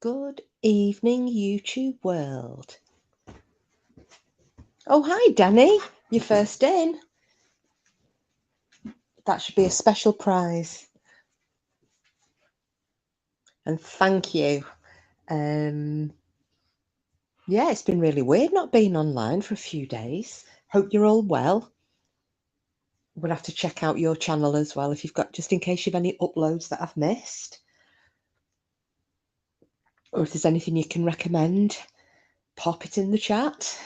Good evening, YouTube world. Oh, hi, Danny. You're first in. That should be a special prize. And thank you. Yeah, it's been really weird not being online for a few days. Hope you're all well. We'll have to check out your channel as well if you've got, just in case you've any uploads that I've missed. Or if there's anything you can recommend, pop it in the chat.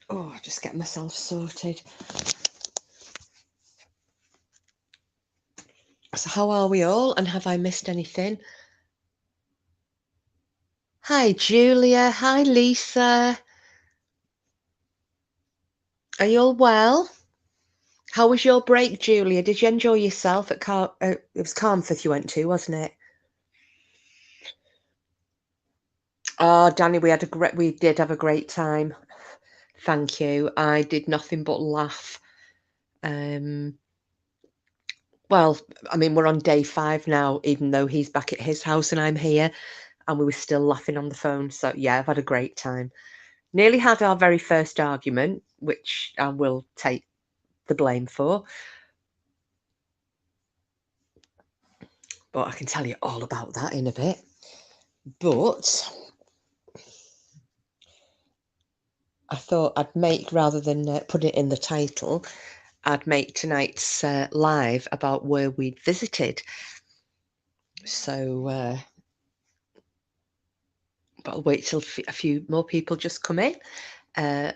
Oh, just get myself sorted. So how are we all, and have I missed anything? Hi, Julia. Hi, Lisa. Are you all well? How was your break, Julia? Did you enjoy yourself at it was Carnforth you went to, wasn't it? Oh, Danny, we did have a great time. Thank you. I did nothing but laugh. Well, I mean, we're on day 5 now, even though he's back at his house and I'm here, and we were still laughing on the phone. So yeah, I've had a great time. Nearly had our very first argument, which I will take the blame for. But I can tell you all about that in a bit. But I thought I'd make, rather than put it in the title, I'd make tonight's live about where we'd visited. So, but I'll wait till a few more people just come in.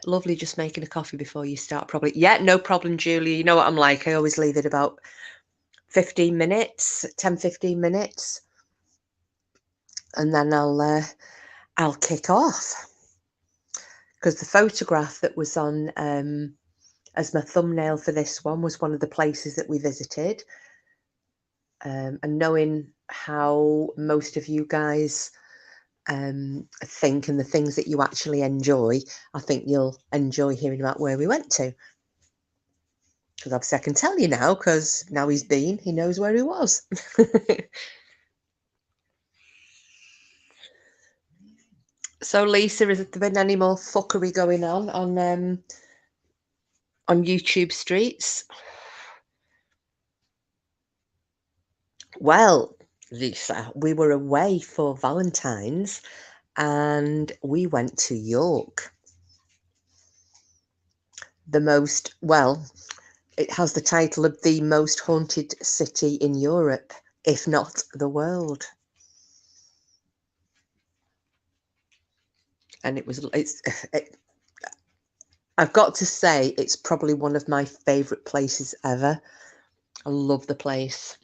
Lovely, just making a coffee before you start, probably. Yeah, no problem, Julie. You know what I'm like. I always leave it about 15 minutes, 10, 15 minutes. And then I'll kick off. Because the photograph that was on as my thumbnail for this one was one of the places that we visited. And knowing how most of you guys think and the things that you actually enjoy, I think you'll enjoy hearing about where we went to. Because obviously I can tell you now, because now he knows where he was. So Lisa, has there been any more fuckery going on YouTube streets? Well, Lisa, we were away for Valentine's and we went to York. It has the title of the most haunted city in Europe, if not the world. And I've got to say, it's probably one of my favourite places ever. I love the place.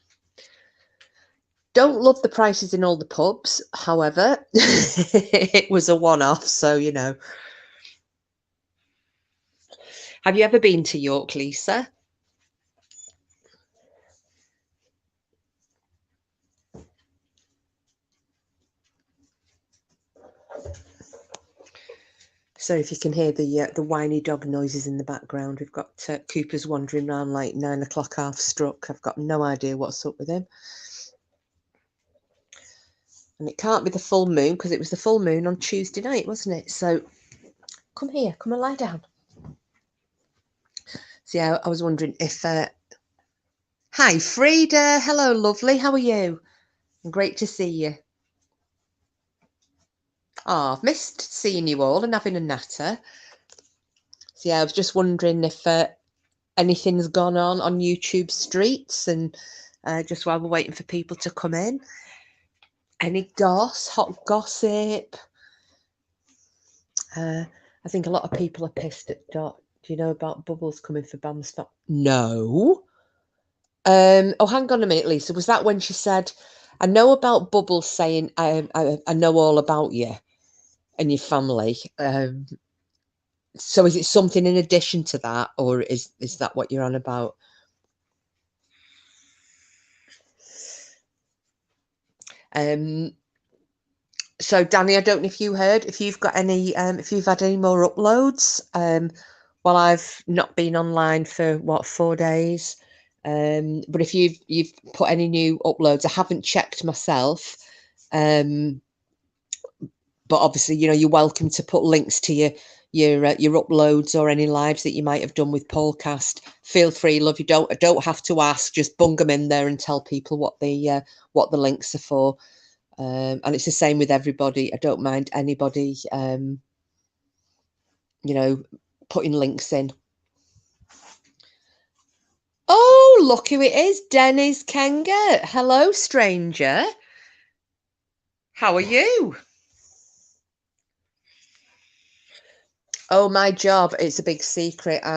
Don't love the prices in all the pubs, however, it was a one-off, so you know. Have you ever been to York, Lisa? So if you can hear the whiny dog noises in the background, we've got Cooper's wandering around like 9 o'clock half struck. I've got no idea what's up with him. And it can't be the full moon, because it was the full moon on Tuesday night, wasn't it? So come here, come and lie down. So yeah, I was wondering if... Hi, Frida. Hello, lovely. How are you? Great to see you. Oh, I've missed seeing you all and having a natter. So yeah, I was just wondering if anything's gone on YouTube streets, and just while we're waiting for people to come in. Any hot gossip? I think a lot of people are pissed at Dot. Do you know about Bubbles coming for Bamstop? No. Oh, hang on a minute, Lisa. Was that when she said, I know about Bubbles saying, I know all about you and your family. So is it something in addition to that, or is that what you're on about? So Danny, I don't know if you heard, if you've got any, if you've had any more uploads. Well, I've not been online for 4 days. But if you've put any new uploads, I haven't checked myself. But obviously, you're welcome to put links to your uploads or any lives that you might have done with Paulcast. Feel free, love. You don't have to ask. Just bung them in there and tell people what the links are for. And it's the same with everybody. I don't mind anybody, putting links in. Oh, look who it is, Dennis Kenga. Hello, stranger. How are you? Oh, my job, it's a big secret. I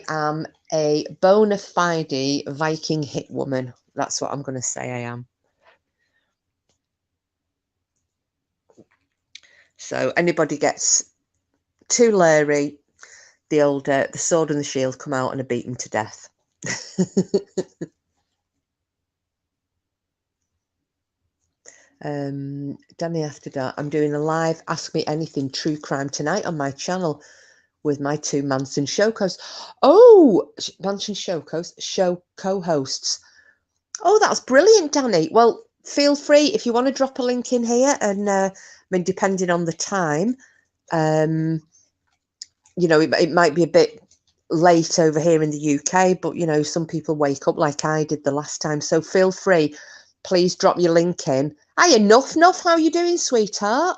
am a bona fide Viking hit woman. That's what I'm going to say I am. So anybody gets too leery, the sword and the shield come out and are beaten to death. Danny After Dark. I'm doing a live Ask Me Anything true crime tonight on my channel with my two Manson show co-hosts. Oh, Manson show co-hosts. Oh, that's brilliant, Danny. Well, feel free if you want to drop a link in here, and I mean, depending on the time, it might be a bit late over here in the UK, but some people wake up like I did the last time. So feel free, please drop your link in. Hiya, Nuff. How you doing, sweetheart?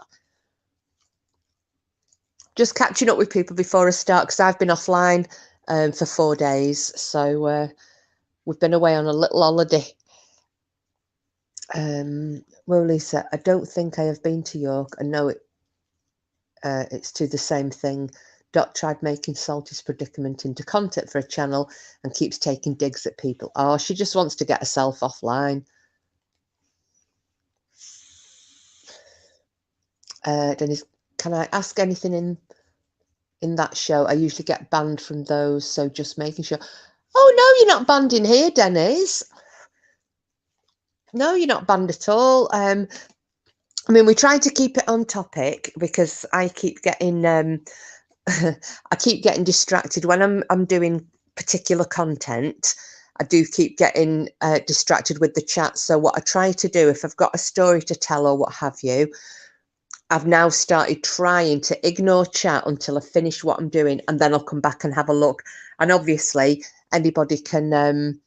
Just catching up with people before I start, because I've been offline for 4 days. So we've been away on a little holiday. Well, Lisa, I don't think I have been to York. I know it's to the same thing. Dot tried making Salty's predicament into content for a channel and keeps taking digs at people. Oh, she just wants to get herself offline. Dennis, can I ask anything in that show? I usually get banned from those, so just making sure. Oh, no, you're not banned in here, Dennis. No, you're not banned at all. I mean, we try to keep it on topic because I keep getting I keep getting distracted when I'm doing particular content. I do keep getting distracted with the chat. So what I try to do, if I've got a story to tell or what have you, I've now started trying to ignore chat until I finish what I'm doing, and then I'll come back and have a look. And obviously, anybody can,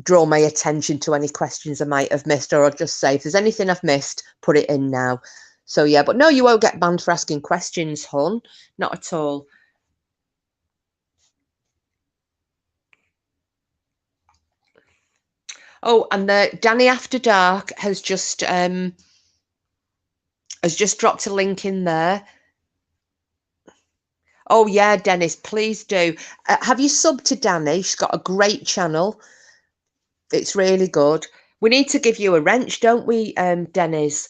draw my attention to any questions I might have missed, or I'll just say, if there's anything I've missed, put it in now. So, yeah, but no, you won't get banned for asking questions, hon. Not at all. Oh, and Danny After Dark has just dropped a link in there. Oh, yeah, Dennis, please do. Have you subbed to Danny? She's got a great channel. It's really good. We need to give you a wrench, don't we, Dennis?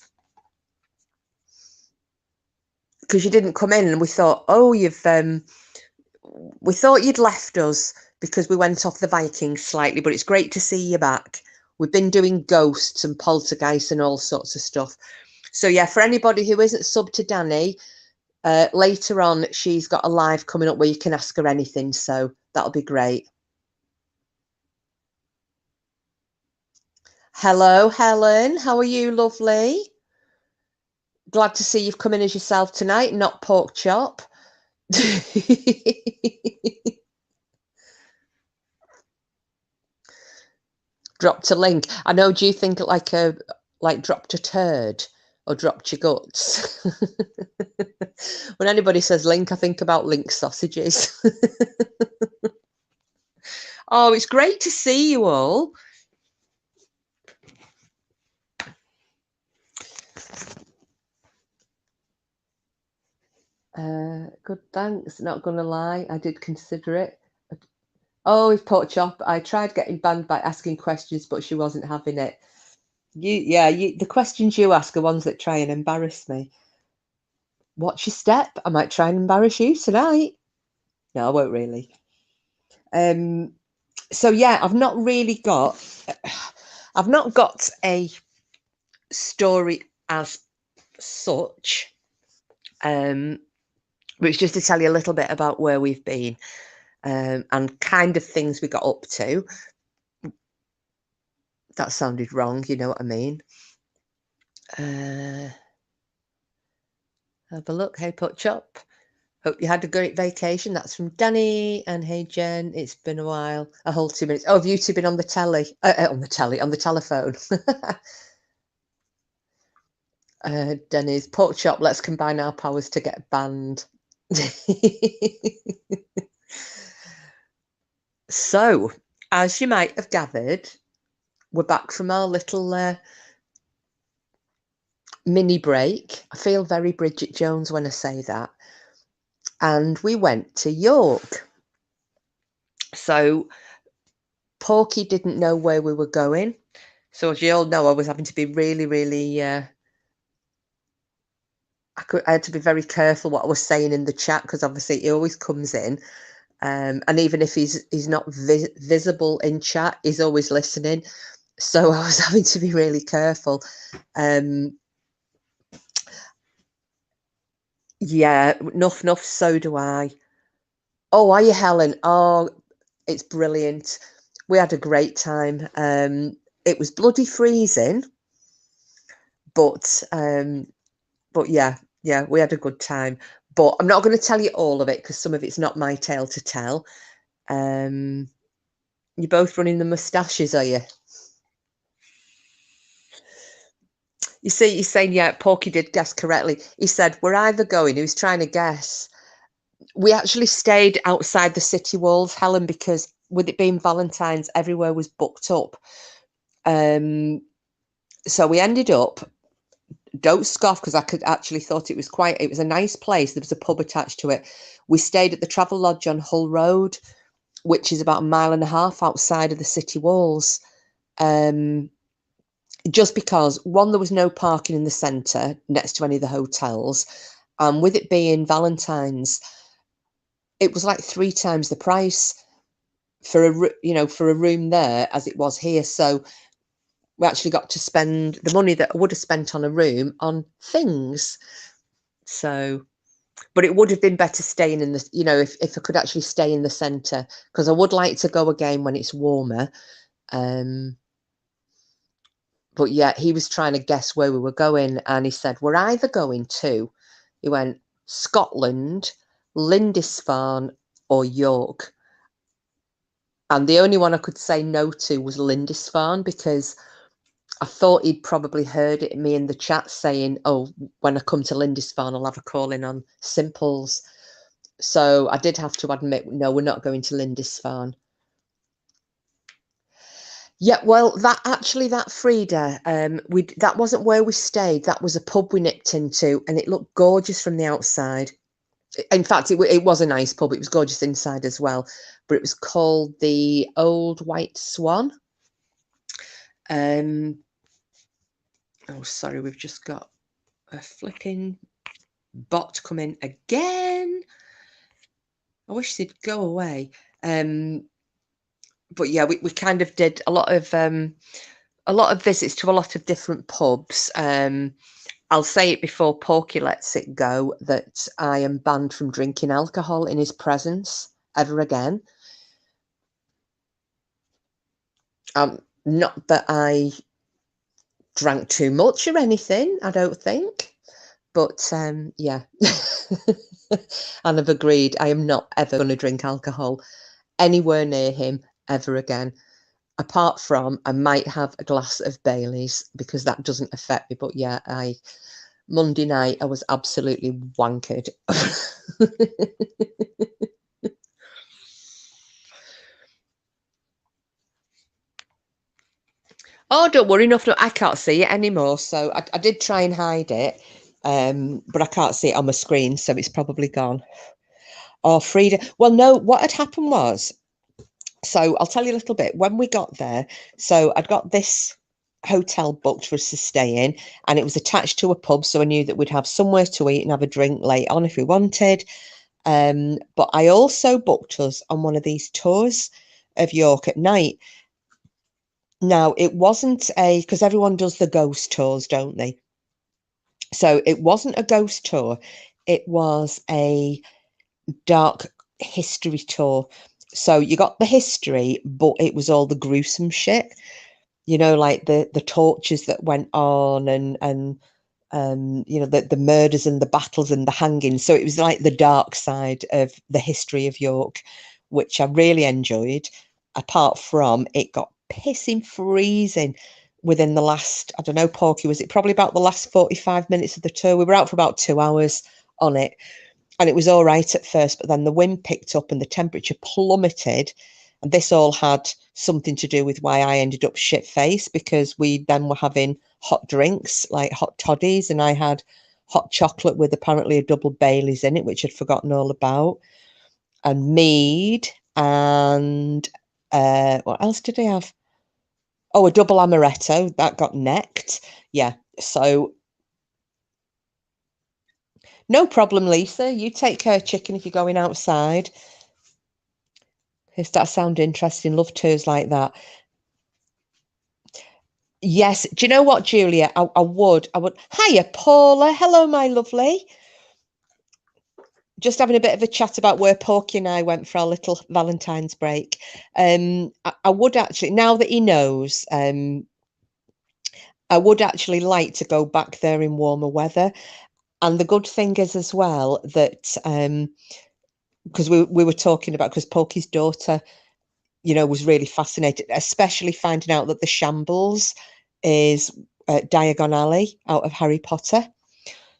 Because you didn't come in and we thought, oh, we thought you'd left us because we went off the Vikings slightly, but it's great to see you back. We've been doing ghosts and poltergeists and all sorts of stuff. So, yeah, for anybody who isn't subbed to Danny, later on, she's got a live coming up where you can ask her anything. So that'll be great. Hello, Helen. How are you, lovely? Glad to see you've come in as yourself tonight, not pork chop. Dropped a link. I know. Do you think like dropped a turd or dropped your guts? When anybody says link, I think about link sausages. Oh, it's great to see you all. Good, thanks. Not gonna lie, I did consider it. Oh, with pork chop, I tried getting banned by asking questions, but she wasn't having it. The questions you ask are ones that try and embarrass me. Watch your step. I might try and embarrass you tonight. No, I won't really. So yeah, I've not got a story as such. But it's just to tell you a little bit about where we've been. and kind of things we got up to. That sounded wrong, you know what I mean? Have a look. Hey, Chop. Hope you had a great vacation. That's from Danny. And hey, Jen, it's been a while. A whole 2 minutes. Oh, have you two been on the telly? On the telephone. Denny's pork chop. Let's combine our powers to get banned. So, as you might have gathered, we're back from our little mini break. I feel very Bridget Jones when I say that. And we went to York. So Porky didn't know where we were going. So as you all know, I was having to be really, really I had to be very careful what I was saying in the chat, because obviously he always comes in. And even if he's not visible in chat, he's always listening. So I was having to be really careful. Yeah, enough, so do I. Oh, are you, Helen? Oh, it's brilliant. We had a great time. It was bloody freezing, but yeah, we had a good time. But I'm not going to tell you all of it, because some of it's not my tale to tell. You're both running the moustaches, are you? You see, he's saying, yeah, Porky did guess correctly. He said, we're either going, he was trying to guess. We actually stayed outside the city walls, Helen, because with it being Valentine's, everywhere was booked up. So we ended up, don't scoff, because I could actually thought it was a nice place. There was a pub attached to it. We stayed at the Travel Lodge on Hull Road, which is about 1.5 miles outside of the city walls. Just because, one, there was no parking in the centre next to any of the hotels. And with it being Valentine's, it was like 3 times the price for a room there as it was here. So we actually got to spend the money that I would have spent on a room on things. So, but it would have been better staying in the, if I could actually stay in the centre, because I would like to go again when it's warmer. But yeah, he was trying to guess where we were going, and he said, we're either going to, he went, Scotland, Lindisfarne, or York. And the only one I could say no to was Lindisfarne, because I thought he'd probably heard it me in the chat saying, oh, when I come to Lindisfarne, I'll have a call in on Simples. So I did have to admit, no, we're not going to Lindisfarne. Yeah, well, that Frida, that wasn't where we stayed. That was a pub we nipped into, and it looked gorgeous from the outside. In fact, it was a nice pub. It was gorgeous inside as well. But it was called the Old White Swan. Oh, sorry, we've just got a flipping bot coming again. I wish they'd go away. But yeah, we kind of did a lot of visits to a lot of different pubs. I'll say it before Porky lets it go that I am banned from drinking alcohol in his presence ever again. Not that I drank too much or anything, I don't think. But yeah, and I've agreed I am not ever going to drink alcohol anywhere near him ever again. Apart from, I might have a glass of Baileys, because that doesn't affect me. But yeah, Monday night, I was absolutely wankered. Oh, don't worry, enough. I can't see it anymore. So I did try and hide it, but I can't see it on my screen, so it's probably gone. Oh, Frida. Well, no, what had happened was, so I'll tell you a little bit. When we got there, so I'd got this hotel booked for us to stay in, and it was attached to a pub, so I knew that we'd have somewhere to eat and have a drink late on if we wanted. But I also booked us on one of these tours of York at night. Now, it wasn't because everyone does the ghost tours, don't they? So it wasn't a ghost tour. It was a dark history tour. So you got the history, but it was all the gruesome shit, you know, like the tortures that went on, and you know, the murders and the battles and the hangings. So it was like the dark side of the history of York, which I really enjoyed. Apart from it got pissing freezing within the last, I don't know, Porky, was it probably about the last 45 minutes of the tour? We were out for about 2 hours on it, and it was all right at first, but then the wind picked up and the temperature plummeted. And this all had something to do with why I ended up shit faced, because we then were having hot drinks like hot toddies, and I had hot chocolate with apparently a double Baileys in it, which I'd forgotten all about, and mead, and what else did I have? Oh, a double amaretto that got necked. Yeah. So no problem, Lisa. You take care of chicken if you're going outside. Does that sound interesting? Love tours like that. Yes. Do you know what, Julia? I would. Hiya, Paula. Hello, my lovely. Just having a bit of a chat about where Porky and I went for our little Valentine's break. I would actually, now that he knows, I would actually like to go back there in warmer weather. And the good thing is as well that because we were talking about, because Porky's daughter, you know, was really fascinated, especially finding out that the Shambles is Diagon Alley out of Harry Potter.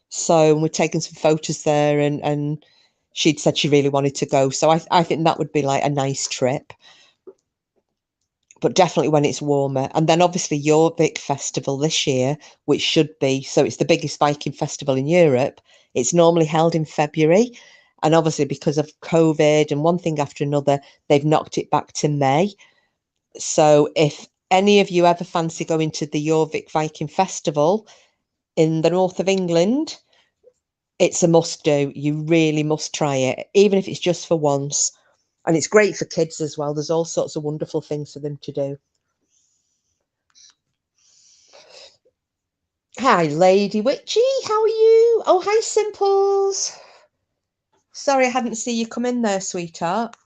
So we're taking some photos there, and she'd said she really wanted to go. So I think that would be like a nice trip, but definitely when it's warmer. And then obviously Jorvik Festival this year, which should be, so it's the biggest Viking festival in Europe. It's normally held in February. And obviously because of COVID and one thing after another, they've knocked it back to May. So if any of you ever fancy going to the Jorvik Viking Festival in the north of England, it's a must do. You really must try it, even if it's just for once. And it's great for kids as well. There's all sorts of wonderful things for them to do. Hi, Lady Witchy. How are you? Oh, hi, Simples. Sorry, I hadn't seen you come in there, sweetheart.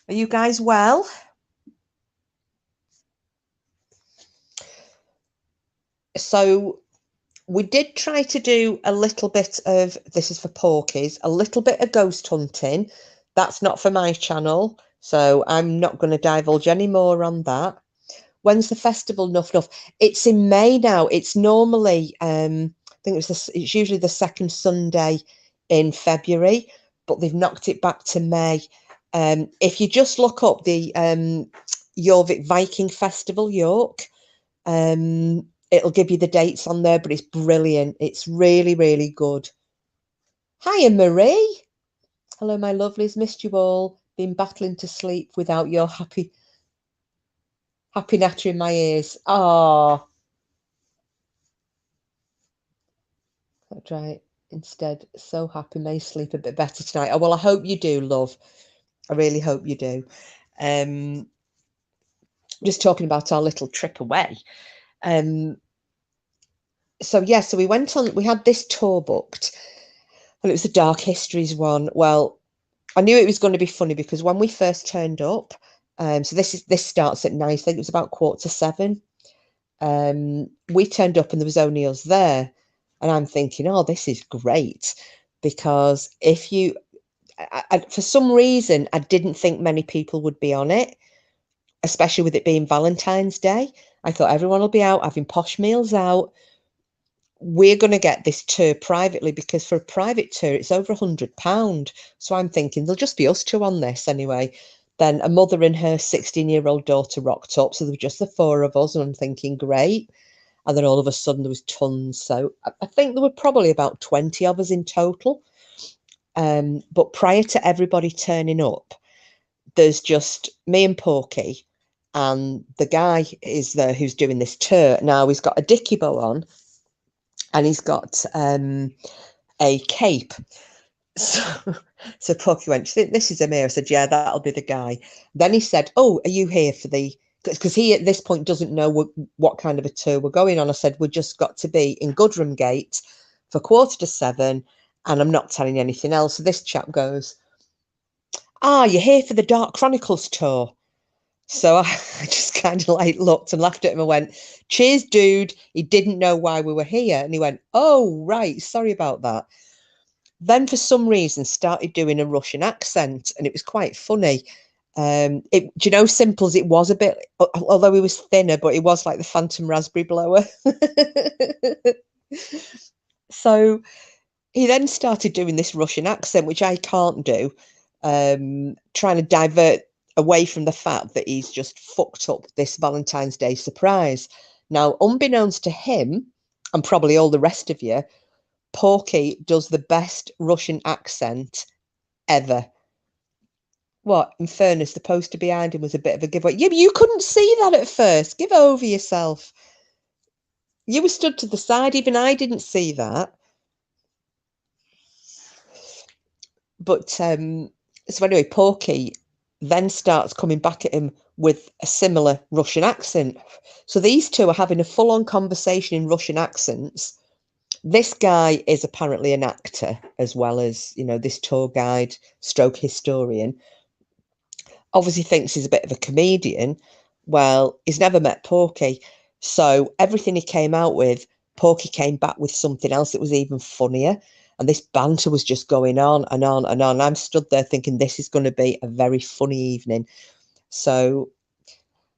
Are you guys well? So we did try to do a little bit of, this is for Porkies, a little bit of ghost hunting. That's not for my channel, so I'm not going to divulge any more on that. When's the festival? Nuff Nuff. It's in May now. It's normally, I think it's usually the second Sunday in February, but they've knocked it back to May. If you just look up the Jorvik Viking Festival, York, it'll give you the dates on there, but it's brilliant. It's really, really good. Hiya, Marie. Hello, my lovelies. Missed you all. Been battling to sleep without your happy natter in my ears. Ah, that's right. Instead, so happy, may sleep a bit better tonight. Oh, well, I hope you do, love. I really hope you do. Just talking about our little trip away. So yeah, so we went on, we had this tour booked, and it was the Dark Histories one. Well, I knew it was going to be funny because when we first turned up, so this starts at 9, I think it was about 6:45. We turned up and there was only us there. And I'm thinking, oh, this is great. Because if you, for some reason, I didn't think many people would be on it, especially with it being Valentine's Day. I thought everyone will be out having posh meals out. We're going to get this tour privately because for a private tour, it's over £100. So I'm thinking there'll just be us two on this anyway. Then a mother and her 16-year-old daughter rocked up. So there were just the four of us. And I'm thinking, great. And then all of a sudden there was tons. So I think there were probably about 20 of us in total. But prior to everybody turning up, there's just me and Porky, and the guy is there who's doing this tour. Now he's got a dicky bow on, and he's got a cape. So Porky went, this is Amir. I said, yeah, that'll be the guy. Then he said, oh, are you here for the, because he at this point doesn't know what kind of a tour we're going on. I said, we've just got to be in Goodram Gate for 6:45, and I'm not telling you anything else. So this chap goes, you're here for the Dark Chronicles tour. So I just kind of like looked and laughed at him and went, cheers, dude. He didn't know why we were here. And he went, oh, right, sorry about that. Then for some reason started doing a Russian accent, and it was quite funny. Do you know, Simples, it was a bit, although he was thinner, but it was like the Phantom Raspberry Blower. So he then started doing this Russian accent, which I can't do, trying to divert away from the fact that he's just fucked up this Valentine's Day surprise. Now, unbeknownst to him, and probably all the rest of you, Porky does the best Russian accent ever. What, in fairness, the poster behind him was a bit of a giveaway. Yeah, but you couldn't see that at first. Give over yourself. You were stood to the side. Even I didn't see that. But so anyway, Porky then starts coming back at him with a similar Russian accent. So these two are having a full-on conversation in Russian accents. This guy is apparently an actor as well as, you know, this tour guide stroke historian. Obviously thinks he's a bit of a comedian. Well, he's never met Porky. So everything he came out with, Porky came back with something else that was even funnier. And this banter was just going on and on and on. I'm stood there thinking this is going to be a very funny evening. So,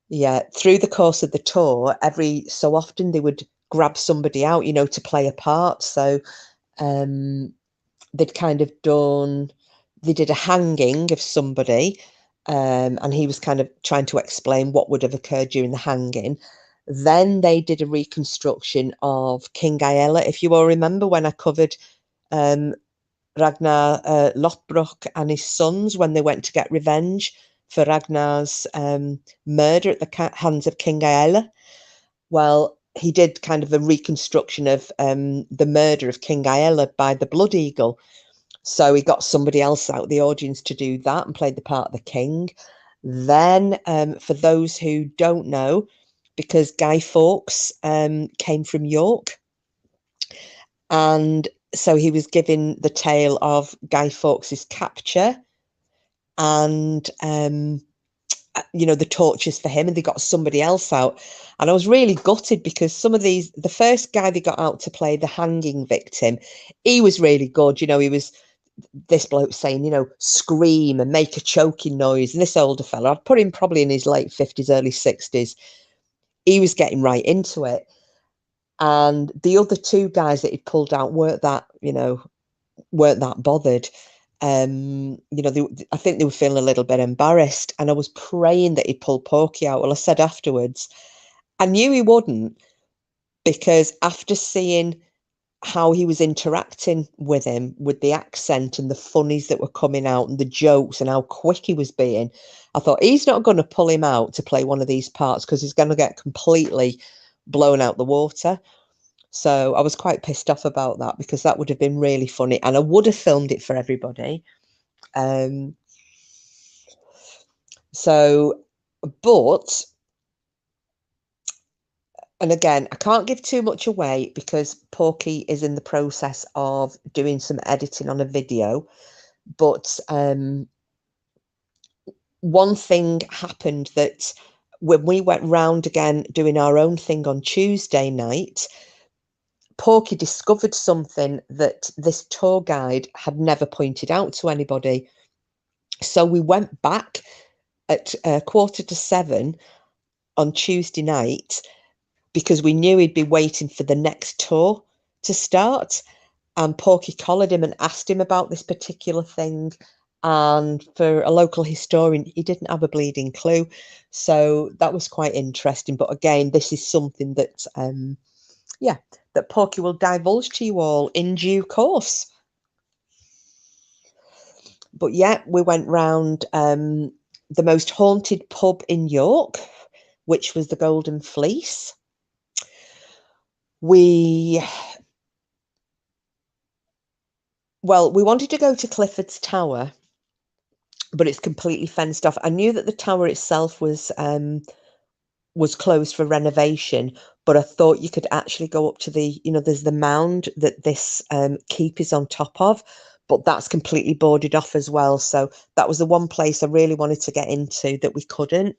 yeah, through the course of the tour, every so often they would grab somebody out, you know, to play a part. So they'd kind of they did a hanging of somebody, and he was kind of trying to explain what would have occurred during the hanging. Then they did a reconstruction of King Aella. If you all remember when I covered Ragnar Lothbrok and his sons when they went to get revenge for Ragnar's murder at the hands of King Aella. Well, he did kind of a reconstruction of the murder of King Aella by the Blood Eagle. So he got somebody else out of the audience to do that and played the part of the king. Then, for those who don't know, because Guy Fawkes came from York, and so he was given the tale of Guy Fawkes's capture and you know, the tortures for him, and they got somebody else out. And I was really gutted because some of these, the first guy they got out to play the hanging victim, he was really good. You know, he was this bloke saying, you know, scream and make a choking noise. And this older fella, I'd put him probably in his late 50s, early 60s. He was getting right into it. And the other two guys that he'd pulled out weren't that, you know, weren't that bothered. You know, I think they were feeling a little bit embarrassed, and I was praying that he'd pull Porky out. Well, I said afterwards, I knew he wouldn't, because after seeing how he was interacting with him, with the accent and the funnies that were coming out and the jokes and how quick he was being, I thought he's not going to pull him out to play one of these parts because he's going to get completely blown out the water. So I was quite pissed off about that because that would have been really funny, and I would have filmed it for everybody. But, and again, I can't give too much away because Porky is in the process of doing some editing on a video. But one thing happened that when we went round again doing our own thing on Tuesday night, Porky discovered something that this tour guide had never pointed out to anybody. So we went back at 6:45 on Tuesday night because we knew he'd be waiting for the next tour to start. And Porky collared him and asked him about this particular thing. And for a local historian, he didn't have a bleeding clue. So that was quite interesting. But again, this is something that, yeah, that Porky will divulge to you all in due course. But yeah, we went round the most haunted pub in York, which was the Golden Fleece. We wanted to go to Clifford's Tower, but it's completely fenced off. I knew that the tower itself was closed for renovation, but I thought you could actually go up to the, you know, there's the mound that this keep is on top of, but that's completely boarded off as well. So that was the one place I really wanted to get into that we couldn't.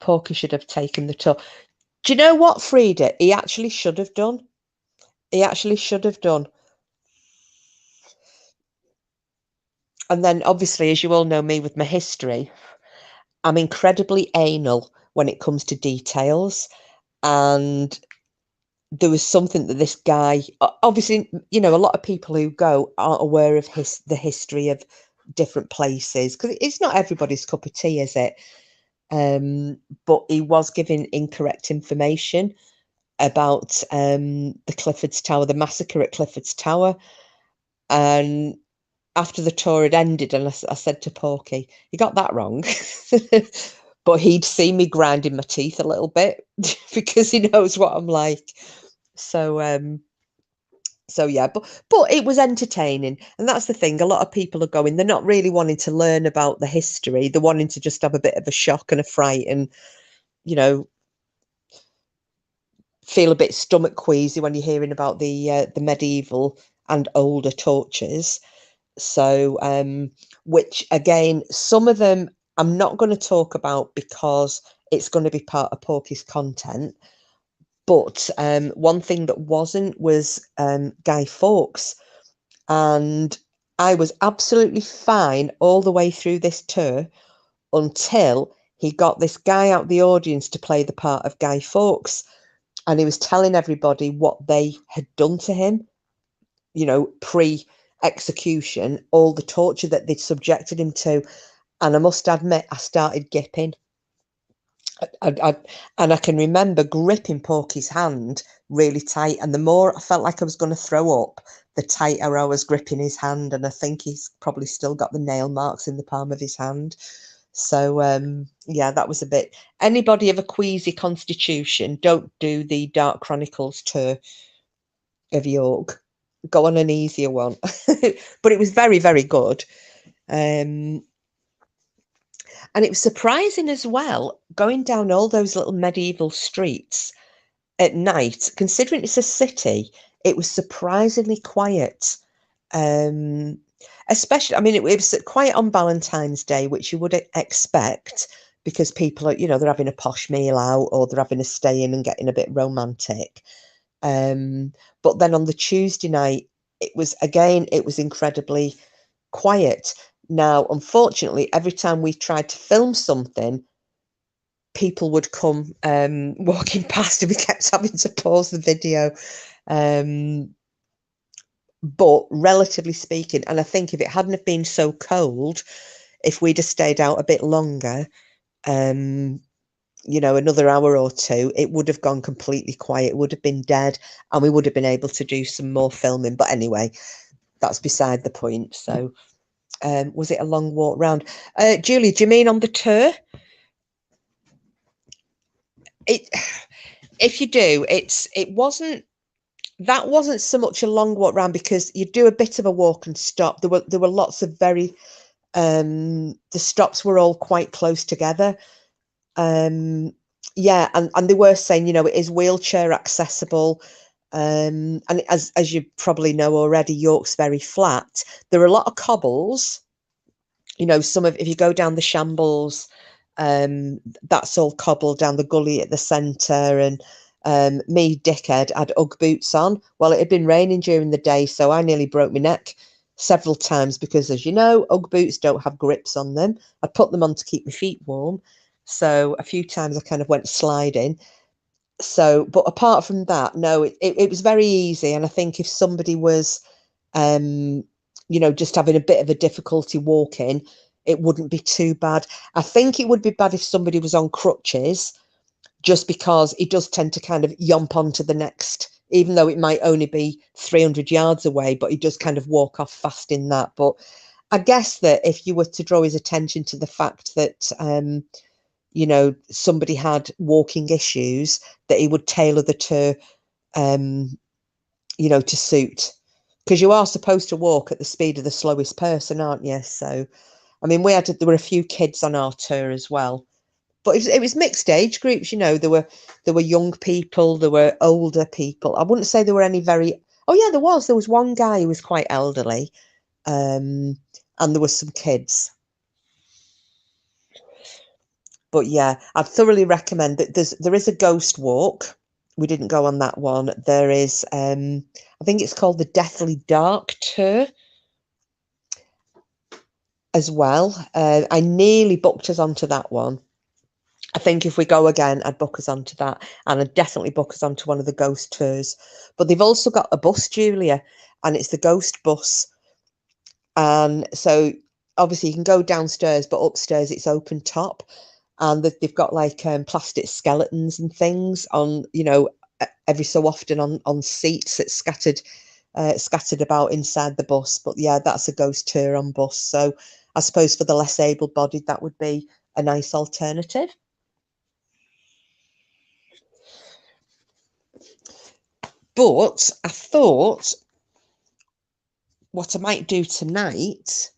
Porky should have taken the tour. Do you know what, Frida? He actually should have done. He actually should have done. And then, obviously, as you all know me with my history, I'm incredibly anal when it comes to details. And there was something that this guy, obviously, you know, a lot of people who go aren't aware of the history of different places, because it's not everybody's cup of tea, is it? But he was giving incorrect information about the Clifford's Tower, the massacre at Clifford's Tower. And after the tour had ended, and I said to Porky, "You got that wrong." But he'd seen me grinding my teeth a little bit because he knows what I'm like. So so yeah, but it was entertaining, and that's the thing. A lot of people are going, they're not really wanting to learn about the history. They're wanting to just have a bit of a shock and a fright, and you know, feel a bit stomach queasy when you're hearing about the medieval and older tortures. So which again, some of them I'm not going to talk about because it's going to be part of Porky's content. But one thing that wasn't was Guy Fawkes. And I was absolutely fine all the way through this tour until he got this guy out of the audience to play the part of Guy Fawkes. And he was telling everybody what they had done to him, you know, pre-execution, all the torture that they'd subjected him to. And I must admit, I started gipping. And I can remember gripping Porky's hand really tight. And the more I felt like I was going to throw up, the tighter I was gripping his hand. And I think he's probably still got the nail marks in the palm of his hand. So, yeah, that was a bit. Anybody of a queasy constitution, don't do the Dark Chronicles tour of York. Go on an easier one. But it was very, very good. And it was surprising as well, going down all those little medieval streets at night, considering it's a city, it was surprisingly quiet. Especially, I mean, it was quiet on Valentine's Day, which you would expect because people are, you know, they're having a posh meal out or they're having a stay in and getting a bit romantic. But then on the Tuesday night, it was incredibly quiet. Now, unfortunately, every time we tried to film something, people would come walking past and we kept having to pause the video. But relatively speaking, and I think if it hadn't have been so cold, if we'd have stayed out a bit longer, you know, another hour or two, it would have gone completely quiet. It would have been dead and we would have been able to do some more filming. But anyway, that's beside the point. So was it a long walk round? Julie, do you mean on the tour? If you do, that wasn't so much a long walk round because you do a bit of a walk and stop. There were lots of very the stops were all quite close together. Yeah, and they were saying, you know, it is wheelchair accessible. And as you probably know already, York's very flat. There are a lot of cobbles. You know, if you go down the Shambles, that's all cobbled down the gully at the centre. And me, dickhead, had Ugg boots on. Well, it had been raining during the day, so I nearly broke my neck several times because, as you know, Ugg boots don't have grips on them. I put them on to keep my feet warm. So a few times I kind of went sliding. So, but apart from that, no, it was very easy. And I think if somebody was, you know, just having a bit of a difficulty walking, it wouldn't be too bad. I think it would be bad if somebody was on crutches, just because it does tend to kind of yomp onto the next, even though it might only be 300 yards away, but he does kind of walk off fast in that. But I guess that if you were to draw his attention to the fact that, you know, somebody had walking issues, that he would tailor the tour, you know, to suit. Because you are supposed to walk at the speed of the slowest person, aren't you? So, I mean, there were a few kids on our tour as well, but it was mixed age groups. You know, there were young people, there were older people. I wouldn't say there were any very Oh yeah, there was one guy who was quite elderly, and there was some kids. But yeah, I'd thoroughly recommend that. There is a ghost walk. We didn't go on that one. There is, I think it's called the Deathly Dark Tour as well. I nearly booked us onto that one. I think if we go again, I'd book us onto that, and I'd definitely book us onto one of the ghost tours. But they've also got a bus, Julia, and it's the ghost bus. And so obviously you can go downstairs, but upstairs it's open top, and they've got like plastic skeletons and things on, every so often on seats that's scattered about inside the bus. But yeah, that's a ghost tour on bus. So I suppose for the less able-bodied, that would be a nice alternative. But I thought what I might do tonight.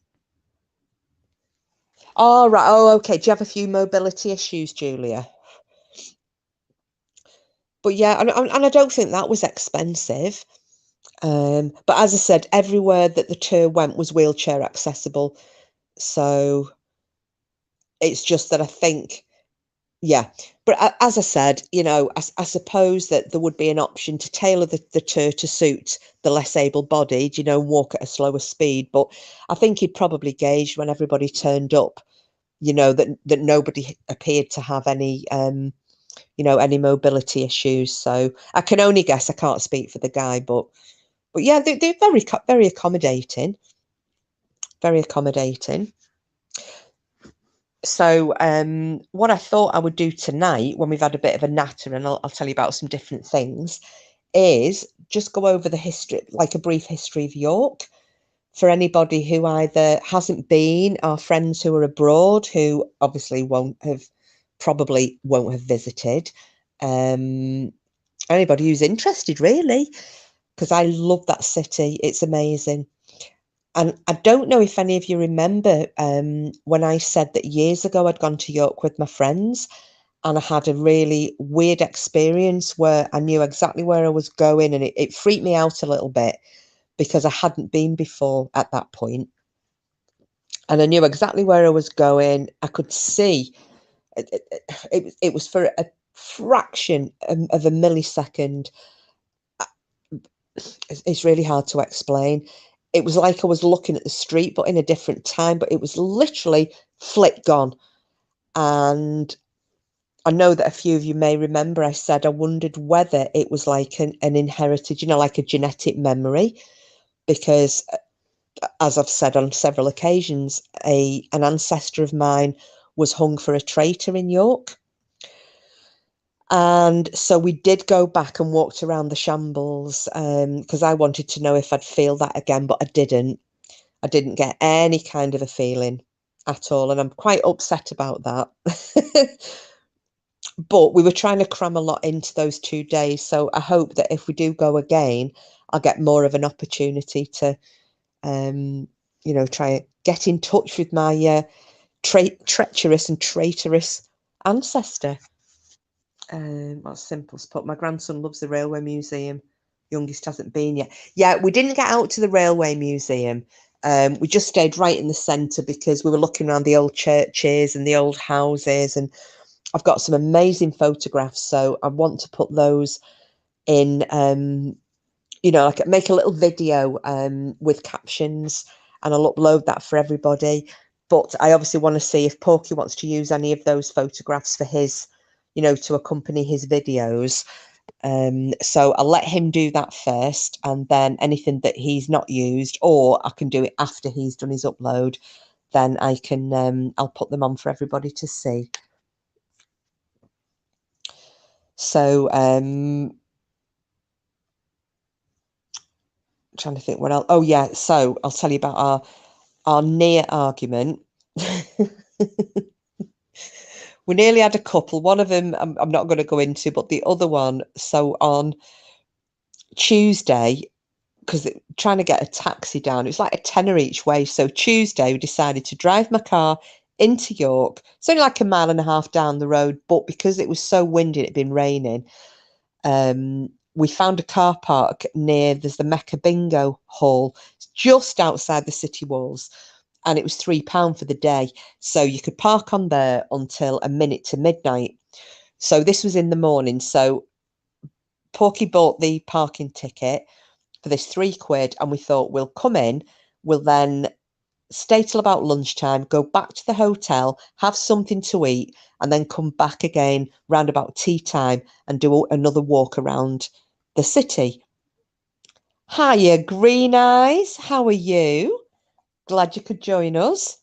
Oh, right. Oh, okay. Do you have a few mobility issues, Julia? But yeah, and I don't think that was expensive. But as I said, everywhere that the tour went was wheelchair accessible. So it's just that I think, yeah. But as I said, I suppose that there would be an option to tailor the tour to suit the less able-bodied, walk at a slower speed. But I think he'd probably gauged when everybody turned up, that nobody appeared to have any any mobility issues. So I can only guess. I can't speak for the guy, but yeah, they're very accommodating, very accommodating. So what I thought I would do tonight, when we've had a bit of a natter, and I'll tell you about some different things, is just go over the history, like a brief history of York, for anybody who either hasn't been, or friends who are abroad who obviously probably won't have visited. Anybody who's interested, really, because I love that city. It's amazing. And I don't know if any of you remember when I said that years ago I'd gone to York with my friends, and I had a really weird experience where I knew exactly where I was going, and it freaked me out a little bit because I hadn't been before at that point. And I knew exactly where I was going. I could see it was for a fraction of a millisecond. It's really hard to explain. It was like I was looking at the street, but in a different time, but it was literally flick gone. And I know that a few of you may remember I said I wondered whether it was like an inherited, like a genetic memory, because as I've said on several occasions, an ancestor of mine was hung for a traitor in York. And so we did go back and walked around the shambles because I wanted to know if I'd feel that again, but I didn't. I didn't get any kind of a feeling at all. And I'm quite upset about that. But we were trying to cram a lot into those 2 days. So I hope that if we do go again, I'll get more of an opportunity to, try and get in touch with my treacherous and traitorous ancestor. What's simple to put? My grandson loves the Railway Museum. Youngest hasn't been yet. Yeah, we didn't get out to the Railway Museum. We just stayed right in the centre because we were looking around the old churches and the old houses, and I've got some amazing photographs, so I want to put those in. Like make a little video with captions, and I'll upload that for everybody. But I obviously want to see if Porky wants to use any of those photographs for his, to accompany his videos. So I'll let him do that first, and then anything that he's not used, or I can do it after he's done his upload, then I can I'll put them on for everybody to see. So trying to think what else. Oh yeah, so I'll tell you about our near argument. We nearly had a couple. One of them I'm not going to go into, but the other one, so on Tuesday, because trying to get a taxi down, it was like a tenner each way. So Tuesday we decided to drive my car into York. It's only like 1.5 miles down the road, but because it was so windy, it'd been raining, we found a car park near, there's the Mecca Bingo Hall, just outside the city walls. And it was £3 for the day. So you could park on there until a minute to midnight. So this was in the morning. So Porky bought the parking ticket for this £3, and we thought we'll come in, we'll then stay till about lunchtime, go back to the hotel, have something to eat, and then come back again round about tea time and do another walk around the city. Hiya, Green Eyes. How are you? Glad you could join us.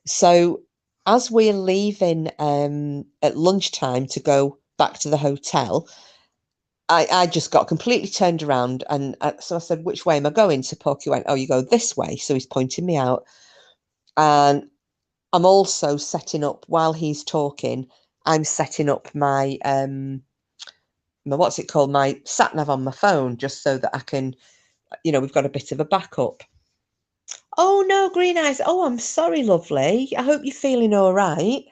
So as we're leaving at lunchtime to go back to the hotel, I just got completely turned around, and so I said, which way am I going? So Porky went, oh, you go this way. So he's pointing me out. And I'm also setting up, while he's talking, I'm setting up my, what's it called? My sat nav on my phone, just so that I can, we've got a bit of a backup. Oh, no, Green Eyes. Oh, I'm sorry, lovely. I hope you're feeling all right.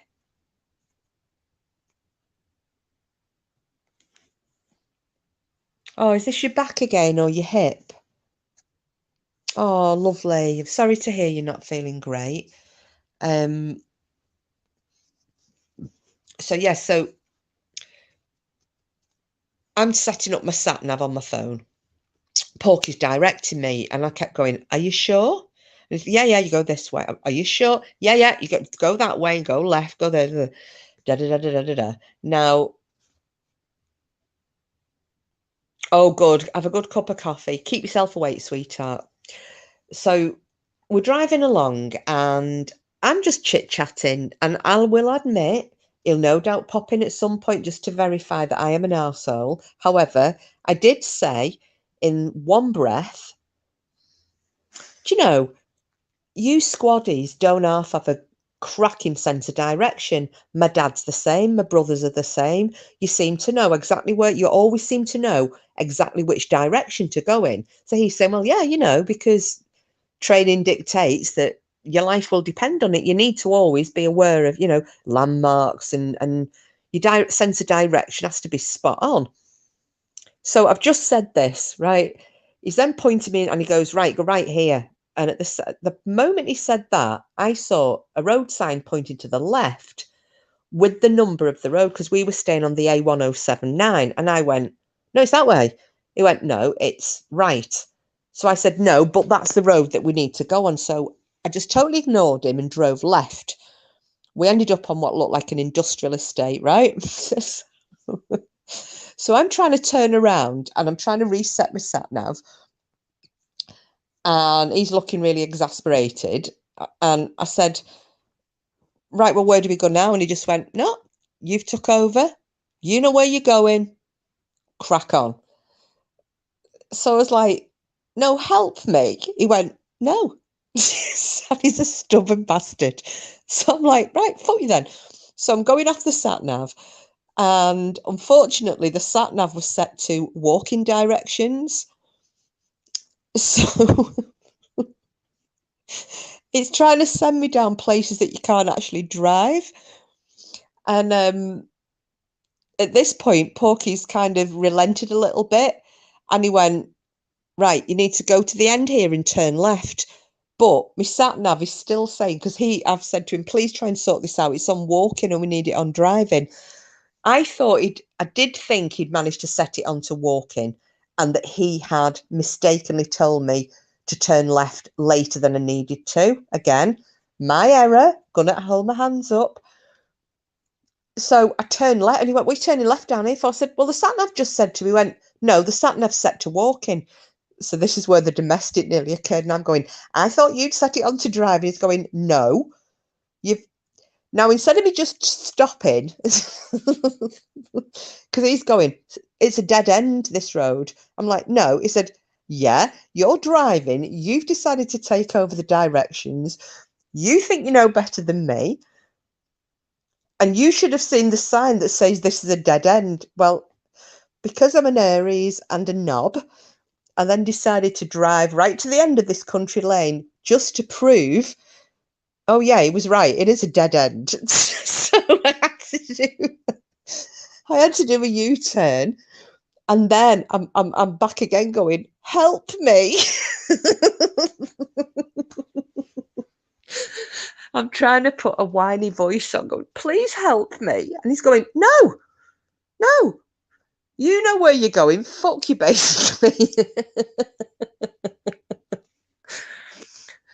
Oh, is this your back again or your hip? Oh, lovely. I'm sorry to hear you're not feeling great. So yeah, so I'm setting up my sat nav on my phone. Porky's directing me, and I kept going, are you sure? And yeah, you go this way. Are you sure? Yeah, you go that way and go left, go there. Da da da da da da. Now, oh, good. Have a good cup of coffee. Keep yourself awake, sweetheart. So we're driving along, and I'm just chit-chatting, and I will admit, he'll no doubt pop in at some point just to verify that I am an arsehole. However, I did say in one breath, do you know, you squaddies don't half have a cracking sense of direction. My dad's the same. My brothers are the same. You seem to know exactly where, you always seem to know exactly which direction to go in. So he's saying, well, yeah, because training dictates that your life will depend on it. You need to always be aware of, landmarks, and your sense of direction has to be spot on. So I've just said this, right? He's then pointing me and he goes, right, go right here. And at the moment he said that, I saw a road sign pointing to the left with the number of the road, because we were staying on the A1079. And I went, no, it's that way. He went, no, it's right. So I said, no, but that's the road that we need to go on. So I just totally ignored him and drove left. We ended up on what looked like an industrial estate, right? So I'm trying to turn around and I'm trying to reset my sat nav. And he's looking really exasperated. And I said, right, well, where do we go now? And he just went, no, you've took over. You know where you're going. Crack on. So I was like, no, help me. He went, no. He's a stubborn bastard. So I'm like, right, fuck you then. So I'm going off the sat nav. And unfortunately, the sat nav was set to walking directions. So it's trying to send me down places that you can't actually drive. And at this point, Porky's kind of relented a little bit. And he went, right, you need to go to the end here and turn left. But my sat nav is still saying, because I've said to him, please try and sort this out. It's on walking and we need it on driving. I did think he'd managed to set it onto walking, and that he had mistakenly told me to turn left later than I needed to. Again, my error, gonna hold my hands up. So I turned left, and he went, well, you're turning left down here. So I said, well, the sat nav just said to me, he went, no, the sat nav set to walking. So this is where the domestic nearly occurred. And I'm going, I thought you'd set it on to driving. He's going, no, you've. Now, instead of me just stopping, because he's going, it's a dead end, this road. I'm like, no. He said, yeah, you're driving. You've decided to take over the directions. You think you know better than me. And you should have seen the sign that says this is a dead end. Well, because I'm an Aries and a knob, I then decided to drive right to the end of this country lane just to prove, oh yeah, he was right. It is a dead end. So I had to do a U-turn. And then I'm back again going, help me. I'm trying to put a whiny voice on, going, please help me. And he's going, no, you know where you're going. Fuck you, basically.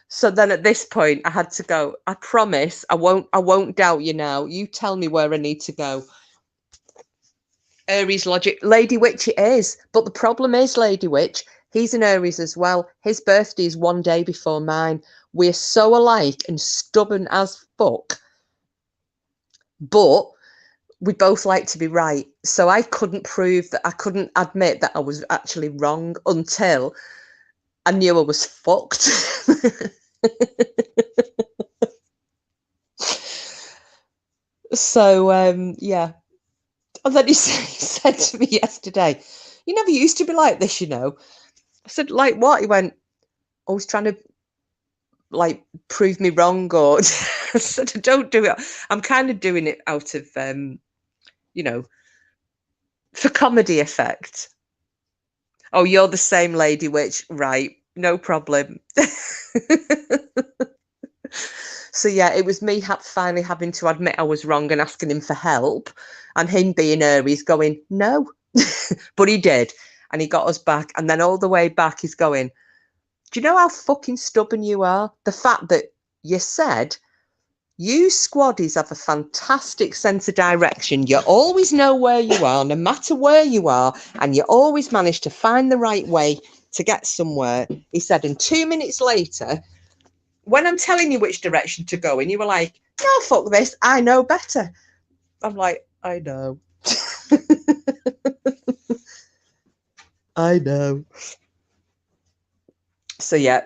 So then at this point, I had to go, I promise I won't doubt you now. You tell me where I need to go. Aries logic. Lady Witch it is. But the problem is, Lady Witch, he's an Aries as well. His birthday is one day before mine. We're so alike and stubborn as fuck. But we both like to be right. So I couldn't admit that I was actually wrong until I knew I was fucked. So, yeah. And then he said to me yesterday, you never used to be like this, you know. I said, like what? He went, always trying to like prove me wrong, or I said, don't do it. I'm kind of doing it out of you know, for comedy effect. Oh, you're the same, Lady Witch, right? No problem. So yeah, it was me finally having to admit I was wrong and asking him for help, and him being Aries going no, but he did, and he got us back. And then all the way back, he's going, "Do you know how fucking stubborn you are? The fact that you said." You squaddies have a fantastic sense of direction. You always know where you are, no matter where you are, and you always manage to find the right way to get somewhere. He said, and 2 minutes later, when I'm telling you which direction to go, and you were like, no, fuck this, I know better. I'm like, I know. I know. So, yeah,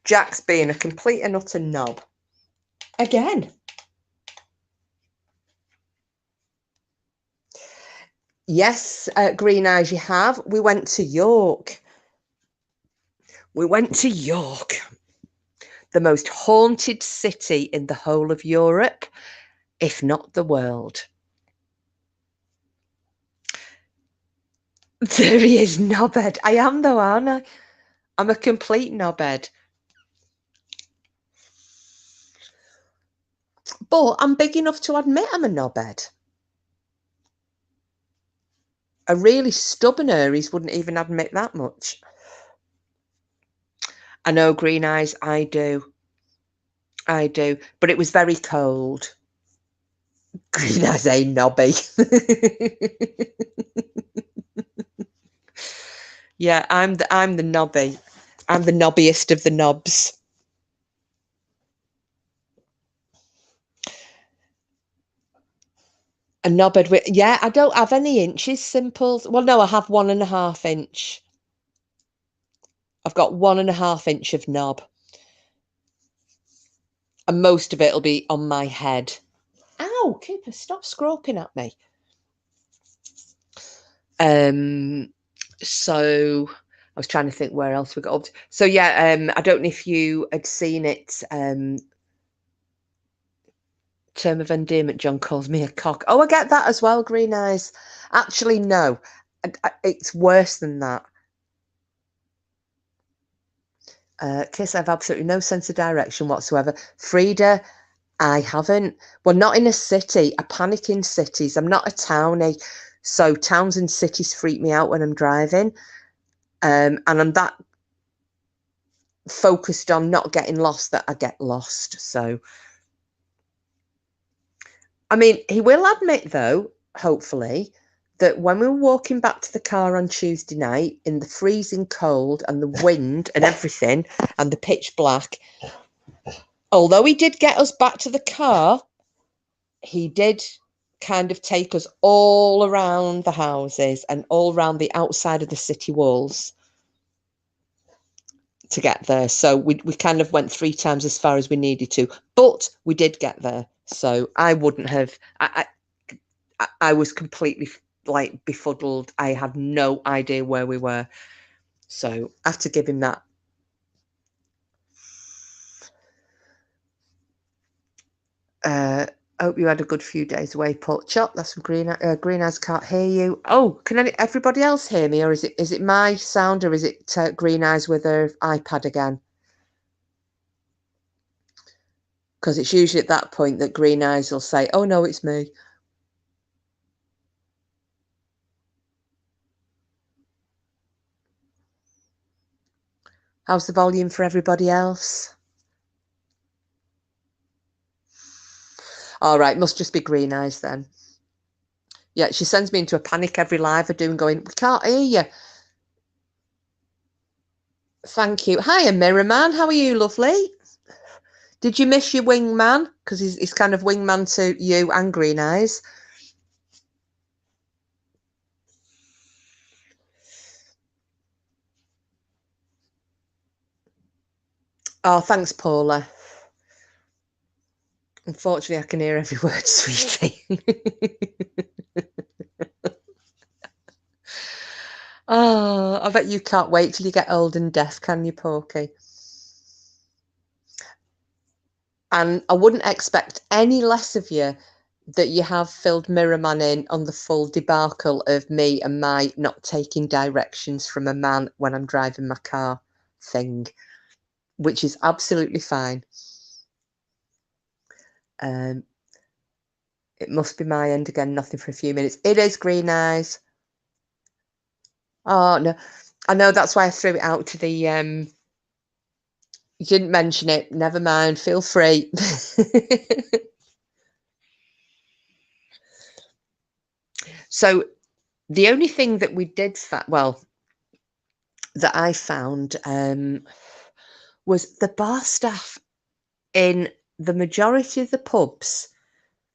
Jack's being a complete and utter knob. Again. Yes, Green Eyes, you have. We went to York. We went to York, the most haunted city in the whole of Europe, if not the world. There he is, knobhead. I am though, aren't I? I'm a complete knobhead. But I'm big enough to admit I'm a knobhead. A really stubborn Aries wouldn't even admit that much. I know, Green Eyes, I do. I do. But it was very cold. Green Eyes ain't knobby. Yeah, I'm the knobby. I'm the knobbiest of the knobs. A knobhead with, yeah, I don't have any inches, Simples. Well, no, I have 1.5 inch. I've got 1.5 inch of knob. And most of it will be on my head. Ow, Cooper, stop scroping at me. So I was trying to think where else we got up to. So yeah, I don't know if you had seen it. Term of endearment, John calls me a cock. Oh, I get that as well, Green Eyes. Actually, no. It's worse than that. Kiss, I have absolutely no sense of direction whatsoever. Frida, I haven't. Well, not in a city. I panic in cities. I'm not a townie. So towns and cities freak me out when I'm driving. And I'm that focused on not getting lost that I get lost. So, I mean, he will admit, though, hopefully, that when we were walking back to the car on Tuesday night in the freezing cold and the wind and everything and the pitch black, although he did get us back to the car, he did kind of take us all around the houses and all around the outside of the city walls to get there. So we kind of went 3 times as far as we needed to, but we did get there. So I wouldn't have, I was completely like befuddled. I had no idea where we were. So I have to give him that. Hope you had a good few days away, Paul. Chop, that's from Green Eyes. Can't hear you. Oh, can everybody else hear me, or is it my sound, or is it Green Eyes with her iPad again? Because it's usually at that point that Green Eyes will say, "Oh no, it's me." How's the volume for everybody else? All right, must just be Green Eyes then. Yeah, she sends me into a panic every live I do and going, "We can't hear you." Thank you. Hiya, Mirror Man. How are you, lovely? Did you miss your wingman? Because he's kind of wingman to you and Green Eyes. Oh, thanks, Paula. Unfortunately, I can hear every word, sweetie. Oh, I bet you can't wait till you get old and deaf, can you, Porky? And I wouldn't expect any less of you that you have filled Mirror Man in on the full debacle of me and my not taking directions from a man when I'm driving my car thing, which is absolutely fine. It must be my end again, nothing for a few minutes. It is, Green Eyes. Oh, no. I know, that's why I threw it out to the... You didn't mention it. Never mind. Feel free. So the only thing that we did... that I found was the bar staff in the majority of the pubs,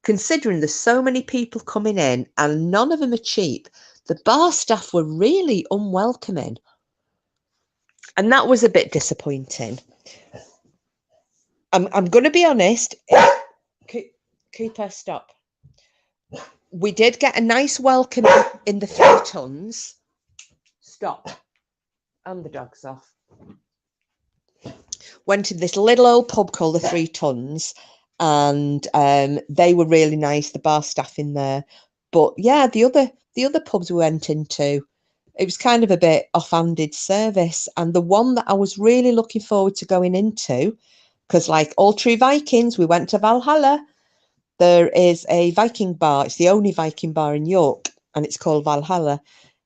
considering there's so many people coming in and none of them are cheap, the bar staff were really unwelcoming. And that was a bit disappointing. I'm going to be honest. Cooper, stop. We did get a nice welcome in the 3 Tons. Stop. And the dog's off. Went to this little old pub called the 3 Tons, and they were really nice, the bar staff in there. But yeah, the other pubs we went into, it was kind of a bit offhanded service. And the one that I was really looking forward to going into, because like all true Vikings, we went to Valhalla. There is a Viking bar. It's the only Viking bar in York, and it's called Valhalla.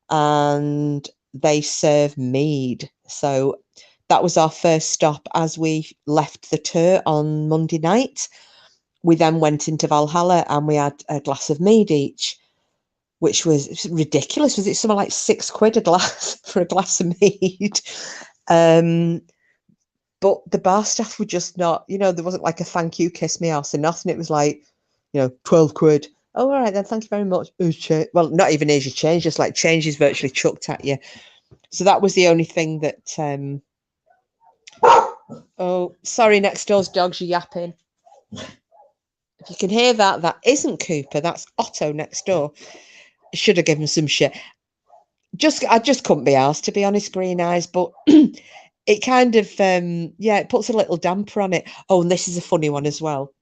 And they serve mead. So that was our first stop as we left the tour on Monday night. We then went into Valhalla and we had a glass of mead each, which was ridiculous. Was it something like £6 a glass for a glass of mead? But the bar staff were just not, there wasn't like a thank you, kiss me ass or nothing. It was like, £12. Oh, all right then, thank you very much. Well, not even as you change, just like change is virtually chucked at you. So that was the only thing that oh, sorry, next door's dogs are yapping. If you can hear that, that isn't Cooper, that's Otto next door. I should have given some shit. I just couldn't be asked, to be honest, Green Eyes, but it kind of it puts a little damper on it. Oh, and this is a funny one as well.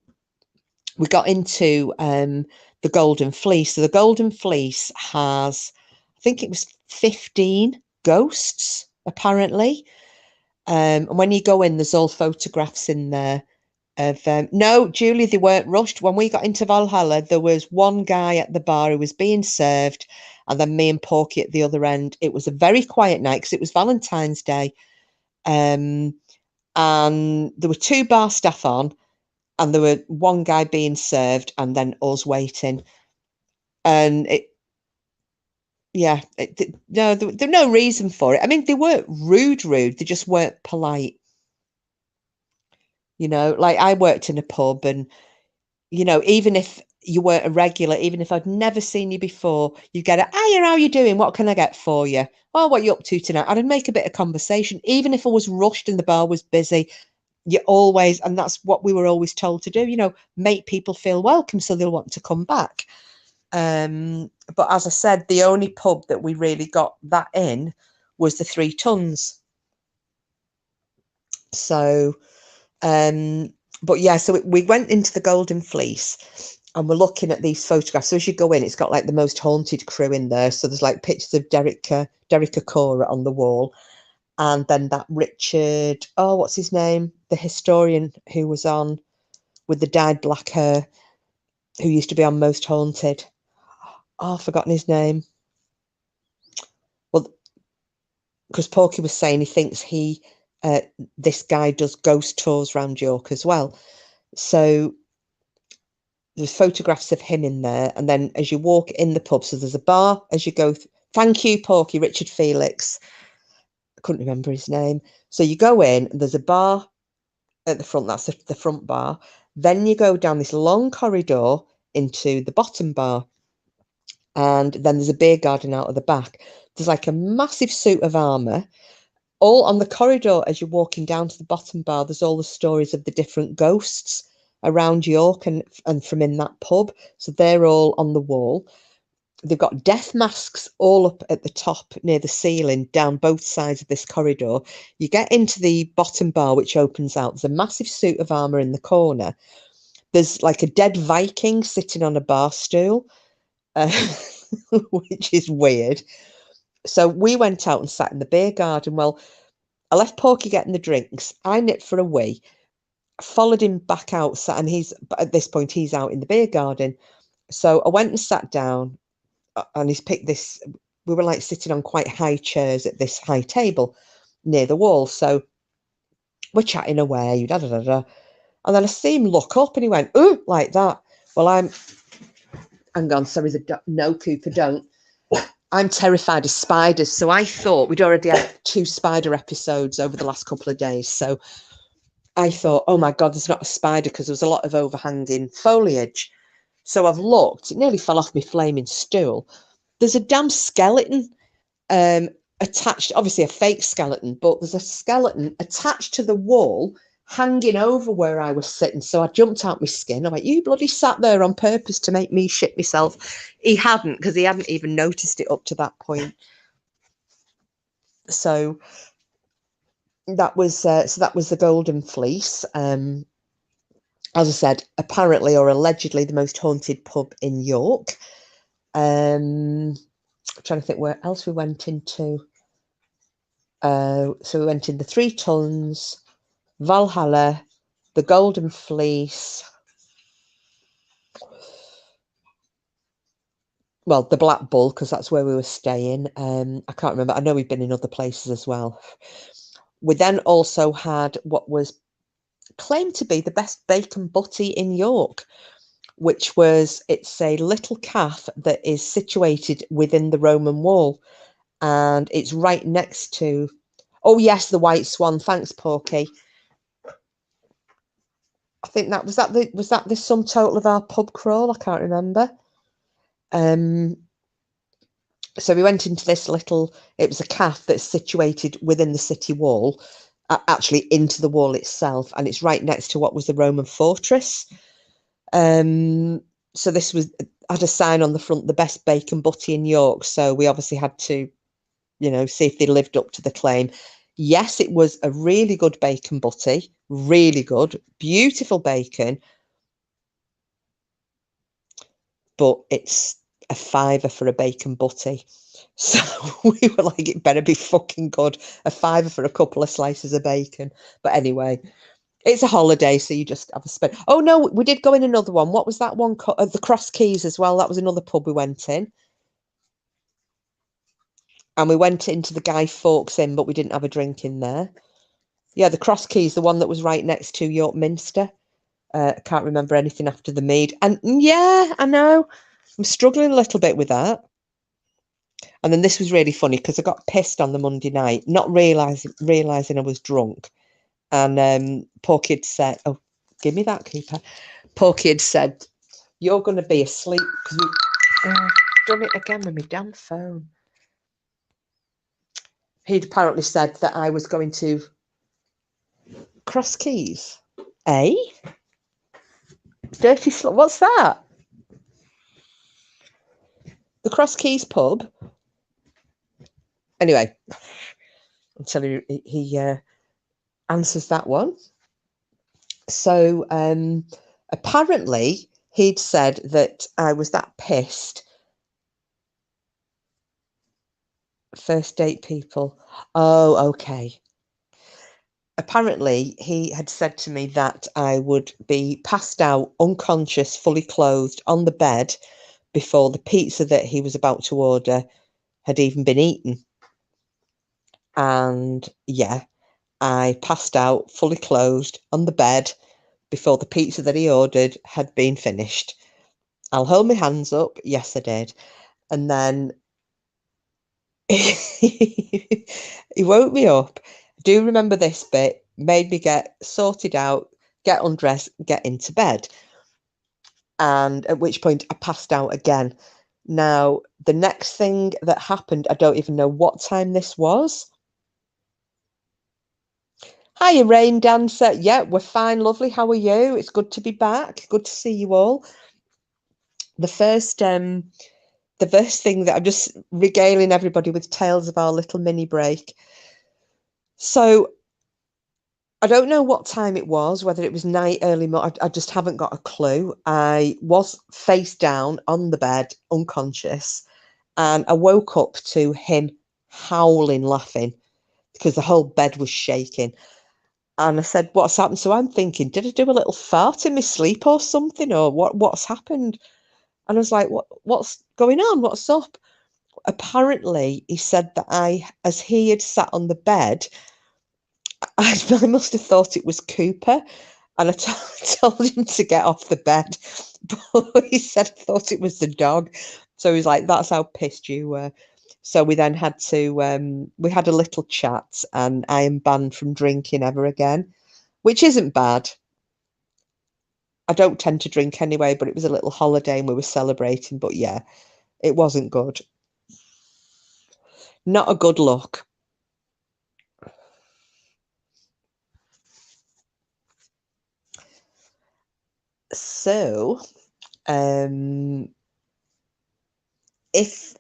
We got into the Golden Fleece. So the Golden Fleece has, I think it was 15 ghosts, apparently. And when you go in, there's all photographs in there of no, Julie, they weren't rushed. When we got into Valhalla, there was one guy at the bar who was being served, and then me and Porky at the other end. It was a very quiet night because it was Valentine's Day. And there were 2 bar staff on, and there were one guy being served and then us waiting. And there was no reason for it. I mean, they weren't rude. They just weren't polite. Like I worked in a pub, and, even if you weren't a regular, even if I'd never seen you before, you get a, hiya, how are you doing? What can I get for you? Oh, what are you up to tonight? I'd make a bit of conversation. Even if I was rushed and the bar was busy, you always, and that's what we were always told to do, make people feel welcome so they'll want to come back. But as I said, the only pub that we really got that in was the 3 Tons. So, but yeah, so we went into the Golden Fleece, and we're looking at these photographs. So as you go in, it's got like the most haunted crew in there. So there's like pictures of Derek Cora on the wall. And then that Richard, oh, what's his name? The historian who was on with the dyed black hair, who used to be on Most Haunted. Oh, I've forgotten his name. Well, because Porky was saying he thinks this guy does ghost tours around York as well. So there's photographs of him in there. And then as you walk in the pub, so there's a bar as you go. Thank you, Porky, Richard Felix. I couldn't remember his name. So you go in, and there's a bar at the front. That's the front bar. Then you go down this long corridor into the bottom bar. And then there's a beer garden out of the back. There's like a massive suit of armour. All on the corridor as you're walking down to the bottom bar, there's all the stories of the different ghosts around York and from in that pub. So they're all on the wall. They've got death masks all up at the top near the ceiling down both sides of this corridor. You get into the bottom bar, which opens out. There's a massive suit of armour in the corner. There's like a dead Viking sitting on a bar stool, which is weird. So we went out and sat in the beer garden. Well, I left Porky getting the drinks. I nipped for a wee, followed him back outside, and at this point he's out in the beer garden. So I went and sat down, and he's picked this. We were like sitting on quite high chairs at this high table near the wall. So we're chatting away, da da da da. And then I see him look up, and he went, "Ooh," like that. Well, hang on, sorry, no, Cooper, don't. I'm terrified of spiders. So I thought we'd already had 2 spider episodes over the last couple of days. So I thought, oh my God, there's not a spider, because there was a lot of overhanging foliage. So I've looked, it nearly fell off my flaming stool. There's a damn skeleton attached, obviously a fake skeleton, but there's a skeleton attached to the wall, hanging over where I was sitting. So I jumped out my skin. I'm like, you bloody sat there on purpose to make me shit myself. He hadn't, because he hadn't even noticed it up to that point. So that was the Golden Fleece. As I said, apparently or allegedly the most haunted pub in York. I'm trying to think where else we went into. So we went in the Three Tons, Valhalla, the Golden Fleece, well, the Black Bull, because that's where we were staying. I can't remember. I know we've been in other places as well. We then also had what was claimed to be the best bacon butty in York, which it's a little cafe that is situated within the Roman wall, and it's right next to, oh yes, the White Swan. Thanks, Porky. I think was that the sum total of our pub crawl? I can't remember. So we went into this little, it was a cafe that's situated within the city wall, actually into the wall itself, and it's right next to what was the Roman fortress. So this had a sign on the front, the best bacon butty in York. So we obviously had to, see if they lived up to the claim. Yes, it was a really good bacon butty, really good, beautiful bacon, but it's a £5 for a bacon butty. So we were like, it better be fucking good. A £5 for a couple of slices of bacon. But anyway, it's a holiday, so you just have a spend. Oh no, we did go in another one. What was that one? The Cross Keys as well. That was another pub we went in. And we went into the Guy Fawkes Inn, but we didn't have a drink in there. Yeah, the Cross Keys, the one that was right next to York Minster. I can't remember anything after the mead. And yeah, I know. I'm struggling a little bit with that. And then this was really funny because I got pissed on the Monday night, not realising I was drunk. And Porky had said, oh, give me that, Keeper. Porky had said, you're going to be asleep. Because I've done it again with my damn phone. He'd apparently said that I was going to Cross Keys. Eh? Dirty Slut. What's that? The Cross Keys pub. Anyway, until he answers that one. So apparently he'd said that I was that pissed. First date people. Oh, okay. Apparently, he had said to me that I would be passed out, unconscious, fully clothed on the bed before the pizza that he was about to order had even been eaten. And yeah, I passed out, fully clothed on the bed before the pizza that he ordered had been finished. I'll hold my hands up. Yes, I did. And then he woke me up. I do remember this bit, made me get sorted out, get undressed, get into bed. And at which point I passed out again. Now, the next thing that happened, I don't even know what time this was. Hiya, Rain Dancer. Yeah, we're fine, lovely. How are you? It's good to be back. Good to see you all. The first thing that I'm just regaling everybody with tales of our little mini break. So I don't know what time it was, whether it was night, early morning. I just haven't got a clue. I was face down on the bed, unconscious, and I woke up to him howling, laughing because the whole bed was shaking. And I said, "What's happened?" So I'm thinking, did I do a little fart in my sleep or something, or what's happened? And I was like, what's going on? What's up? Apparently, he said that as he had sat on the bed, I must have thought it was Cooper, and I told him to get off the bed, but he said I thought it was the dog. So he's like, "That's how pissed you were." So we then had to we had a little chat, and I am banned from drinking ever again, which isn't bad. I don't tend to drink anyway, but it was a little holiday and we were celebrating. But yeah, it wasn't good. Not a good look. So, if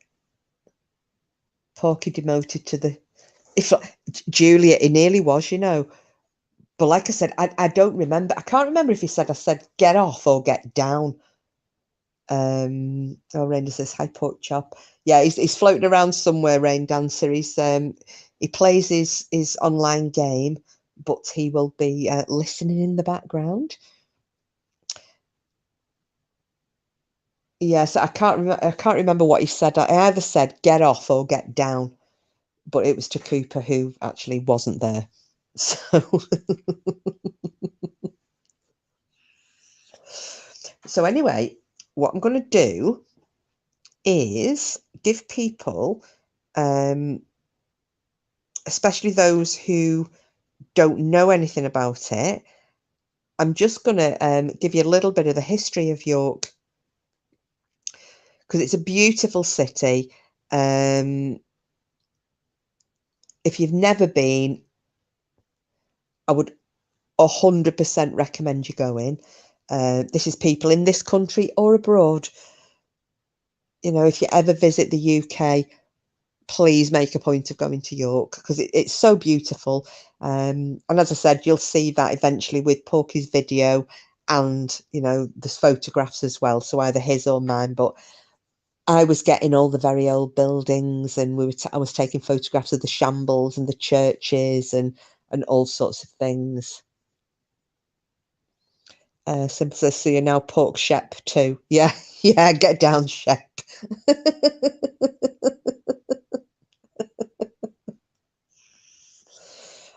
Porky demoted to the, if Julia, it nearly was, you know. But like I said, I don't remember. I can't remember if he said I said get off or get down. Oh, Rain says hi, pork chop. Yeah, he's floating around somewhere. Rain Dancer. He plays his online game, but he will be listening in the background. Yes, I can't remember what he said. I either said get off or get down, but it was to Cooper, who actually wasn't there. So, so anyway, what I'm going to do is give people, especially those who don't know anything about it, I'm just going to give you a little bit of the history of York, because it's a beautiful city. If you've never been, I would 100% recommend you going. This is people in this country or abroad. You know, if you ever visit the UK, please make a point of going to York, because it's so beautiful. And as I said, you'll see that eventually with Porky's video, and you know, there's photographs as well, so either his or mine. But I was getting all the very old buildings, and I was taking photographs of the shambles and the churches and all sorts of things. Simple says, so you're now pork Shep too. Yeah, yeah, get down, Shep.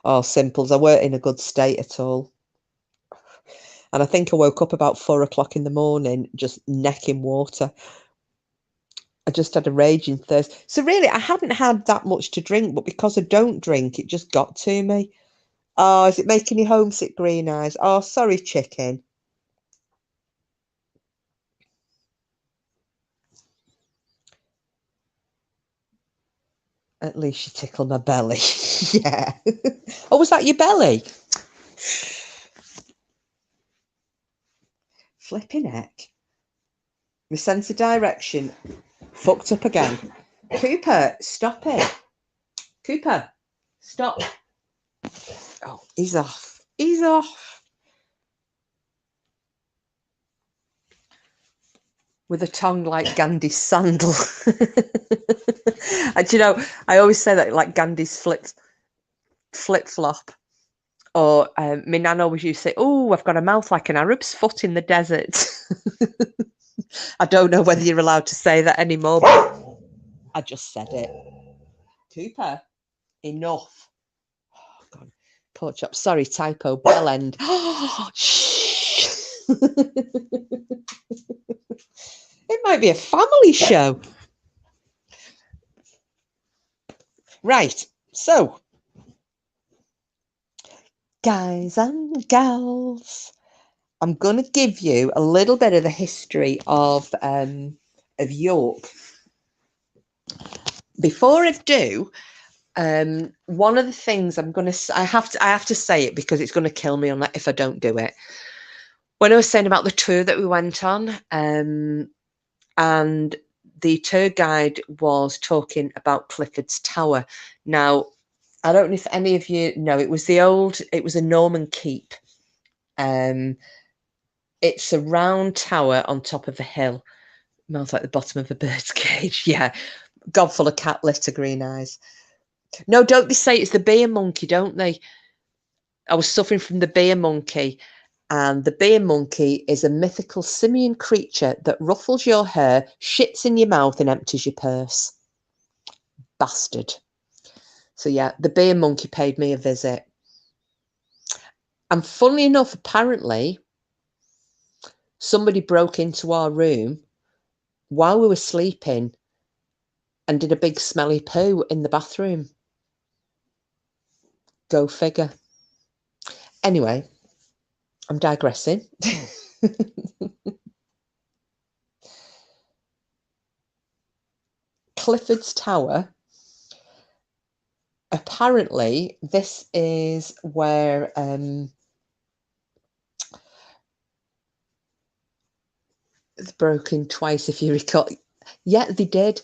Oh, Simples, I weren't in a good state at all. And I think I woke up about 4 o'clock in the morning, just necking water. I just had a raging thirst. So really, I hadn't had that much to drink, but because I don't drink, it just got to me. Oh, is it making you homesick, Green Eyes? Oh, sorry, chicken. At least you tickle my belly. Yeah. Oh, was that your belly? Flipping heck. My sense of direction fucked up again. Cooper, stop it. Cooper, stop. Oh, he's off. He's off. with a tongue like Gandhi's sandal. And you know, I always say that like Gandhi's flip flop. Or my nan always used to say, "Oh, I've got a mouth like an Arab's foot in the desert." I don't know whether you're allowed to say that anymore, but I just said it. Cooper, enough. Oh, God. Pork chop. Sorry, typo. Bell end. Shh. It might be a family show. Right. So, guys and gals, I'm going to give you a little bit of the history of York. Before I do, one of the things I have to say it because it's going to kill me on that if I don't do it. When I was saying about the tour that we went on, and the tour guide was talking about Clifford's Tower. Now, I don't know if any of you know, it was a Norman keep. It's a round tower on top of a hill. Smells like the bottom of a bird's cage. Yeah. God full of cat litter, green eyes. No, don't they say it's the beer monkey, don't they? I was suffering from the beer monkey. And the beer monkey is a mythical simian creature that ruffles your hair, shits in your mouth, and empties your purse. Bastard. So yeah, the beer monkey paid me a visit. And funnily enough, apparently, somebody broke into our room while we were sleeping and did a big smelly poo in the bathroom. Go figure. Anyway, I'm digressing. Clifford's Tower. Apparently, this is where it's broken twice, if you recall. Yeah, they did.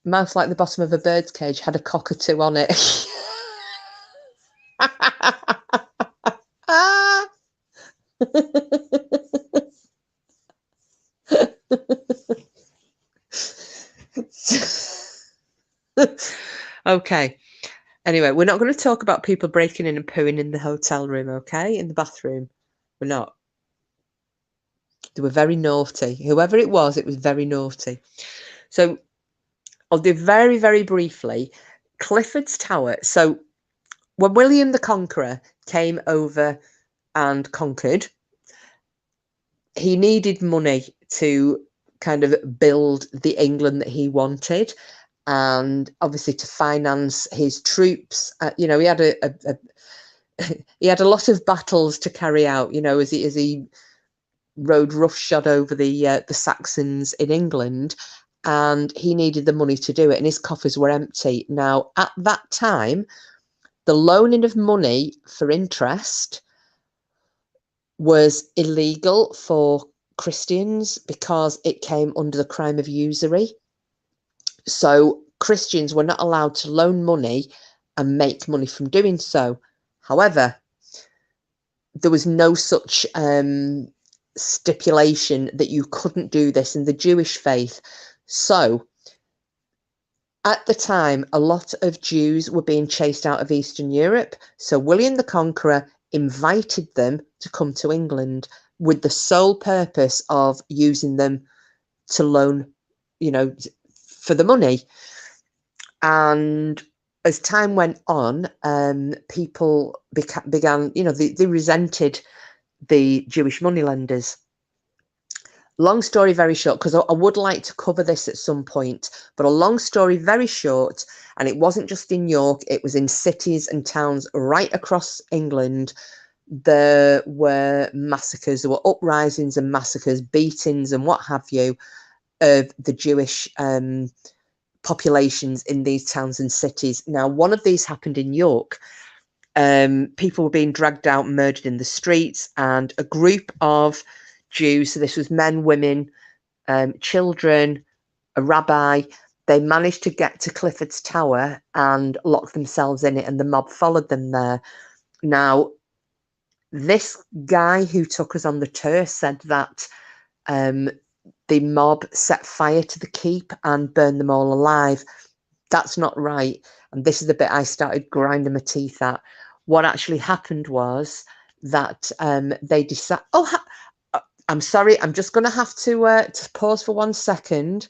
Mouth like the bottom of a bird's cage had a cockatoo on it. Okay. Anyway, we're not going to talk about people breaking in and pooing in the hotel room, okay? In the bathroom. We're not. They were very naughty. Whoever it was very naughty. So I'll do very, very briefly. Clifford's Tower. So when William the Conqueror came over and conquered, he needed money to kind of build the England that he wanted, and obviously to finance his troops. You know, he had he had a lot of battles to carry out. You know, as he rode roughshod over the Saxons in England, and he needed the money to do it, and his coffers were empty. Now, at that time, the loaning of money for interest was illegal for Christians because it came under the crime of usury. So Christians were not allowed to loan money and make money from doing so. However, there was no such stipulation that you couldn't do this in the Jewish faith. So at the time, a lot of Jews were being chased out of Eastern Europe. So William the Conqueror invited them to come to England with the sole purpose of using them to loan, you know, for the money. And as time went on, people began, you know, they resented the Jewish moneylenders. Long story very short, because I would like to cover this at some point, but a long story very short, and it wasn't just in York, it was in cities and towns right across England. There were massacres, there were uprisings and massacres, beatings and what have you, of the Jewish populations in these towns and cities. Now, one of these happened in York. People were being dragged out and murdered in the streets, and a group of Jews, so this was men, women, children, a rabbi, they managed to get to Clifford's Tower and lock themselves in it, and the mob followed them there. Now, this guy who took us on the tour said that the mob set fire to the keep and burned them all alive. That's not right. And this is the bit I started grinding my teeth at. What actually happened was that they decided. I'm sorry. I'm just going to have to pause for 1 second.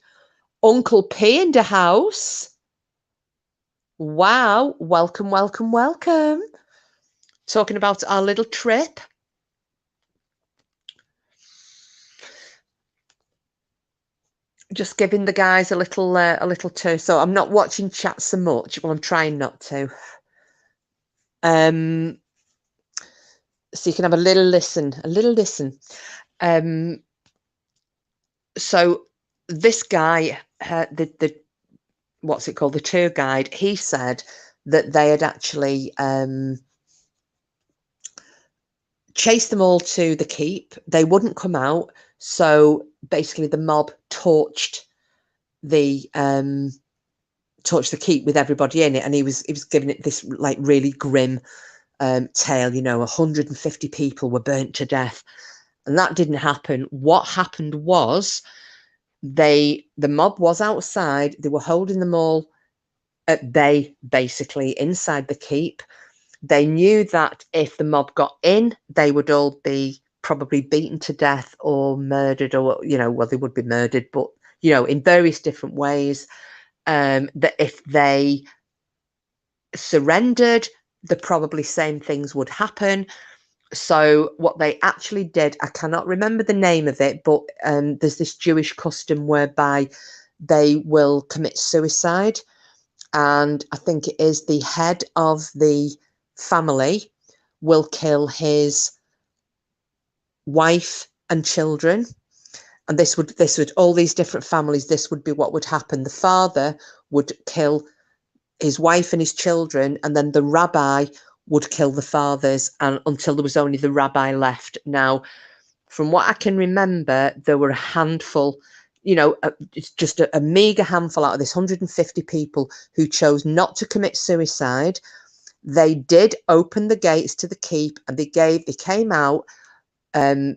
Uncle P in the house. Wow. Welcome, welcome, welcome. Talking about our little trip. Just giving the guys a little tour. So I'm not watching chat so much. Well, I'm trying not to. So you can have a little listen. So this guy, the what's it called, the tour guide, he said that they had actually chased them all to the keep. They wouldn't come out, so basically the mob torched the keep with everybody in it, and he was giving it this like really grim tale. 150 people were burnt to death, and that didn't happen. What happened was the mob was outside. They were holding them all at bay, basically inside the keep. They knew that if the mob got in, they would all be probably beaten to death or murdered, or well, they would be murdered, but in various different ways. That if they surrendered, the probably same things would happen. So what they actually did, I cannot remember the name of it, but there's this Jewish custom whereby they will commit suicide. And I think it is the head of the family will kill his wife and children. And this would all these different families, this would be what would happen. The father would kill his wife and his children, and then the rabbi would kill the fathers, and until there was only the rabbi left. Now, from what I can remember, there were a handful, it's just a meager handful out of this 150 people who chose not to commit suicide. They did open the gates to the keep, and they came out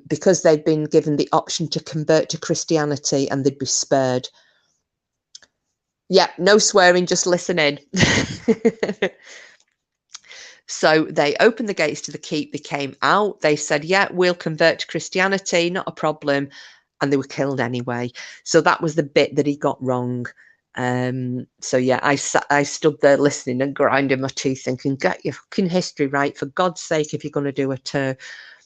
because they'd been given the option to convert to Christianity, and they'd be spared. Yeah, no swearing, just listen in. So they opened the gates to the keep. They came out. They said, yeah, we'll convert to Christianity, not a problem. And they were killed anyway. So that was the bit that he got wrong. So yeah, I stood there listening and grinding my teeth, thinking, get your fucking history right, for God's sake, if you're going to do a tour.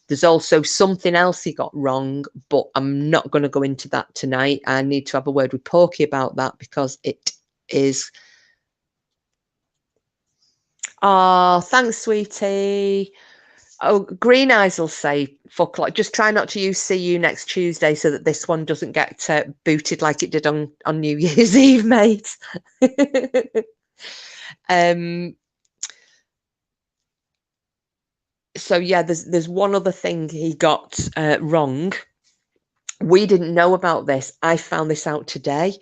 There's also something else he got wrong, but I'm not going to go into that tonight. I need to have a word with Porky about that, because it is... Oh, thanks, sweetie. Oh, Green Eyes will say, fuck, like, just try not to use see you next Tuesday so that this one doesn't get booted like it did on New Year's Eve, mate. So yeah, there's one other thing he got wrong. We didn't know about this. I found this out today.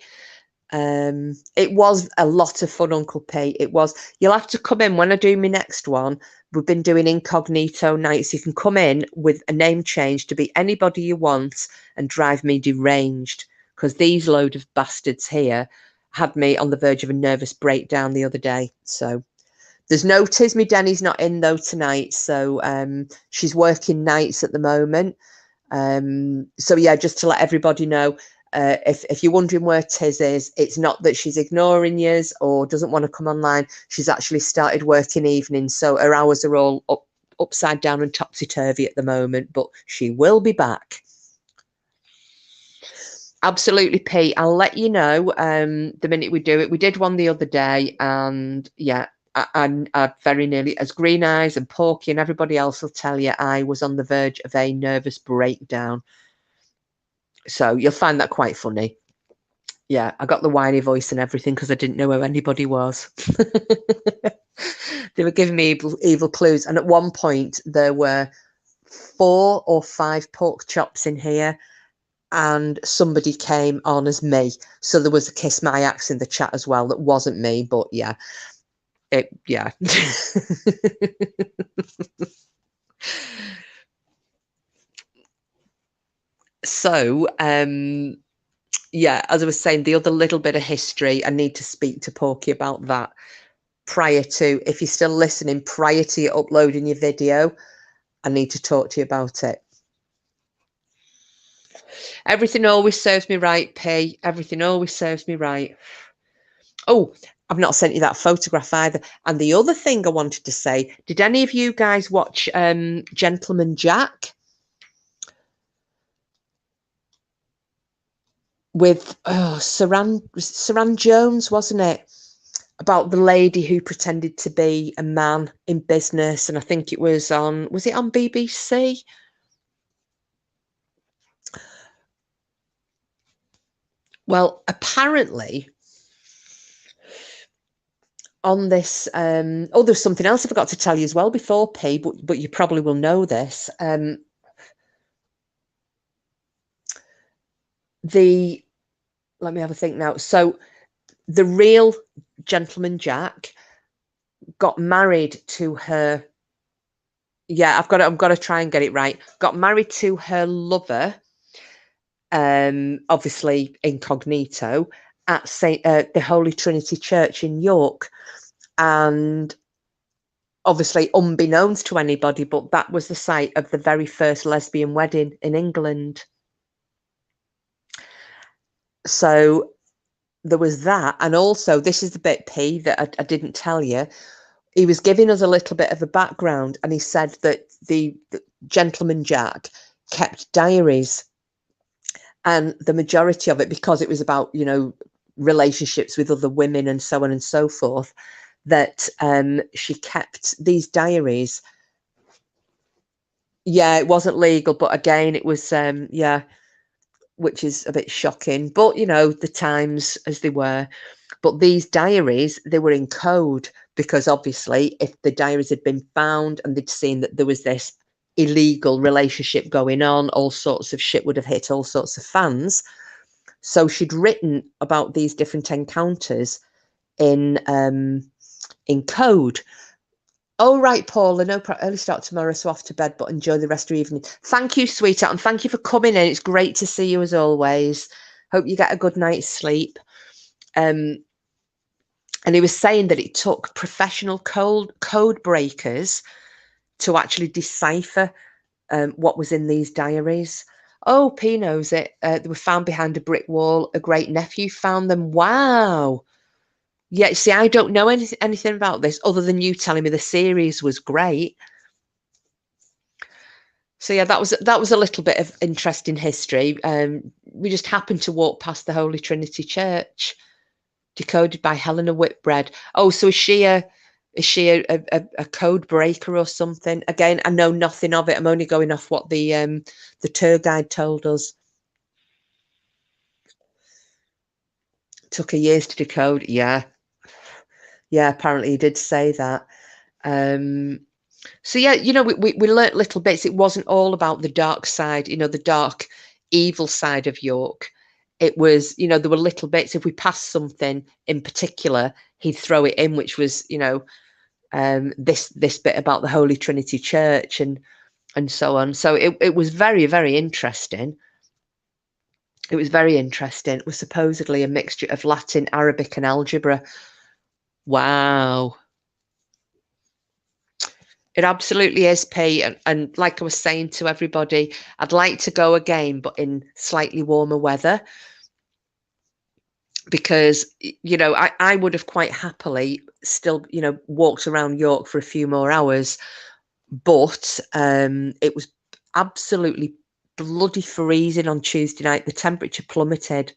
It was a lot of fun, Uncle P. It was. You'll have to come in when I do my next one. We've been doing incognito nights. You can come in with a name change to be anybody you want and drive me deranged, because these load of bastards here had me on the verge of a nervous breakdown the other day. So there's no Tismy Denny's not in though tonight. So she's working nights at the moment. So yeah, just to let everybody know, if you're wondering where Tiz is, it's not that she's ignoring yous or doesn't want to come online. She's actually started working evenings, so her hours are all upside down and topsy-turvy at the moment, but she will be back. Absolutely, Pete. I'll let you know the minute we do it. We did one the other day, and yeah, I very nearly, as Green Eyes and Porky and everybody else will tell you, I was on the verge of a nervous breakdown. So you'll find that quite funny. Yeah, I got the whiny voice and everything because I didn't know who anybody was. They were giving me evil clues. And at one point, there were 4 or 5 pork chops in here, and somebody came on as me. So there was a Kiss My Axe in the chat as well. That wasn't me, but yeah. Yeah. So, yeah, as I was saying, the other little bit of history, I need to speak to Porky about that prior to, if you're still listening, prior to you uploading your video, I need to talk to you about it. Everything always serves me right, P. Everything always serves me right. Oh, I've not sent you that photograph either. And the other thing I wanted to say, did any of you guys watch Gentleman Jack? With Saran Jones, wasn't it? About the lady who pretended to be a man in business, and I think it was on BBC? Well, apparently on this, there's something else I forgot to tell you as well before, P, but you probably will know this. Let me have a think now. So the real Gentleman Jack got married to her. Yeah, I've got to try and get it right. Got married to her lover, obviously incognito, at the Holy Trinity Church in York, and obviously unbeknownst to anybody, but that was the site of the very first lesbian wedding in England. So there was that, and also this is the bit, P, that I didn't tell you. He was giving us a little bit of a background, and he said that the Gentleman Jack kept diaries, and the majority of it, because it was about, you know, relationships with other women and so on and so forth, that she kept these diaries. Yeah, it wasn't legal, but again, it was yeah, which is a bit shocking. But you know, the times as they were. But these diaries, they were in code, because obviously if the diaries had been found and they'd seen that there was this illegal relationship going on, all sorts of shit would have hit all sorts of fans. So she'd written about these different encounters in code. Oh, right, Paula, no problem. Early start tomorrow, so off to bed, but enjoy the rest of your evening. Thank you, sweetheart, and thank you for coming in. It's great to see you as always. Hope you get a good night's sleep. And he was saying that it took professional code breakers to actually decipher what was in these diaries. Oh, P knows it. They were found behind a brick wall. A great nephew found them. Wow. Yeah, see, I don't know anything about this other than you telling me the series was great. So yeah, that was a little bit of interesting history. We just happened to walk past the Holy Trinity Church, decoded by Helena Whitbread. Oh, so is she a code breaker or something? Again, I know nothing of it. I'm only going off what the tour guide told us. Took her years to decode. Yeah, apparently he did say that. So yeah, you know, we learnt little bits. It wasn't all about the dark side, you know, the dark evil side of York. It was, you know, there were little bits. If we passed something in particular, he'd throw it in, which was, you know, this bit about the Holy Trinity Church and so on. So it was very, very interesting. It was very interesting. It was supposedly a mixture of Latin, Arabic, and algebra. Wow. It absolutely is, P. And like I was saying to everybody, I'd like to go again, but in slightly warmer weather. Because, you know, I would have quite happily still, you know, walked around York for a few more hours. But it was absolutely bloody freezing on Tuesday night. The temperature plummeted.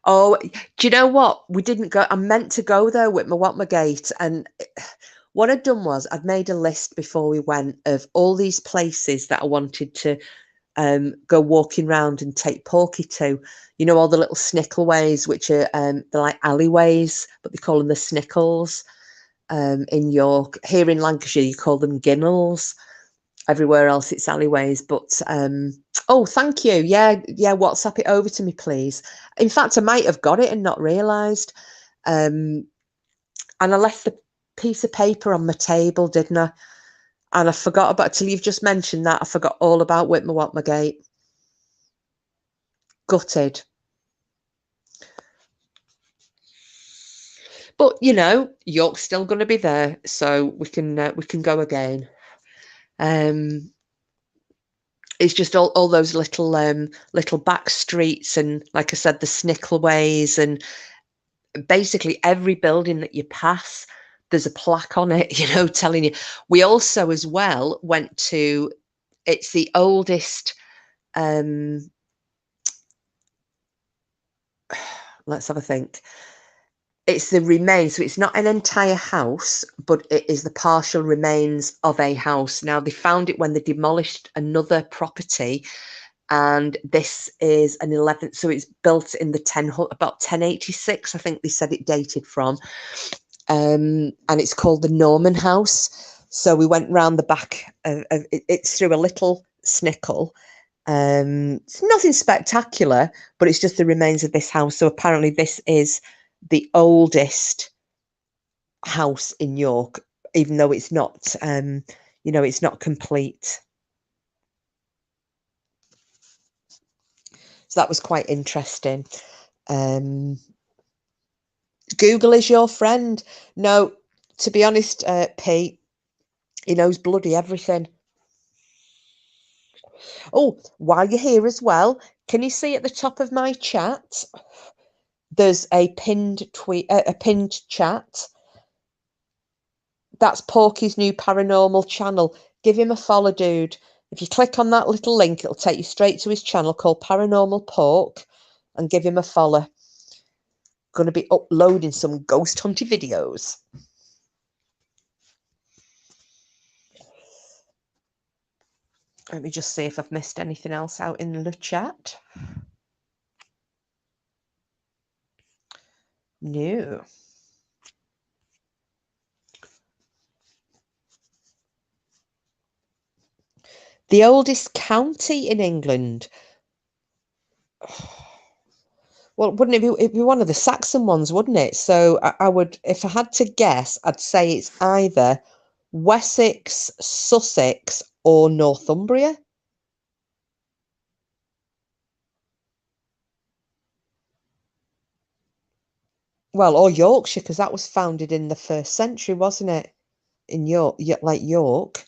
Oh, do you know what? We didn't go. I meant to go there with my Watmagate, and what I'd done was I'd made a list before we went of all these places that I wanted to go walking around and take Porky to. You know, all the little snickleways, which are they're like alleyways, but they call them the snickles in York. Here in Lancashire, you call them ginnels. Everywhere else, it's alleyways. But oh, thank you. Yeah, WhatsApp it over to me, please. In fact, I might have got it and not realised. And I left the piece of paper on my table, didn't I? And I forgot about, till you've just mentioned that, I forgot all about Whitmer Watmergate. Gutted. But you know, York's still going to be there, so we can go again. It's just all those little back streets, and like I said, the Snickleways, and basically every building that you pass, there's a plaque on it, you know, telling you. We also as well went to, it's the oldest, let's have a think. It's the remains, so it's not an entire house, but it is the partial remains of a house. Now, they found it when they demolished another property, and this is an 11th, so it's built in the about 1086, I think they said it dated from, and it's called the Norman House. So we went round the back of it, it's through a little snickle. It's nothing spectacular, but it's just the remains of this house. So apparently this is the oldest house in York, even though it's not, you know, it's not complete. So that was quite interesting. Google is your friend. No, to be honest, Pete, he knows bloody everything. Oh, while you're here as well, can you see at the top of my chat? There's a pinned tweet, a pinned chat. That's Porky's new paranormal channel. Give him a follow, dude. If you click on that little link, it'll take you straight to his channel called Paranormal Pork, and give him a follow. Going to be uploading some ghost hunting videos. Let me just see if I've missed anything else out in the chat. No. The oldest county in England. Well, wouldn't it be? It'd be one of the Saxon ones, wouldn't it? So I would, if I had to guess, I'd say it's either Wessex, Sussex, or Northumbria. Well, or Yorkshire, because that was founded in the 1st century, wasn't it? In York, like York.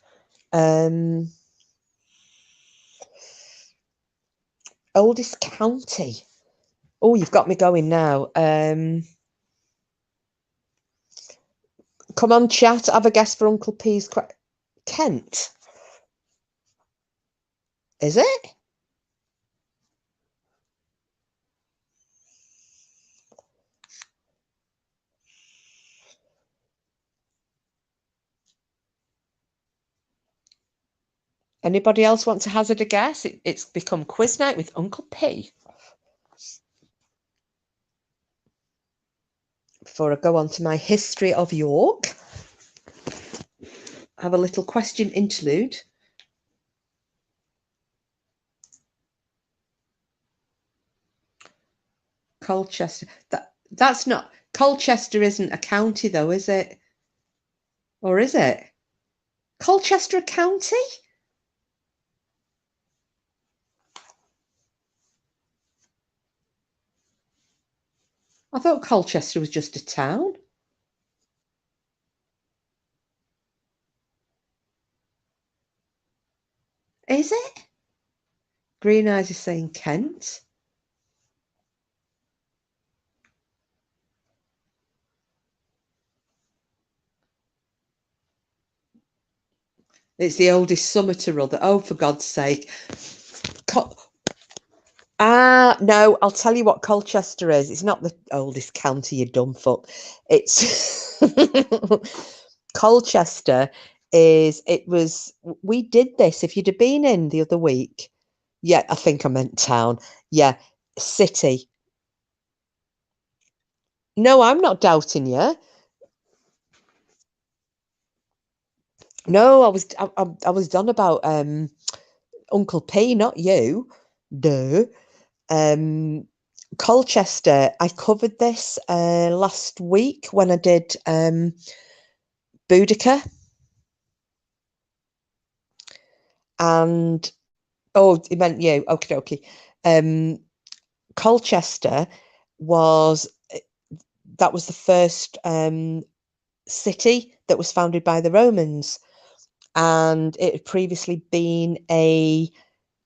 Oldest county. Oh, you've got me going now. Come on, chat. Have a guess for Uncle P's. Kent. Is it? Anybody else want to hazard a guess? It's become quiz night with Uncle P. Before I go on to my history of York, I have a little question interlude. Colchester. That's not. Colchester isn't a county, though, is it? Or is it? Colchester a county? I thought Colchester was just a town. Is it? Green Eyes is saying Kent. It's the oldest Somerset or other. Oh, for God's sake. No, I'll tell you what Colchester is. It's not the oldest county, you dumb fuck. It's Colchester we did this. If you'd have been in the other week, yeah, I think I meant town. Yeah, city. No, I'm not doubting you. No, I was done about Uncle P, not you. Duh. Colchester, I covered this last week when I did Boudica. And, oh, it meant you. Okie dokie. Colchester was that was the first city that was founded by the Romans, and it had previously been a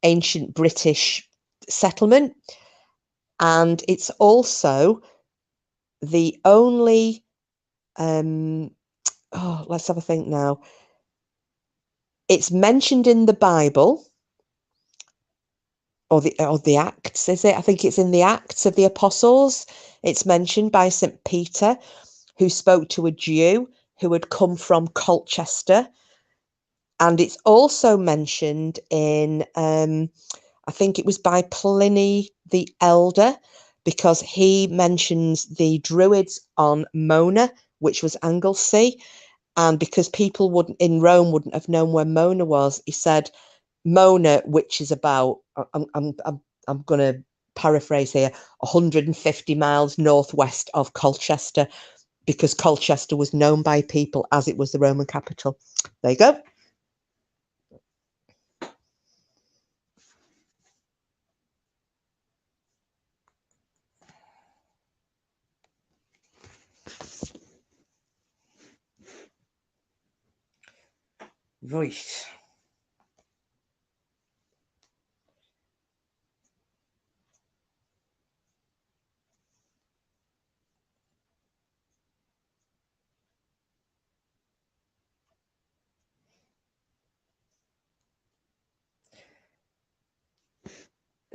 ancient British settlement, and it's also the only let's have a think now. It's mentioned in the Bible, or the Acts, is it? I think it's in the Acts of the Apostles. It's mentioned by St. Peter, who spoke to a Jew who had come from Colchester. And it's also mentioned in, I think it was by Pliny the Elder, because he mentions the Druids on Mona, which was Anglesey. And because people in Rome wouldn't have known where Mona was, he said Mona, which is about, I'm going to paraphrase here, 150 miles northwest of Colchester, because Colchester was known by people as it was the Roman capital. There you go. Right.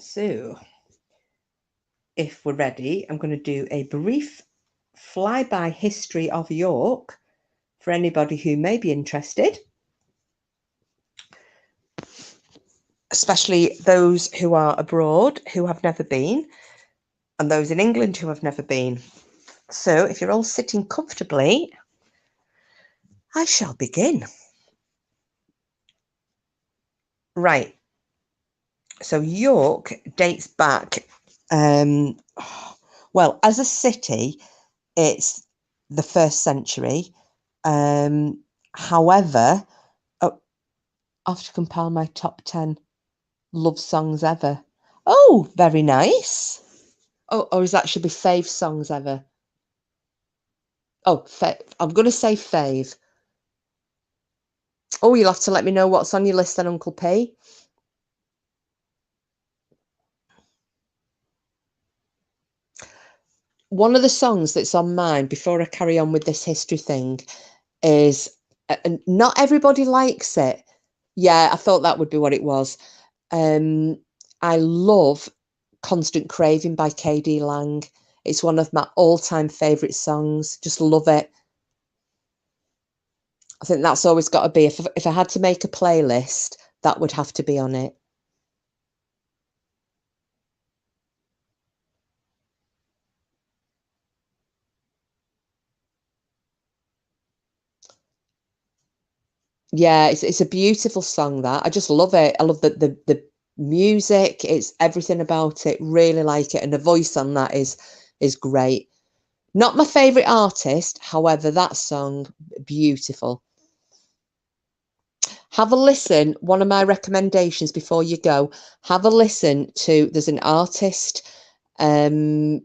So, if we're ready, I'm going to do a brief flyby history of York for anybody who may be interested, especially those who are abroad who have never been, and those in England who have never been. So, if you're all sitting comfortably, I shall begin. Right. So, York dates back, well, as a city, it's the 1st century. However, I have to compile my top 10 love songs ever. Oh, very nice. Oh, or is that should be fave songs ever? Oh, I'm going to say fave. Oh, you'll have to let me know what's on your list then, Uncle P. One of the songs that's on mine, before I carry on with this history thing, is, and not everybody likes it. Yeah, I thought that would be what it was. I love Constant Craving by KD Lang. It's one of my all-time favourite songs. Just love it. I think that's always got to be, if I had to make a playlist, that would have to be on it. Yeah, it's a beautiful song, that. I just love it. I love the music. It's everything about it. Really like it. And the voice on that is great. Not my favourite artist, however, that song, beautiful. Have a listen. One of my recommendations before you go, have a listen to, there's an artist, and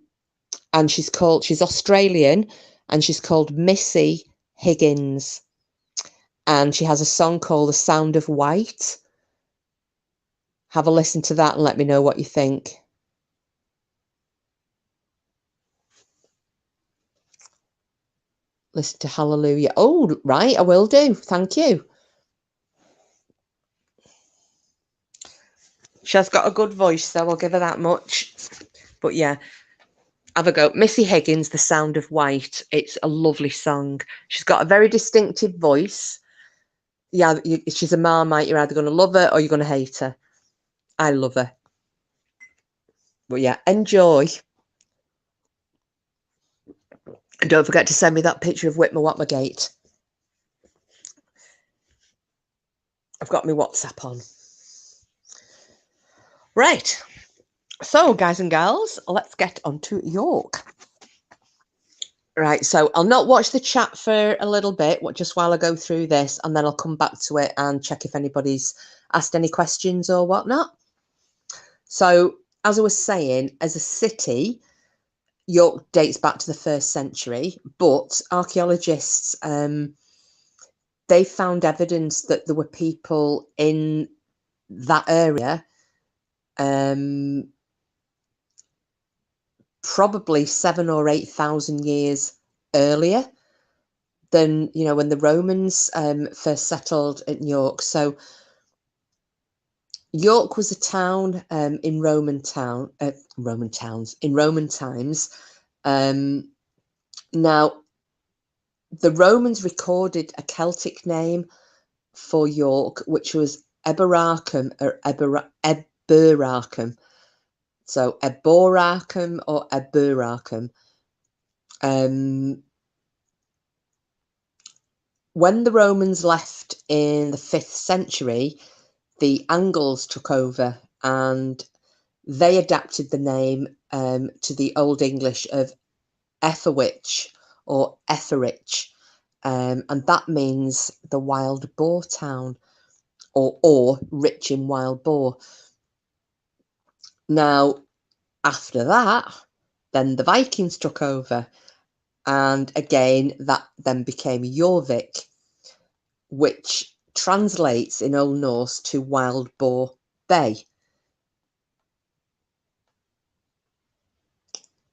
she's Australian, and she's called Missy Higgins. And she has a song called The Sound of White. Have a listen to that and let me know what you think. Listen to Hallelujah. Oh, right, I will do. Thank you. She has got a good voice, though, I'll give her that much. But yeah, have a go. Missy Higgins, The Sound of White. It's a lovely song. She's got a very distinctive voice. Yeah, she's a Marmite. You're either going to love her or you're going to hate her. I love her. But yeah, enjoy. And don't forget to send me that picture of Whitmer Watmergate. I've got my WhatsApp on. Right. So, guys and gals, let's get on to York. Right, so I'll not watch the chat for a little bit, just while I go through this, and then I'll come back to it and check if anybody's asked any questions or whatnot. So, as I was saying, as a city, York dates back to the 1st century, but archaeologists, they found evidence that there were people in that area probably 7,000 or 8,000 years earlier than, you know, when the Romans first settled in York. So York was a town in Roman times. Now, the Romans recorded a Celtic name for York, which was Eboracum or Eboracum. So Eboracum or Eboracum. When the Romans left in the 5th century, the Angles took over and they adapted the name to the Old English of Etherwich or Etherich, and that means the wild boar town, or rich in wild boar. Now, after that, then the Vikings took over, and again that then became Jorvik, which translates in Old Norse to Wild Boar Bay.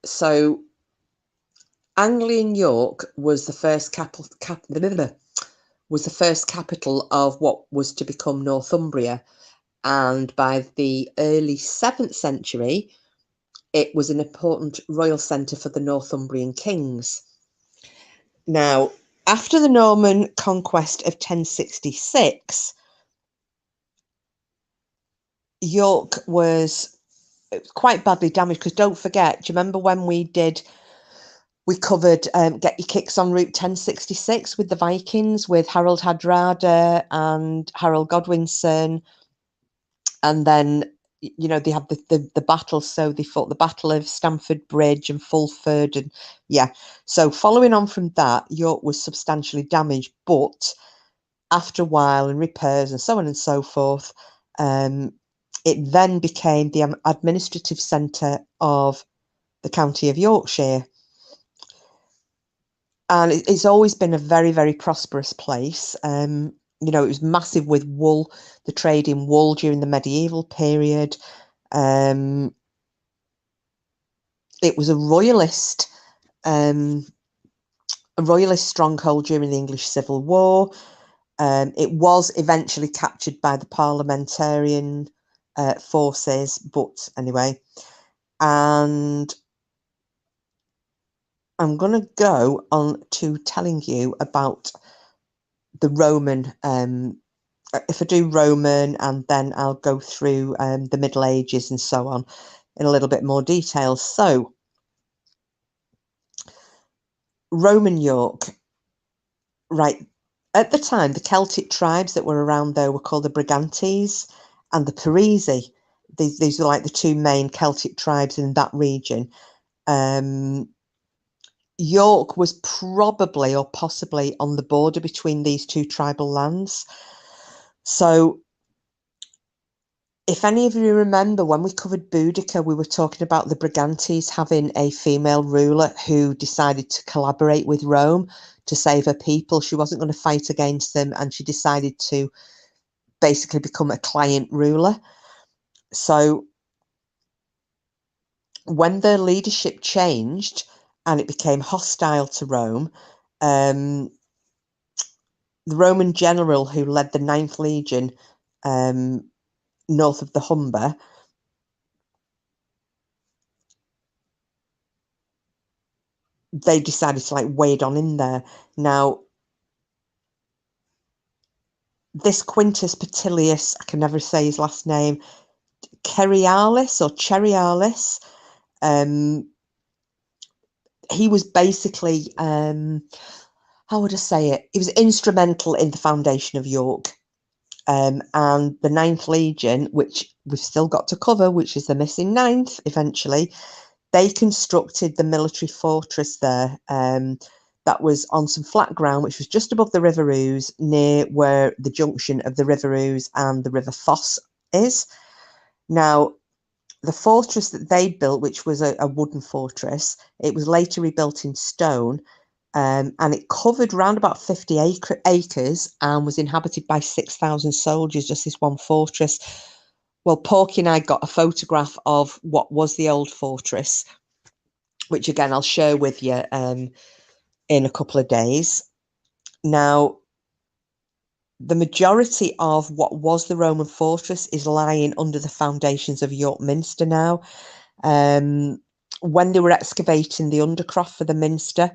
So Anglian York was the first capital of what was to become Northumbria, and by the early 7th century it was an important royal centre for the Northumbrian kings. Now, after the Norman conquest of 1066, York was quite badly damaged, because don't forget, do you remember when we covered Get Your Kicks on Route 1066 with the Vikings, with Harold Hardrada and Harold Godwinson, and then, you know, they had the battles. So they fought the Battle of Stamford Bridge and Fulford, and so following on from that, York was substantially damaged, but after a while and repairs and so on and so forth, it then became the administrative centre of the county of Yorkshire. And it's always been a very, very prosperous place. You know, it was massive with wool, the trade in wool during the medieval period. It was a royalist stronghold during the English Civil War. It was eventually captured by the parliamentarian forces, but anyway. And I'm going to go on to telling you about the Roman, if I do Roman, and then I'll go through the Middle Ages and so on in a little bit more detail. So, Roman York, right, at the time, the Celtic tribes that were around there were called the Brigantes and the Parisi. These were like the two main Celtic tribes in that region. York was probably or possibly on the border between these two tribal lands. So if any of you remember, when we covered Boudica, we were talking about the Brigantes having a female ruler who decided to collaborate with Rome to save her people. She wasn't going to fight against them, and she decided to basically become a client ruler. So when their leadership changed and it became hostile to Rome, the Roman general who led the 9th Legion north of the Humber, they decided to like wade on in there. Now, this Quintus Petilius, I can never say his last name, Cerialis or Cerialis, he was basically, how would I say it? He was instrumental in the foundation of York. And the 9th Legion, which we've still got to cover, which is the missing 9th eventually, they constructed the military fortress there that was on some flat ground, which was just above the River Ouse, near where the junction of the River Ouse and the River Foss is. Now, the fortress that they built, which was a wooden fortress, it was later rebuilt in stone, and it covered around about 50 acres and was inhabited by 6,000 soldiers, just this one fortress. Well, Porky and I got a photograph of what was the old fortress, which again I'll share with you in a couple of days. Now, the majority of what was the Roman fortress is lying under the foundations of York Minster now. When they were excavating the undercroft for the Minster,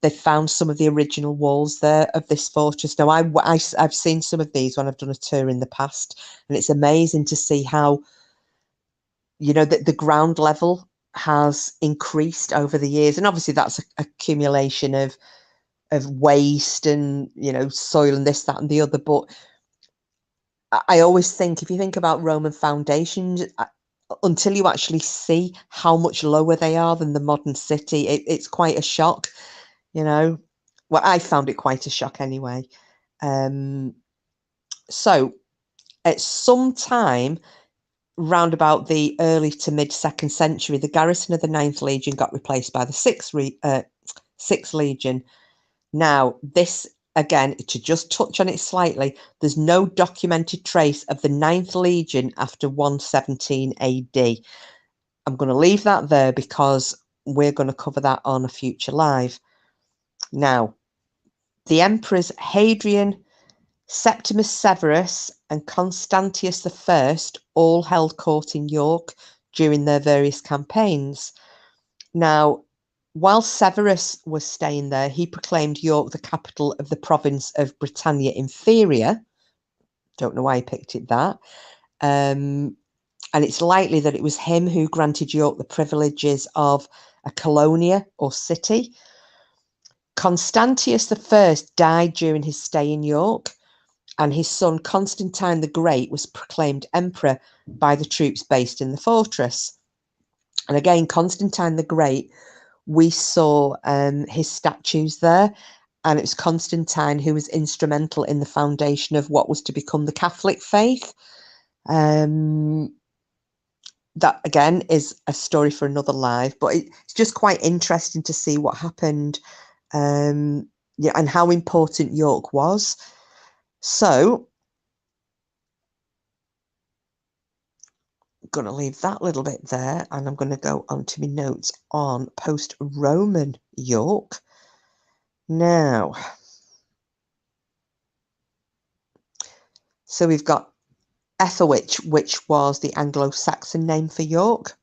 they found some of the original walls there of this fortress. Now, I've seen some of these when I've done a tour in the past, and it's amazing to see how, you know, the ground level has increased over the years. And obviously that's an accumulation of waste and, you know, soil and this, that, and the other. But I always think, if you think about Roman foundations, until you actually see how much lower they are than the modern city, it's quite a shock, you know. Well, I found it quite a shock anyway. So at some time round about the early to mid 2nd century, the garrison of the 9th Legion got replaced by the 6th Legion. Now, this, again, to just touch on it slightly, there's no documented trace of the 9th Legion after 117 AD. I'm going to leave that there because we're going to cover that on a future live. Now, the emperors Hadrian, Septimus Severus, and Constantius I all held court in York during their various campaigns. Now, while Severus was staying there, he proclaimed York the capital of the province of Britannia Inferior. Don't know why he picked it that. And it's likely that it was him who granted York the privileges of a colonia or city. Constantius I died during his stay in York, and his son Constantine the Great was proclaimed emperor by the troops based in the fortress. And again, Constantine the Great, we saw his statues there, and it's Constantine who was instrumental in the foundation of what was to become the Catholic faith. That again is a story for another live, but it's just quite interesting to see what happened, yeah, and how important York was. So I'm going to leave that little bit there, and I'm going to go on to my notes on post-Roman York. Now, so we've got Ethelwich, which was the Anglo-Saxon name for York.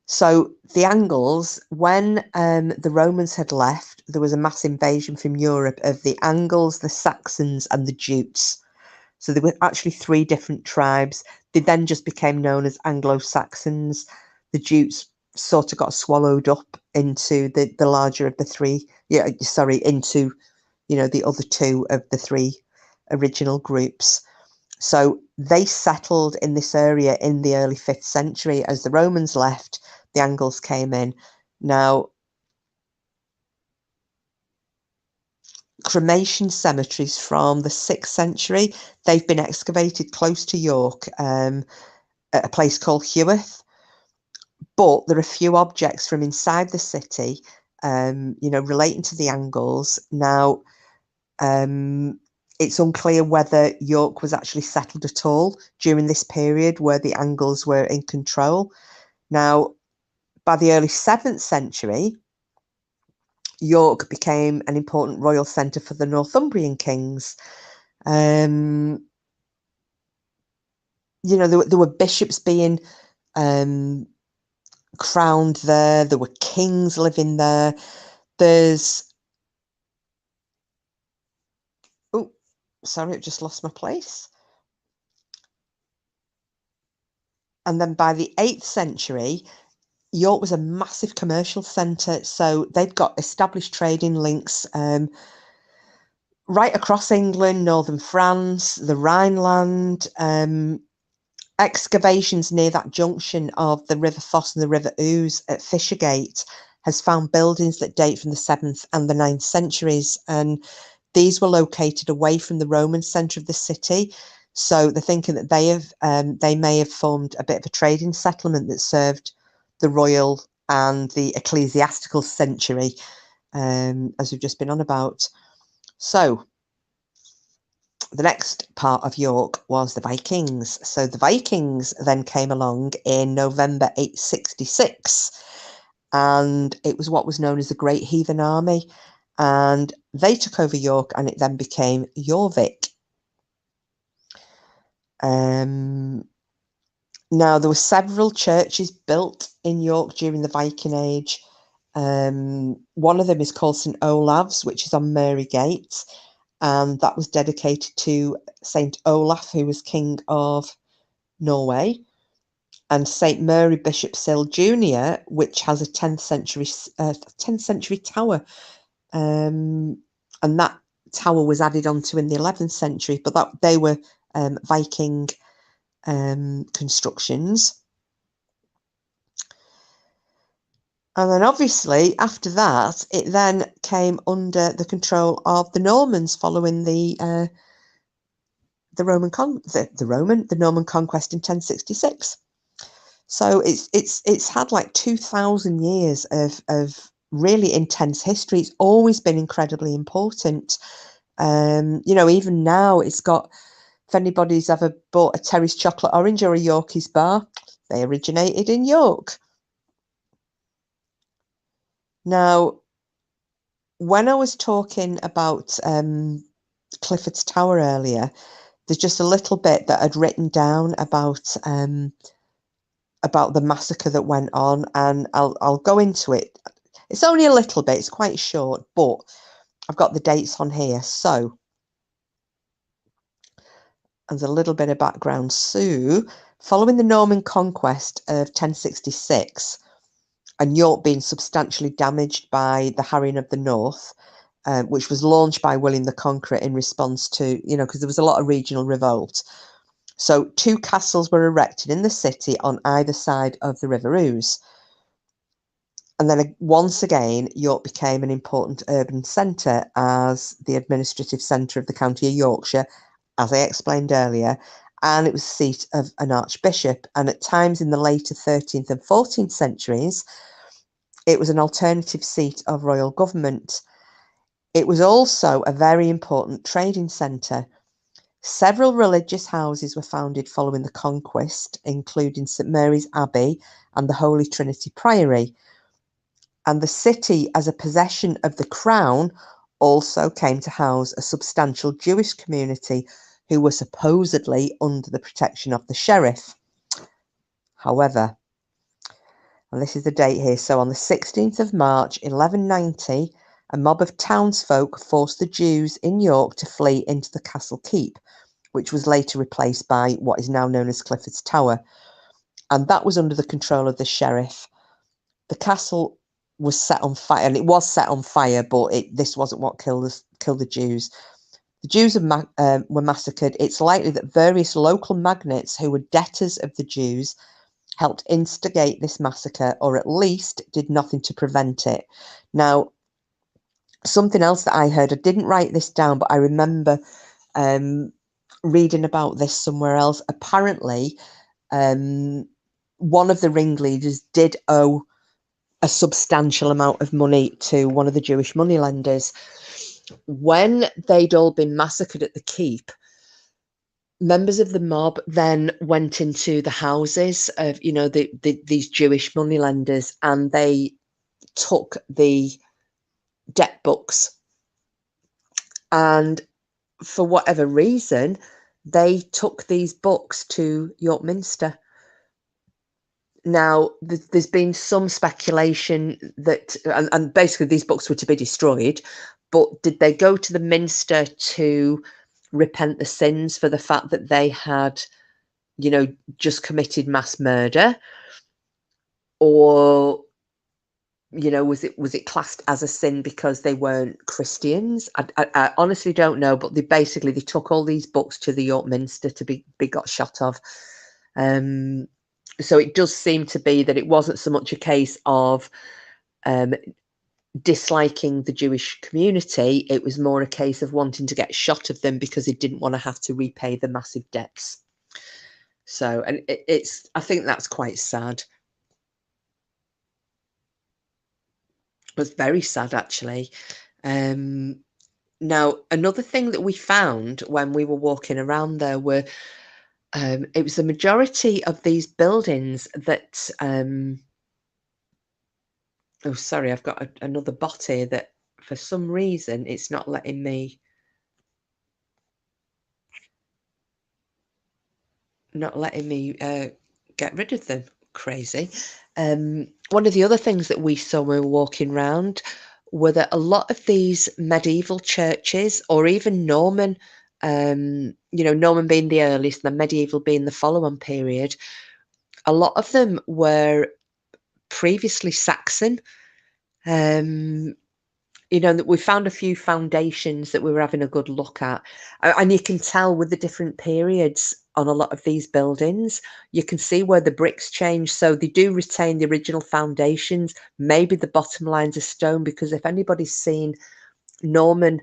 So the Angles, when the Romans had left, there was a mass invasion from Europe of the Angles, the Saxons, and the Jutes. So there were actually 3 different tribes. They then just became known as Anglo-Saxons. The Jutes sort of got swallowed up into the larger of the 3. Yeah, sorry, into, you know, the other 2 of the 3 original groups. So they settled in this area in the early 5th century. As the Romans left, the Angles came in. Now, cremation cemeteries from the 6th century, they've been excavated close to York, at a place called Heworth. But there are few objects from inside the city, you know, relating to the Angles. Now, it's unclear whether York was actually settled at all during this period where the Angles were in control. Now, by the early 7th century, York became an important royal centre for the Northumbrian kings. You know, there were bishops being crowned there. There were kings living there. Oh, sorry, I've just lost my place. And then by the 8th century, York was a massive commercial centre. So they'd got established trading links right across England, northern France, the Rhineland. Excavations near that junction of the River Foss and the River Ouse at Fishergate has found buildings that date from the 7th and the 9th centuries. And these were located away from the Roman centre of the city. So they're thinking that they may have formed a bit of a trading settlement that served the royal and the ecclesiastical century, as we've just been on about. So the next part of York was the Vikings. So the Vikings then came along in November 866, and it was what was known as the Great Heathen Army, and they took over York, and it then became Jorvik. Now, there were several churches built in York during the Viking Age. One of them is called St Olav's, which is on Mary Gate, and that was dedicated to Saint Olaf, who was King of Norway, and Saint Mary Bishop Sill Jr., which has a 10th century tower, and that tower was added onto in the 11th century, but they were Viking constructions. And then obviously after that, it then came under the control of the Normans following the Norman conquest in 1066. So it's had like 2,000 years of really intense history. It's always been incredibly important. Even now it's got, if anybody's ever bought a Terry's chocolate orange or a Yorkie's bar, they originated in York. Now, when I was talking about Clifford's Tower earlier, there's just a little bit that I'd written down about the massacre that went on, and I'll go into it. It's only a little bit, it's quite short, but I've got the dates on here. So, as a little bit of background, so following the Norman conquest of 1066, and York being substantially damaged by the harrying of the North, which was launched by William the Conqueror in response to, because there was a lot of regional revolt. So 2 castles were erected in the city on either side of the River Ouse. And then once again, York became an important urban centre as the administrative centre of the county of Yorkshire, as I explained earlier, and it was the seat of an archbishop. And at times in the later 13th and 14th centuries, it was an alternative seat of royal government. It was also a very important trading centre. Several religious houses were founded following the conquest, including St Mary's Abbey and the Holy Trinity Priory. And the city, as a possession of the crown, also came to house a substantial Jewish community who were supposedly under the protection of the sheriff. However, and this is the date here, so on the 16th of March 1190, a mob of townsfolk forced the Jews in York to flee into the castle keep, which was later replaced by what is now known as Clifford's Tower, and that was under the control of the sheriff. The castle was set on fire, and it was set on fire, but this wasn't what killed the Jews. The Jews were massacred. It's likely that various local magnates who were debtors of the Jews helped instigate this massacre, or at least did nothing to prevent it. Now, something else that I heard, I didn't write this down, but I remember reading about this somewhere else. Apparently, one of the ringleaders did owe a substantial amount of money to one of the Jewish moneylenders. When they'd all been massacred at the keep, members of the mob then went into the houses of, these Jewish moneylenders, and they took the debt books. And for whatever reason, they took these books to York Minster. Now, there's been some speculation that, and basically these books were to be destroyed, but did they go to the Minster to repent the sins for the fact that they had, just committed mass murder? Or, was it classed as a sin because they weren't Christians? I honestly don't know, but they took all these books to the York Minster to be got shot of. So it does seem to be that it wasn't so much a case of disliking the Jewish community. It was more a case of wanting to get shot of them because he didn't want to have to repay the massive debts. So, and I think that's quite sad. It was very sad, actually. Now, another thing that we found when we were walking around there were, it was the majority of these buildings that, oh, sorry, I've got another bot here that for some reason it's not letting me get rid of them. Crazy. One of the other things that we saw when we were walking around were that a lot of these medieval churches, or even Norman, Norman being the earliest, and the medieval being the follow-on period, a lot of them were previously Saxon. That we found a few foundations that we were having a good look at, and you can tell with the different periods on a lot of these buildings, you can see where the bricks change. So they do retain the original foundations. Maybe the bottom lines are stone, because if anybody's seen Norman,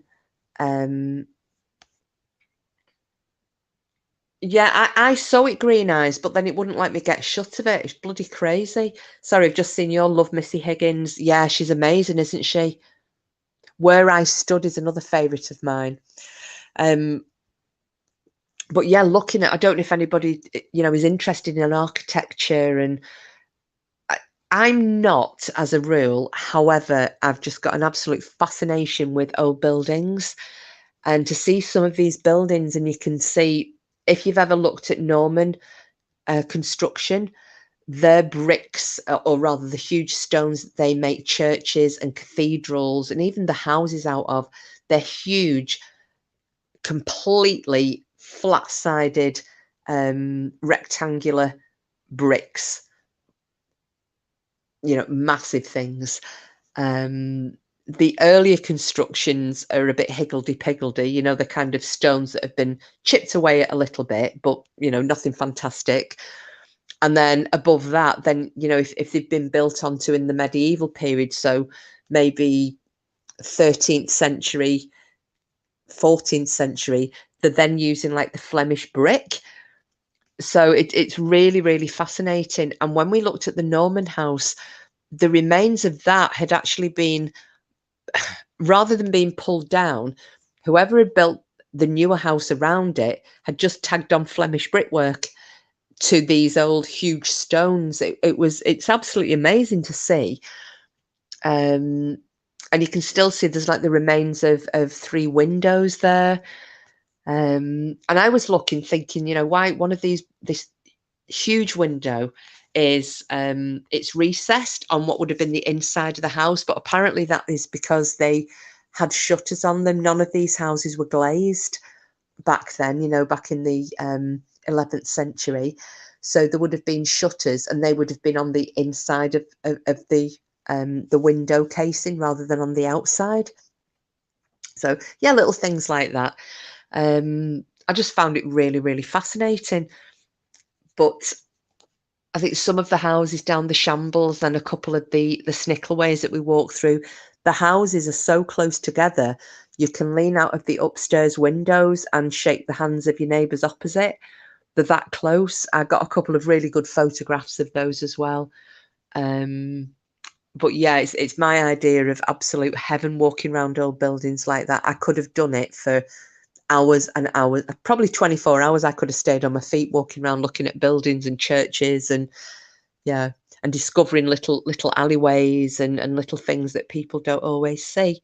yeah, I saw it green eyes, but then it wouldn't let me get shut of it. It's bloody crazy. Sorry, I've just seen your love, Missy Higgins. Yeah, she's amazing, isn't she? Where I Stood is another favourite of mine. But yeah, looking at, I don't know if anybody, is interested in architecture, and I'm not as a rule. However, I've just got an absolute fascination with old buildings, and to see some of these buildings, and you can see, if you've ever looked at Norman construction, their bricks, or rather the huge stones that they make churches and cathedrals and even the houses out of, they're huge, completely flat-sided, rectangular bricks, massive things. The earlier constructions are a bit higgledy-piggledy, the kind of stones that have been chipped away at a little bit, but, nothing fantastic. And then above that, then, if they've been built onto in the medieval period, so maybe 13th century, 14th century, they're then using like the Flemish brick. So it's really, really fascinating. And when we looked at the Norman house, the remains of that had actually been, rather than being pulled down, whoever had built the newer house around it had just tagged on Flemish brickwork to these old huge stones. It's absolutely amazing to see. And you can still see there's like the remains of 3 windows there. And I was looking, thinking, why one of this huge window is, it's recessed on what would have been the inside of the house, but apparently that is because they had shutters on them. None of these houses were glazed back then, back in the 11th century. So there would have been shutters, and they would have been on the inside of the window casing rather than on the outside. So yeah, little things like that. I just found it really, really fascinating. But I think some of the houses down the Shambles and a couple of the Snickelways that we walked through, the houses are so close together, you can lean out of the upstairs windows and shake the hands of your neighbours opposite. They're that close. I got a couple of really good photographs of those as well. But yeah, it's my idea of absolute heaven, walking around old buildings like that. I could have done it for hours and hours, probably 24 hours. I could have stayed on my feet walking around looking at buildings and churches, and yeah, and discovering little alleyways and little things that people don't always see.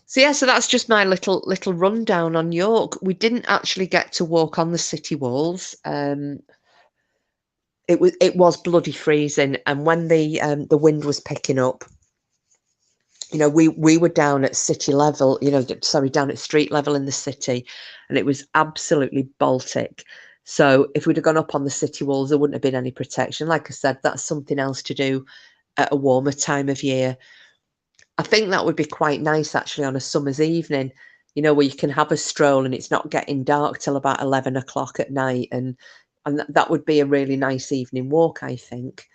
So yeah, so that's just my little rundown on York. We didn't actually get to walk on the city walls. It was bloody freezing, and when the wind was picking up, we were down at city level, down at street level in the city, and it was absolutely Baltic. So if we'd have gone up on the city walls, there wouldn't have been any protection. Like I said, that's something else to do at a warmer time of year. I think that would be quite nice actually on a summer's evening, where you can have a stroll and it's not getting dark till about 11 o'clock at night, and that would be a really nice evening walk, I think.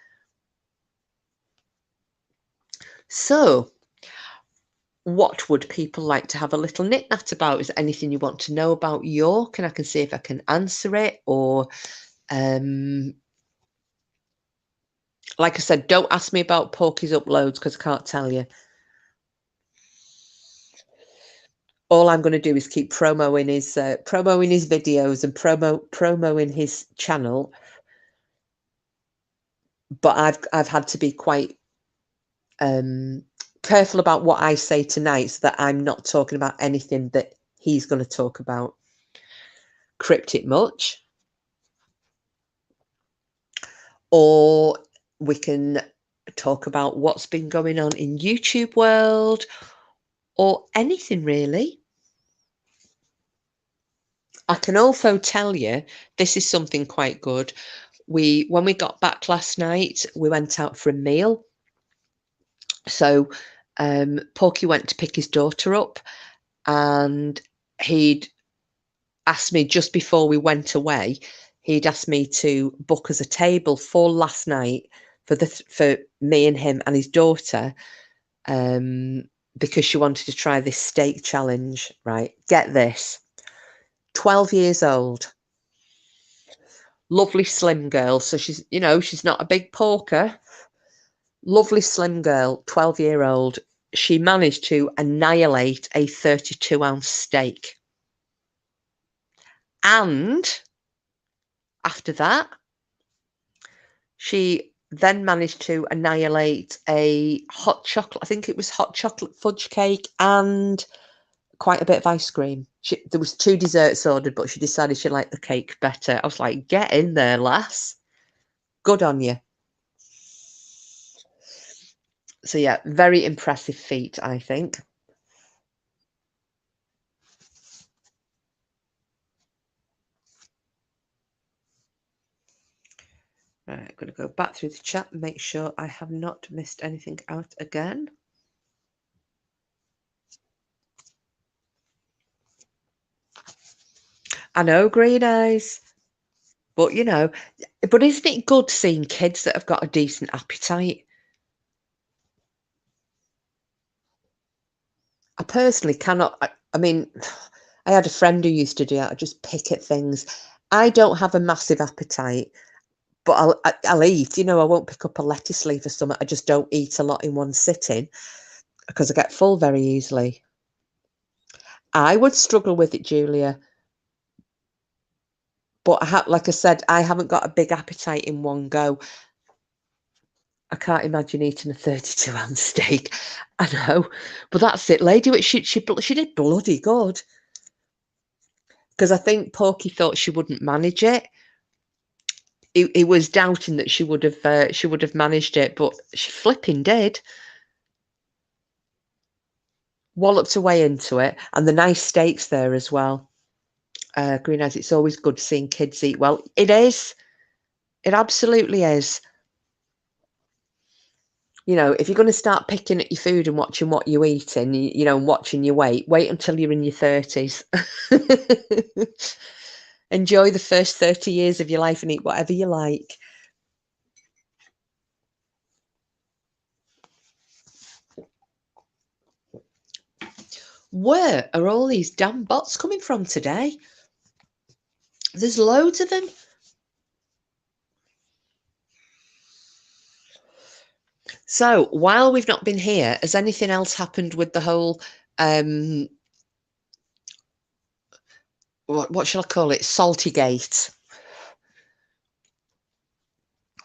So, what would people like to have a little nit-nat about? Is there anything you want to know about York? And I can see if I can answer it. Or, like I said, don't ask me about Porky's uploads because I can't tell you. All I'm going to do is keep promoting his videos and promoting his channel. But I've had to be quite careful about what I say tonight so that I'm not talking about anything that he's going to talk about. Cryptic much? Or we can talk about what's been going on in YouTube world, or anything really. I can also tell you, this is something quite good. When we got back last night, we went out for a meal. So Porky went to pick his daughter up, and he'd asked me just before we went away, he'd asked me to book us a table for last night for me and him and his daughter, because she wanted to try this steak challenge, right? Get this, 12 years old, lovely slim girl. So she's, she's not a big porker. Lovely slim girl, 12-year-old. She managed to annihilate a 32-ounce steak. And after that, she then managed to annihilate a hot chocolate, I think it was hot chocolate fudge cake, and quite a bit of ice cream. There was 2 desserts ordered, but she decided she liked the cake better. I was like, get in there, lass. Good on you. So yeah, very impressive feat, I think. Right, I'm going to go back through the chat and make sure I have not missed anything out again. I know, green eyes. But, but isn't it good seeing kids that have got a decent appetite? I personally cannot. I mean, I had a friend who used to do that. I just pick at things. I don't have a massive appetite, but I'll eat. I won't pick up a lettuce leaf or something. I just don't eat a lot in one sitting because I get full very easily. I would struggle with it, Julia. But like I said, I haven't got a big appetite in one go. I can't imagine eating a 32-ounce steak. I know, but that's it, lady. She did bloody good, because I think Porky thought she wouldn't manage it. He was doubting that she would have managed it, but she flipping did. Walloped away into it, and the nice steaks there as well. Green eyes. It's always good seeing kids eat well. It is. It absolutely is. If you're going to start picking at your food and watching what you eat and, and watching your weight, wait until you're in your 30s. Enjoy the first 30 years of your life and eat whatever you like. Where are all these damn bots coming from today? There's loads of them. So while we've not been here, has anything else happened with the whole what shall I call it? Saltygate,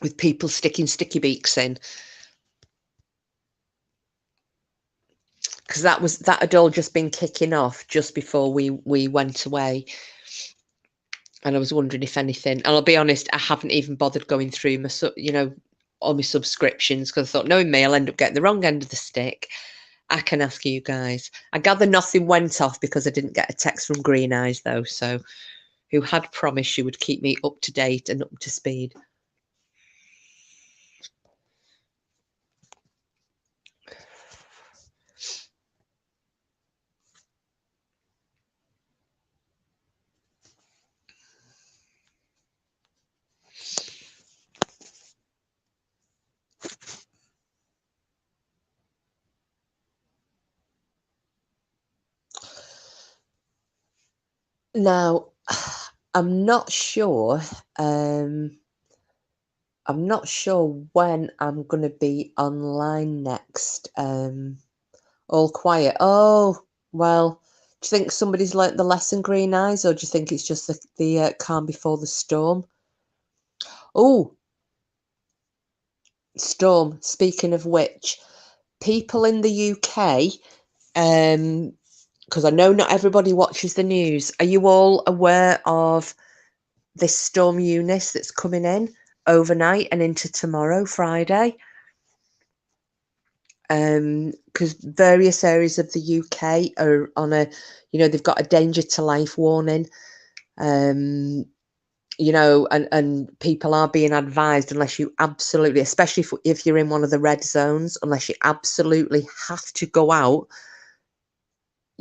with people sticking sticky beaks in? Because that had all just been kicking off just before we went away. And I was wondering if anything, and I'll be honest, I haven't even bothered going through my, all my subscriptions, because I thought, knowing me, I'll end up getting the wrong end of the stick. I can ask you guys. I gather nothing went off because I didn't get a text from Green Eyes, though, so who had promised she would keep me up to date and up to speed. Now, I'm not sure. I'm not sure when I'm going to be online next. All quiet. Oh, well, do you think somebody's learnt the lesson, Green Eyes, or do you think it's just the calm before the storm? Oh, storm. Speaking of which, people in the UK, because I know not everybody watches the news. Are you all aware of this storm Eunice that's coming in overnight and into tomorrow, Friday? Because various areas of the UK are on a, they've got a danger to life warning. And people are being advised, unless you absolutely, especially if you're in one of the red zones, unless you absolutely have to go out,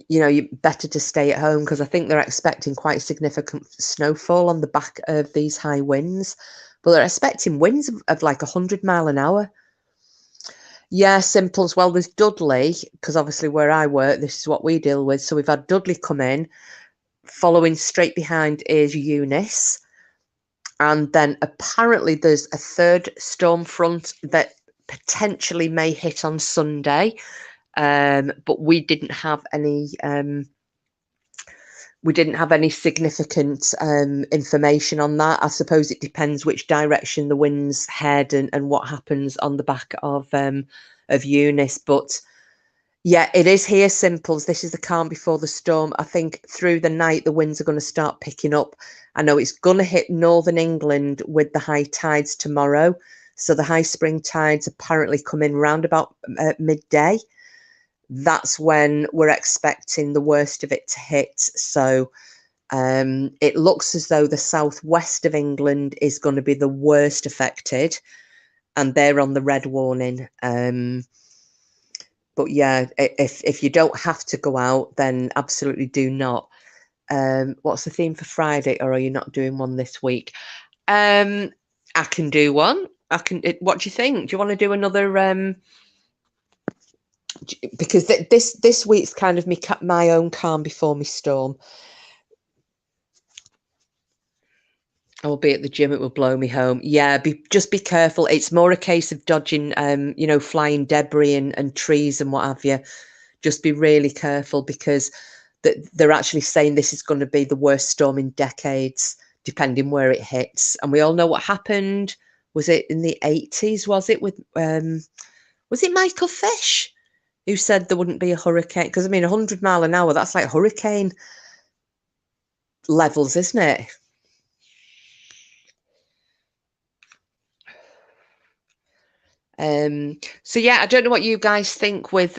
you better to stay at home, because I think they're expecting quite significant snowfall on the back of these high winds. But they're expecting winds of like 100 mile an hour. Yeah, simple as well. There's Dudley, because obviously where I work, this is what we deal with. So we've had Dudley come in. Following straight behind is Eunice. And then apparently there's a third storm front that potentially may hit on Sunday. But we didn't have any significant information on that. I suppose it depends which direction the winds head and what happens on the back of Eunice. But yeah, it is here, Simples. This is the calm before the storm. I think through the night, the winds are going to start picking up. I know it's going to hit northern England with the high tides tomorrow. So the high spring tides apparently come in round about midday. That's when we're expecting the worst of it to hit. So it looks as though the southwest of England is going to be the worst affected, and they're on the red warning. But yeah, if you don't have to go out, then absolutely do not. What's the theme for Friday, or are you not doing one this week? I can do one. What do you think? Do you want to do another? Because this week's kind of my own calm before me storm. I will be at the gym. It will blow me home. Yeah, just be careful. It's more a case of dodging, flying debris and trees and what have you. Just be really careful, because they're actually saying this is going to be the worst storm in decades, depending where it hits. And we all know what happened. Was it in the 80s? Was it with was it Michael Fish who said there wouldn't be a hurricane? Because 100 mile an hour, that's like hurricane levels, isn't it? So yeah, I don't know what you guys think with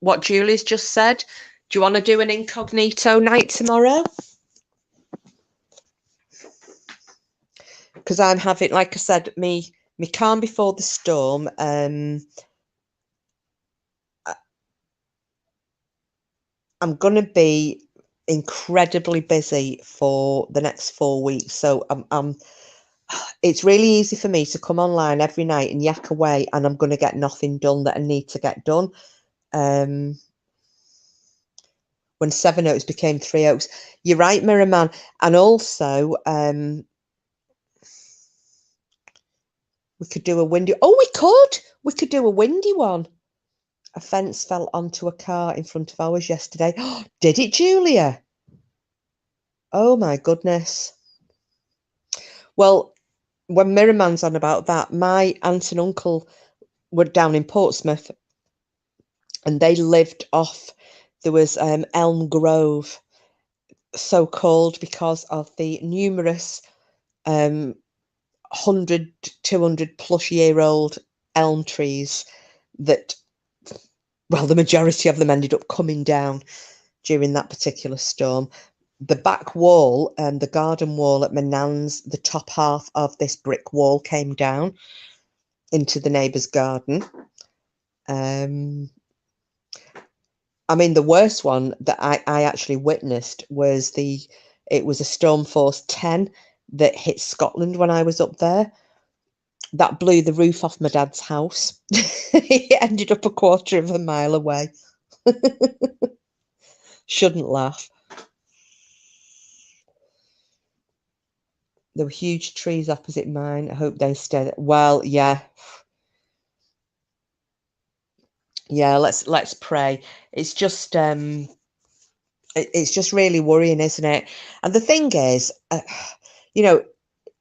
what Julie's just said. Do you want to do an incognito night tomorrow? Because I'm having, like I said, me calm before the storm. I'm gonna be incredibly busy for the next 4 weeks, so it's really easy for me to come online every night and yak away, and I'm going to get nothing done that I need to get done. When Sevenoaks became Three Oaks, you're right, Mirror Man. And also, we could do a windy. Oh, we could do a windy one. A fence fell onto a car in front of ours yesterday. Did it, Julia? Oh my goodness. Well, when Mirrorman's on about that, my aunt and uncle were down in Portsmouth, and they lived off, there was Elm Grove, so called because of the numerous 100, 200 plus year old elm trees that, well, the majority of them ended up coming down during that particular storm. The back wall, the garden wall at my nan's, the top half of this brick wall came down into the neighbour's garden. The worst one that I actually witnessed was it was a storm force 10 that hit Scotland when I was up there. That blew the roof off my dad's house. It ended up a quarter of a mile away. Shouldn't laugh. There were huge trees opposite mine. I hope they stay. Well, yeah. Yeah, let's pray. It's just it's just really worrying, isn't it? And the thing is, you know,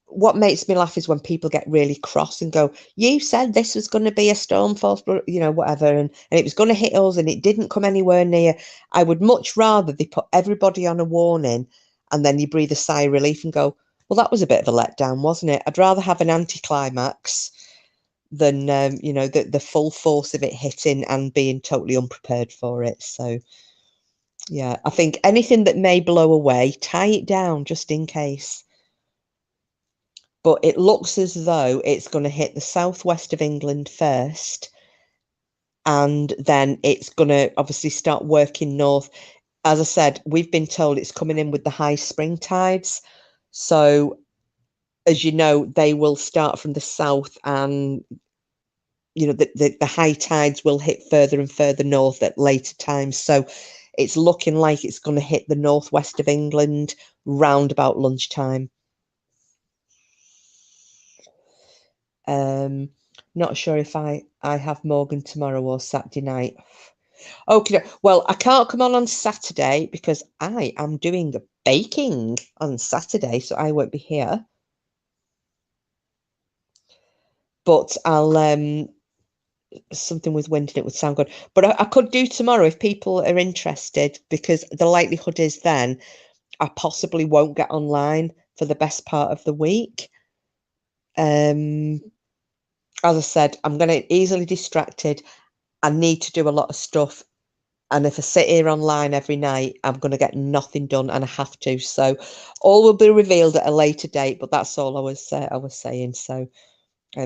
what makes me laugh is when people get really cross and go, "You said this was going to be a storm force, you know, whatever, and it was going to hit us, and it didn't come anywhere near." I would much rather they put everybody on a warning, and then you breathe a sigh of relief and go, "Well, that was a bit of a letdown, wasn't it?" I'd rather have an anticlimax than you know, the full force of it hitting and being totally unprepared for it. So yeah, I think anything that may blow away, tie it down just in case. But it looks as though it's going to hit the southwest of England first, and then it's going to obviously start working north. As I said, we've been told it's coming in with the high spring tides. So, as you know, they will start from the south, and you know the high tides will hit further and further north at later times. So, it's looking like it's going to hit the northwest of England round about lunchtime. Not sure if I have Morgan tomorrow or Saturday night. Okay, well, I can't come on Saturday because I am doing baking on Saturday, so I won't be here. But I'll something with wind and it would sound good. But I could do tomorrow if people are interested, because the likelihood is then I possibly won't get online for the best part of the week. As I said, I'm going to easily distracted. I need to do a lot of stuff. And if I sit here online every night, I'm going to get nothing done, and I have to. So all will be revealed at a later date, but that's all I was saying. So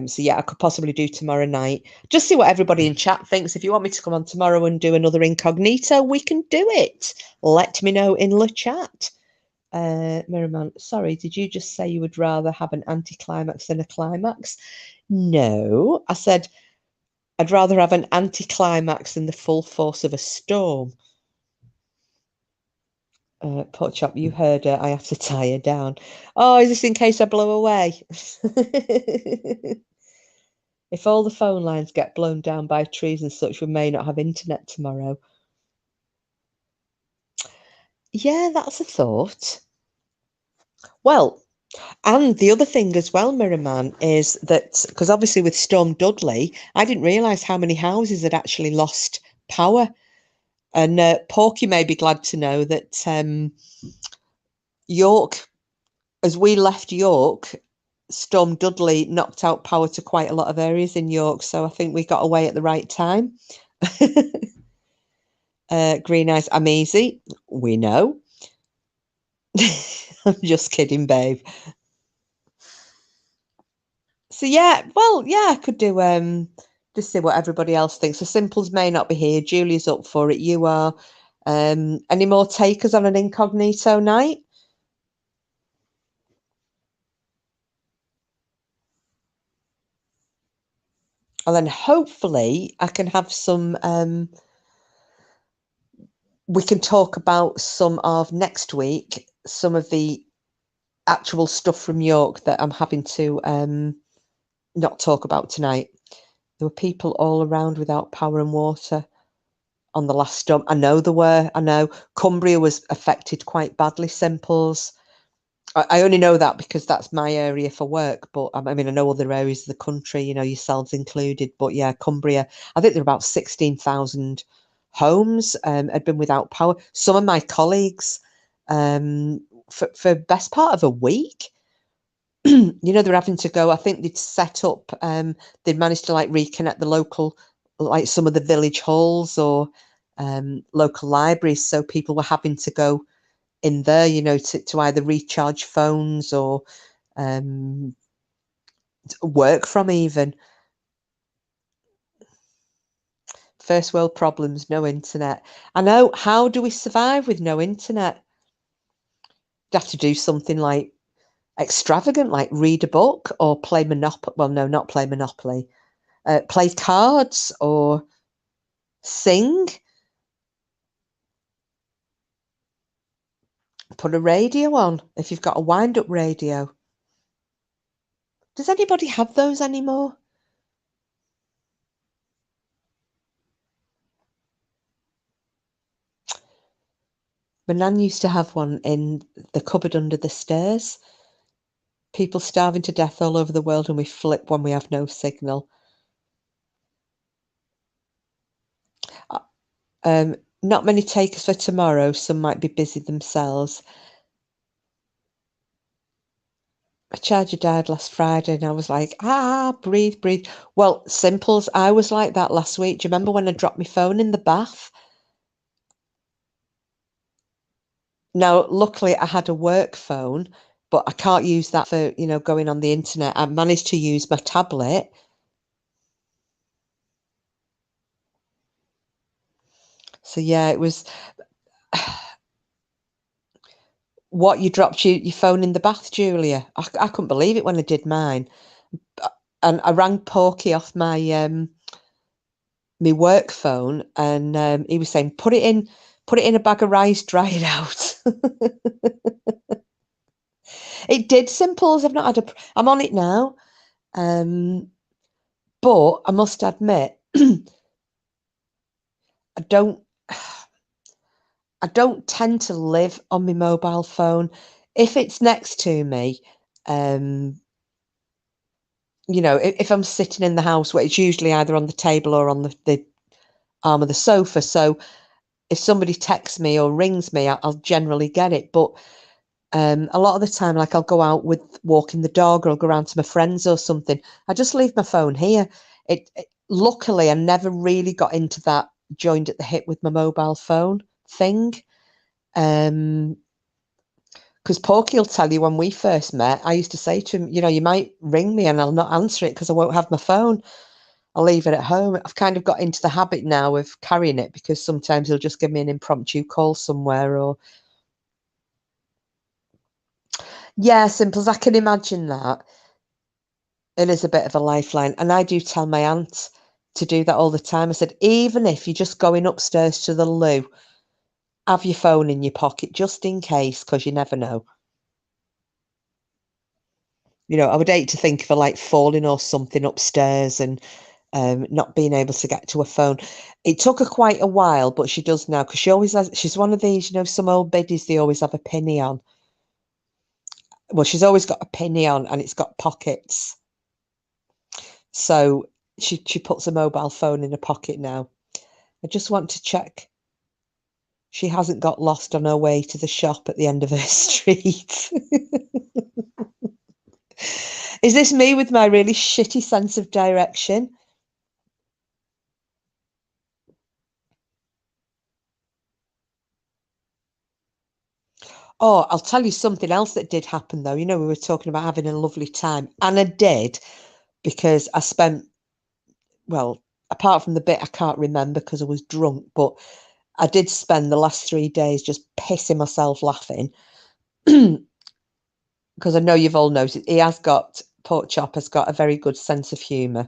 so yeah, I could possibly do tomorrow night. Just see what everybody in chat thinks. If you want me to come on tomorrow and do another incognito, we can do it. Let me know in the chat. Merriman, sorry, did you just say you would rather have an anticlimax than a climax? No, I said I'd rather have an anticlimax than the full force of a storm. Potchop, you heard her. I have to tie her down. Oh, is this in case I blow away? If all the phone lines get blown down by trees and such, we may not have internet tomorrow. Yeah, that's a thought. Well, and the other thing as well, Mirrorman, is that because obviously with Storm Dudley, I didn't realise how many houses had actually lost power. And Porky may be glad to know that York, as we left York, Storm Dudley knocked out power to quite a lot of areas in York. So I think we got away at the right time. Green Eyes, I'm easy. We know. I'm just kidding, babe. So yeah, well, yeah, I could do just see what everybody else thinks. So Simples may not be here. Julie's up for it. You are. Any more takers on an incognito night? And then hopefully I can have some we can talk about some of next week, some of the actual stuff from York that I'm having to not talk about tonight. There were people all around without power and water on the last storm. I know there were. I know Cumbria was affected quite badly. Simples. I only know that because that's my area for work. But I mean, I know other areas of the country, you know, yourselves included. But yeah, Cumbria. I think there are about 16,000 homes had been without power. Some of my colleagues, for best part of a week, you know, they're having to go. I think they'd set up. They'd managed to like reconnect the local, like some of the village halls or local libraries, so people were having to go in there, you know, to either recharge phones or work from even. First world problems, no internet. I know. How do we survive with no internet? You have to do something like extravagant, like read a book or play Monopoly. Well, no, not play Monopoly. Play cards or sing. Put a radio on if you've got a wind-up radio. Does anybody have those anymore? My nan used to have one in the cupboard under the stairs. People starving to death all over the world, and we flip when we have no signal. Not many takers for tomorrow. Some might be busy themselves. My charger died last Friday, and I was like, breathe, breathe. Well, Simples, I was like that last week. Do you remember when I dropped my phone in the bath? Now, luckily, I had a work phone, but I can't use that for, going on the internet. I managed to use my tablet. So yeah, it was what, you dropped your phone in the bath, Julia? I couldn't believe it when I did mine. And I rang Porky off my work phone, and he was saying, put it in a bag of rice, dry it out. It did, Simples. I've not had I'm on it now. But I must admit, I don't tend to live on my mobile phone. If it's next to me, if I'm sitting in the house, where it's usually either on the table or on the arm of the sofa. So if somebody texts me or rings me, I'll generally get it. But a lot of the time, like I'll go out with walking the dog, or I'll go around to my friends or something. I just leave my phone here. Luckily, I never really got into that joined at the hip with my mobile phone thing. Because Porky will tell you, when we first met, I used to say to him, you might ring me and I'll not answer it because I won't have my phone. I'll leave it at home. I've kind of got into the habit now of carrying it, because sometimes he'll just give me an impromptu call somewhere, or yeah, Simples. I can imagine that. It is a bit of a lifeline. And I do tell my aunt to do that all the time. I said, even if you're just going upstairs to the loo, have your phone in your pocket just in case, because you never know. I would hate to think of her like falling or something upstairs and not being able to get to a phone. It took her quite a while, but she does now, because she's one of these, some old biddies, they always have a pinny on. Well, she's always got a pinny on, and it's got pockets. So she puts a mobile phone in her pocket now. I just want to check she hasn't got lost on her way to the shop at the end of her street. Is this me with my really shitty sense of direction? Oh, I'll tell you something else that did happen, though. We were talking about having a lovely time, and I did, because I spent, well, apart from the bit I can't remember because I was drunk, but I did spend the last 3 days just pissing myself laughing. Because I know you've all noticed, Pork Chop has got a very good sense of humour.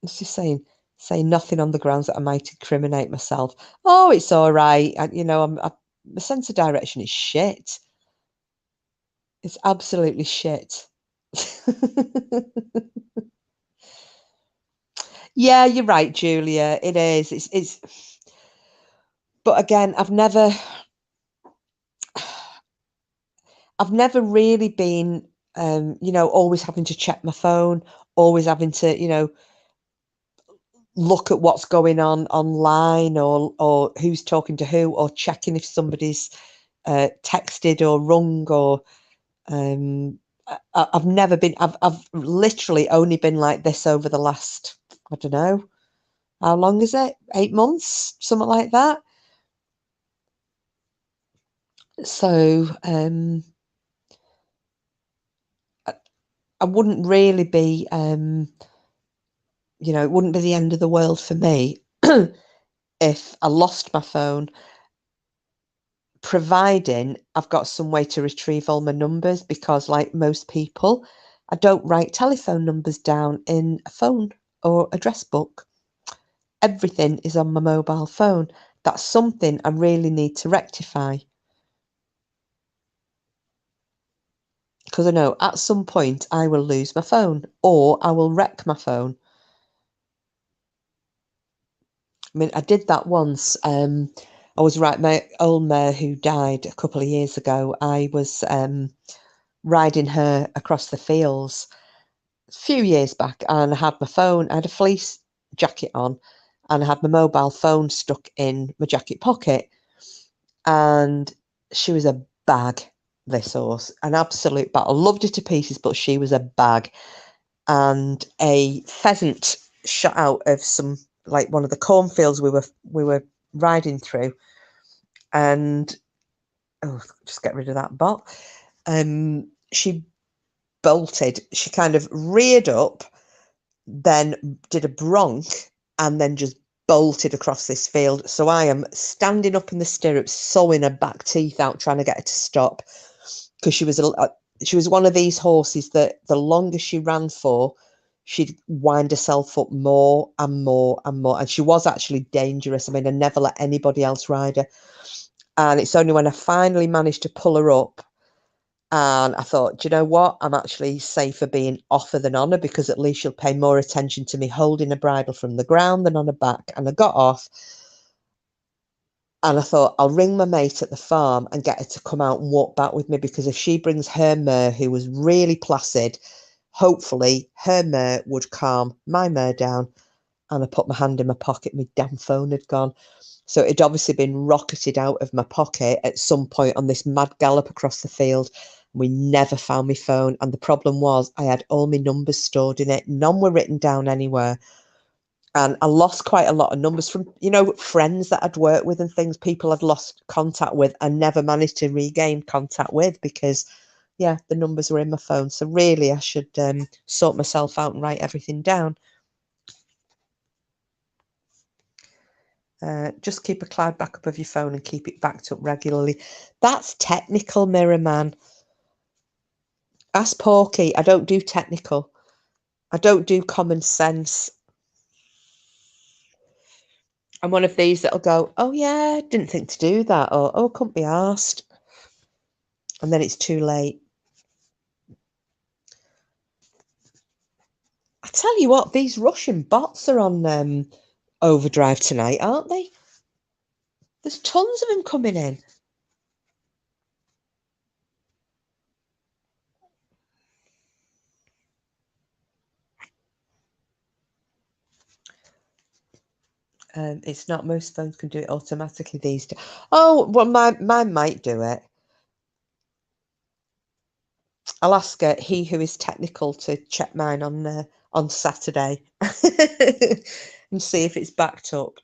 What's he saying? Say nothing on the grounds that I might incriminate myself. Oh, it's all right. My sense of direction is shit. It's absolutely shit. Yeah, you're right, Julia. It is. It's. But again, I've never really been, always having to check my phone, always having to, look at what's going on online, or who's talking to who, or checking if somebody's texted or rung, or I've never been. I've literally only been like this over the last, I don't know, how long is it? 8 months, something like that. So I wouldn't really be, it wouldn't be the end of the world for me if I lost my phone, providing I've got some way to retrieve all my numbers, because like most people, I don't write telephone numbers down in a phone or address book. Everything is on my mobile phone. That's something I really need to rectify. because I know at some point I will lose my phone or I will wreck my phone. I mean, I did that once. I was my old mare who died a couple of years ago. I was riding her across the fields a few years back, and I had my phone. I had a fleece jacket on, and I had my mobile phone stuck in my jacket pocket. And she was a bag, this horse, an absolute bag. I loved her to pieces, but she was a bag. And a pheasant shot out of some, like, one of the cornfields we were riding through, and just get rid of that bot. She bolted. She kind of reared up, then did a bronc, and then just bolted across this field. So I am standing up in the stirrups, sawing her back teeth out, trying to get her to stop, because she was one of these horses that the longer she ran for, she'd wind herself up more and more and more. And she was actually dangerous. I mean, I never let anybody else ride her. And it's only when I finally managed to pull her up, and I thought, do you know what? I'm actually safer being off her than on her, because at least she'll pay more attention to me holding a bridle from the ground than on her back. And I got off, and I thought, I'll ring my mate at the farm and get her to come out and walk back with me, because if she brings her mare, who was really placid, hopefully her mare would calm my mare down. And I put my hand in my pocket, my damn phone had gone. So it'd obviously been rocketed out of my pocket at some point on this mad gallop across the field. We never found my phone. And the problem was I had all my numbers stored in it. None were written down anywhere. And I lost quite a lot of numbers from, friends that I'd worked with and things, people I'd lost contact with and never managed to regain contact with, because, yeah, the numbers were in my phone. So really, I should sort myself out and write everything down. Just keep a cloud backup of your phone and keep it backed up regularly. That's technical, Mirror Man. Ask Porky. I don't do technical. I don't do common sense. I'm one of these that'll go, oh yeah, didn't think to do that, or oh, couldn't be asked. And then it's too late. I tell you what, these Russian bots are on overdrive tonight, aren't they? There's tons of them coming in. It's not, most phones can do it automatically these days. Oh, well, mine might do it. I'll ask he who is technical to check mine on Saturday and see if it's backed up.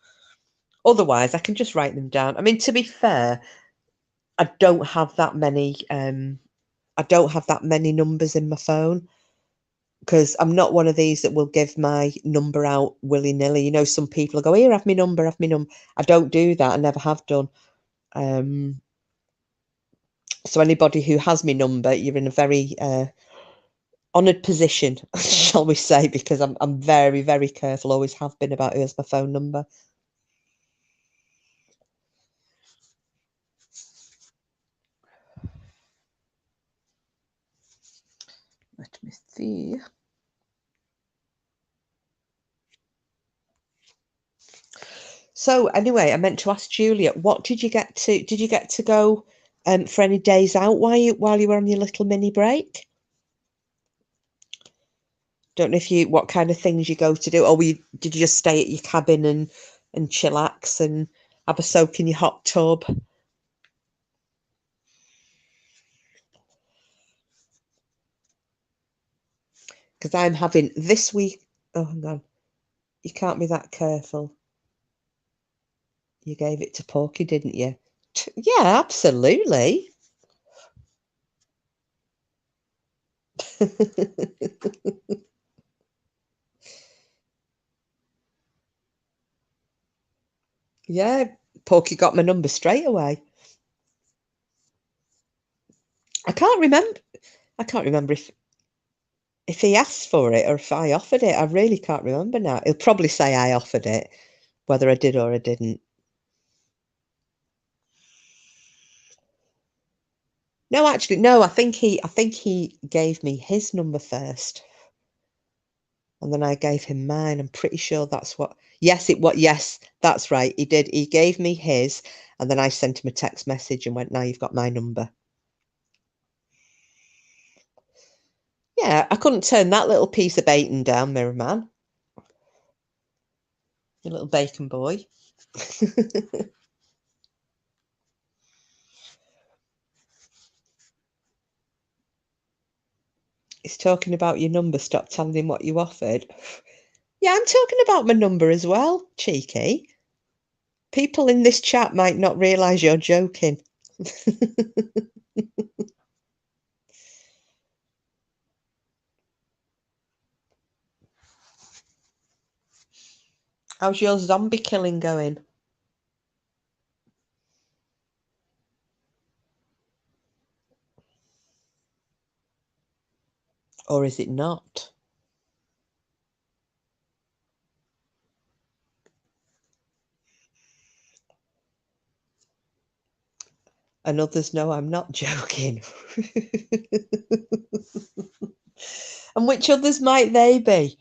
Otherwise, I can just write them down. I mean, to be fair, I don't have that many. I don't have that many numbers in my phone, because I'm not one of these that will give my number out willy-nilly. Some people will go, here, have my number, have my number. I don't do that. I never have done. So anybody who has my number, you're in a very honoured position, shall we say, because I'm very, very careful, always have been, about who has my phone number. Let me see. So anyway, I meant to ask Julia, what did you get to? Did you get to go for any days out while you were on your little mini break? Don't know what kind of things you go to do, or did you just stay at your cabin and chillax and have a soak in your hot tub? Because I'm having this week. Oh, hang on. You can't be that careful. You gave it to Porky, didn't you? Yeah, absolutely. Yeah, Porky got my number straight away. I can't remember if he asked for it or if I offered it. I really can't remember now. He'll probably say I offered it, whether I did or I didn't. No, actually, no. I think he gave me his number first, and then I gave him mine. I'm pretty sure that's what. Yes, it what. Yes, that's right. He did. He gave me his, and then I sent him a text message and went, "Now you've got my number." Yeah, I couldn't turn that little piece of bacon down, Mirror Man. Your little bacon boy. He's talking about your number. Stop telling him what you offered. Yeah, I'm talking about my number as well, cheeky. People in this chat might not realise you're joking. How's your zombie killing going? Or is it not? And others know I'm not joking. And which others might they be?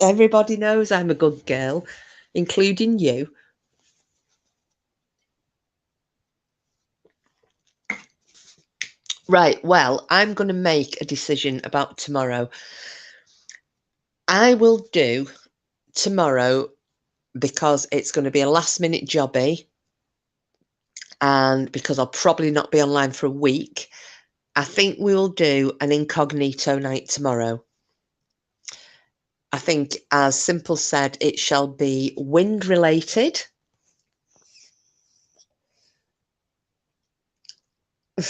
Everybody knows I'm a good girl, including you. Right, well, I'm going to make a decision about tomorrow. I will do tomorrow because it's going to be a last minute jobby and because I'll probably not be online for a week. I think we will do an incognito night tomorrow. I think, as Simple said, it shall be wind related. Is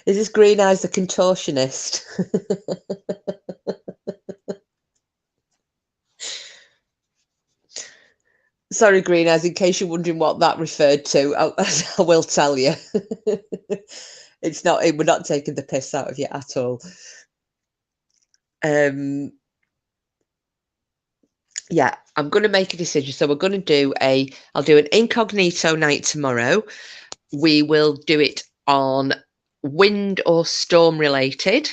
this Green Eyes the contortionist? Sorry, Green Eyes, in case you're wondering what that referred to, I will tell you. It's not, we're not taking the piss out of you at all. Yeah, I'm going to make a decision. So we're going to do I'll do an incognito night tomorrow. We will do it on wind or storm related.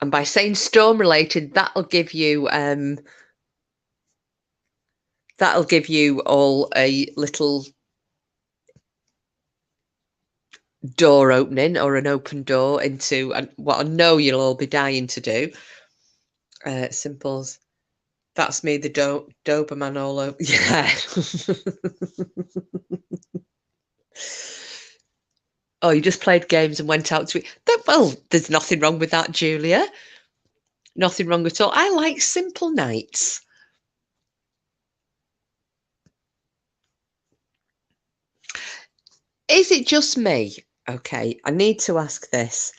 And by saying storm related, that'll give you all a little door opening or an open door into what I know you'll all be dying to do. Simples. That's me, the Doberman all over. Yeah. Oh, you just played games and went out to it. Well, there's nothing wrong with that, Julia. Nothing wrong at all. I like simple nights. Is it just me? Okay, I need to ask this.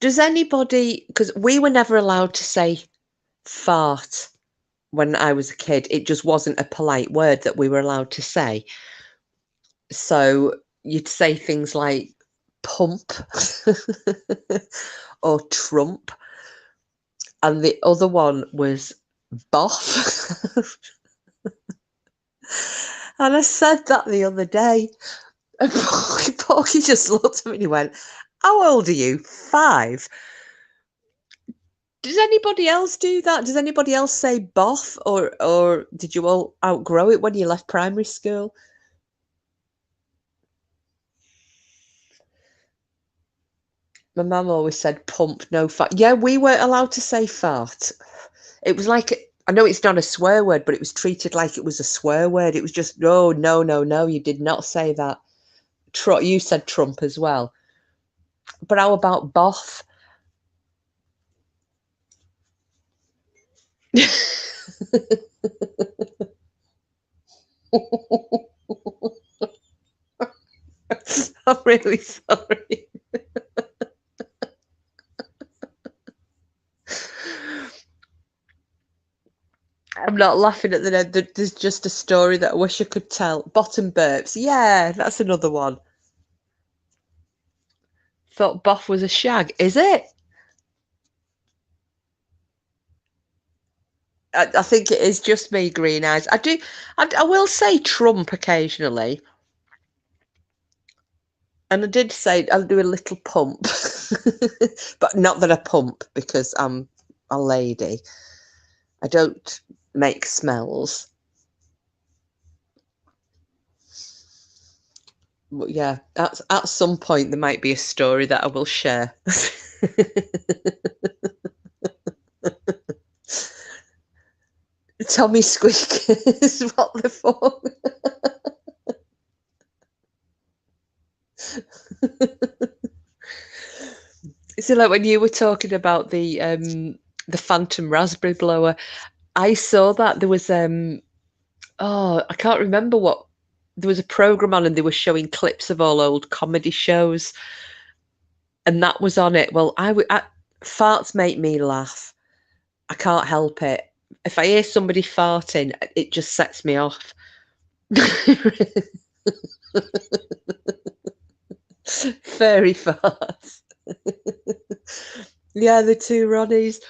Does anybody, because we were never allowed to say fart when I was a kid, it just wasn't a polite word that we were allowed to say. So you'd say things like pump or trump. And the other one was boff. And I said that the other day. And Porky just looked at me and he went, "How old are you? 5? Does anybody else do that? Does anybody else say boff? Or did you all outgrow it when you left primary school?" My mum always said pump, no fart. Yeah, we weren't allowed to say fart. It was like, I know it's not a swear word, but it was treated like it was a swear word. It was just, no, no, no, no, you did not say that. You said Trump as well. But how about boff? I'm really sorry. I'm not laughing at the end. There's just a story that I wish I could tell. Bottom burps. Yeah, that's another one. Thought boff was a shag. Is it? I think it is just me, green eyes. I will say Trump occasionally. And I did say I'll do a little pump, but not that I pump because I'm a lady. I don't make smells. But yeah, at some point there might be a story that I will share. Tommy squeakers, what the fuck? So like when you were talking about the phantom raspberry blower, I saw that there was oh, I can't remember what, there was a program on and they were showing clips of all old comedy shows and that was on it. Well, farts make me laugh. I can't help it. If I hear somebody farting, it just sets me off. Furry farts. Yeah, the two Ronnies.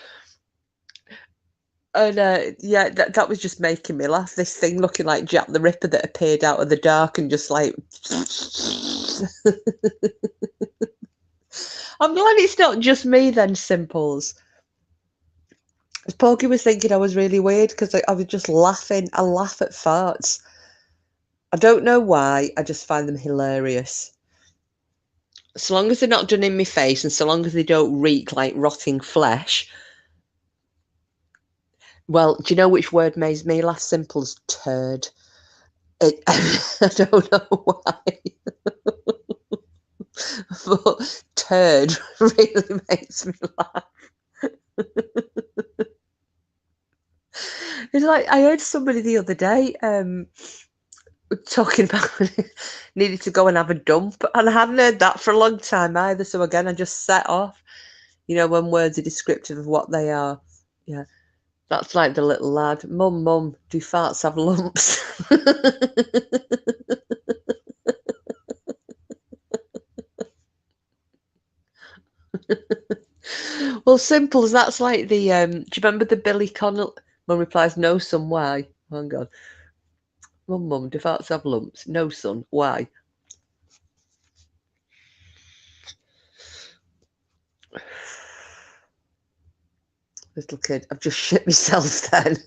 And yeah, that was just making me laugh. This thing looking like Jack the Ripper that appeared out of the dark and just like. I'm glad it's not just me then, Simples. Porky was thinking I was really weird because I was just laughing. I laugh at farts. I don't know why. I just find them hilarious. So long as they're not done in my face and so long as they don't reek like rotting flesh. Well, do you know which word makes me laugh? Simple as turd. I don't know why. But turd really makes me laugh. It's like I heard somebody the other day talking about needed to go and have a dump, and I hadn't heard that for a long time either. So again, I just set off. You know, when words are descriptive of what they are. Yeah, that's like the little lad. Mum, do farts have lumps? Well, simple as that's like the. Do you remember the Billy Connell? Mum replies, "No, son, why?" Hang on. Mum, do farts have lumps? No, son, why? Little kid, I've just shit myself then.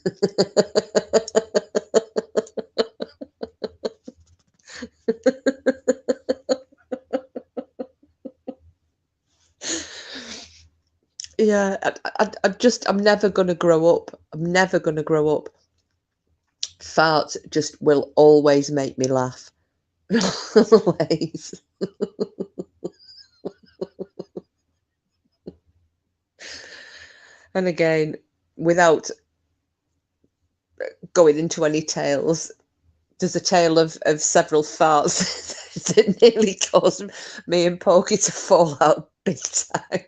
Yeah, I'm never going to grow up. I'm never going to grow up. Farts just will always make me laugh. Always. And again, without going into any tales, there's a tale of several farts that nearly caused me and Porky to fall out big time.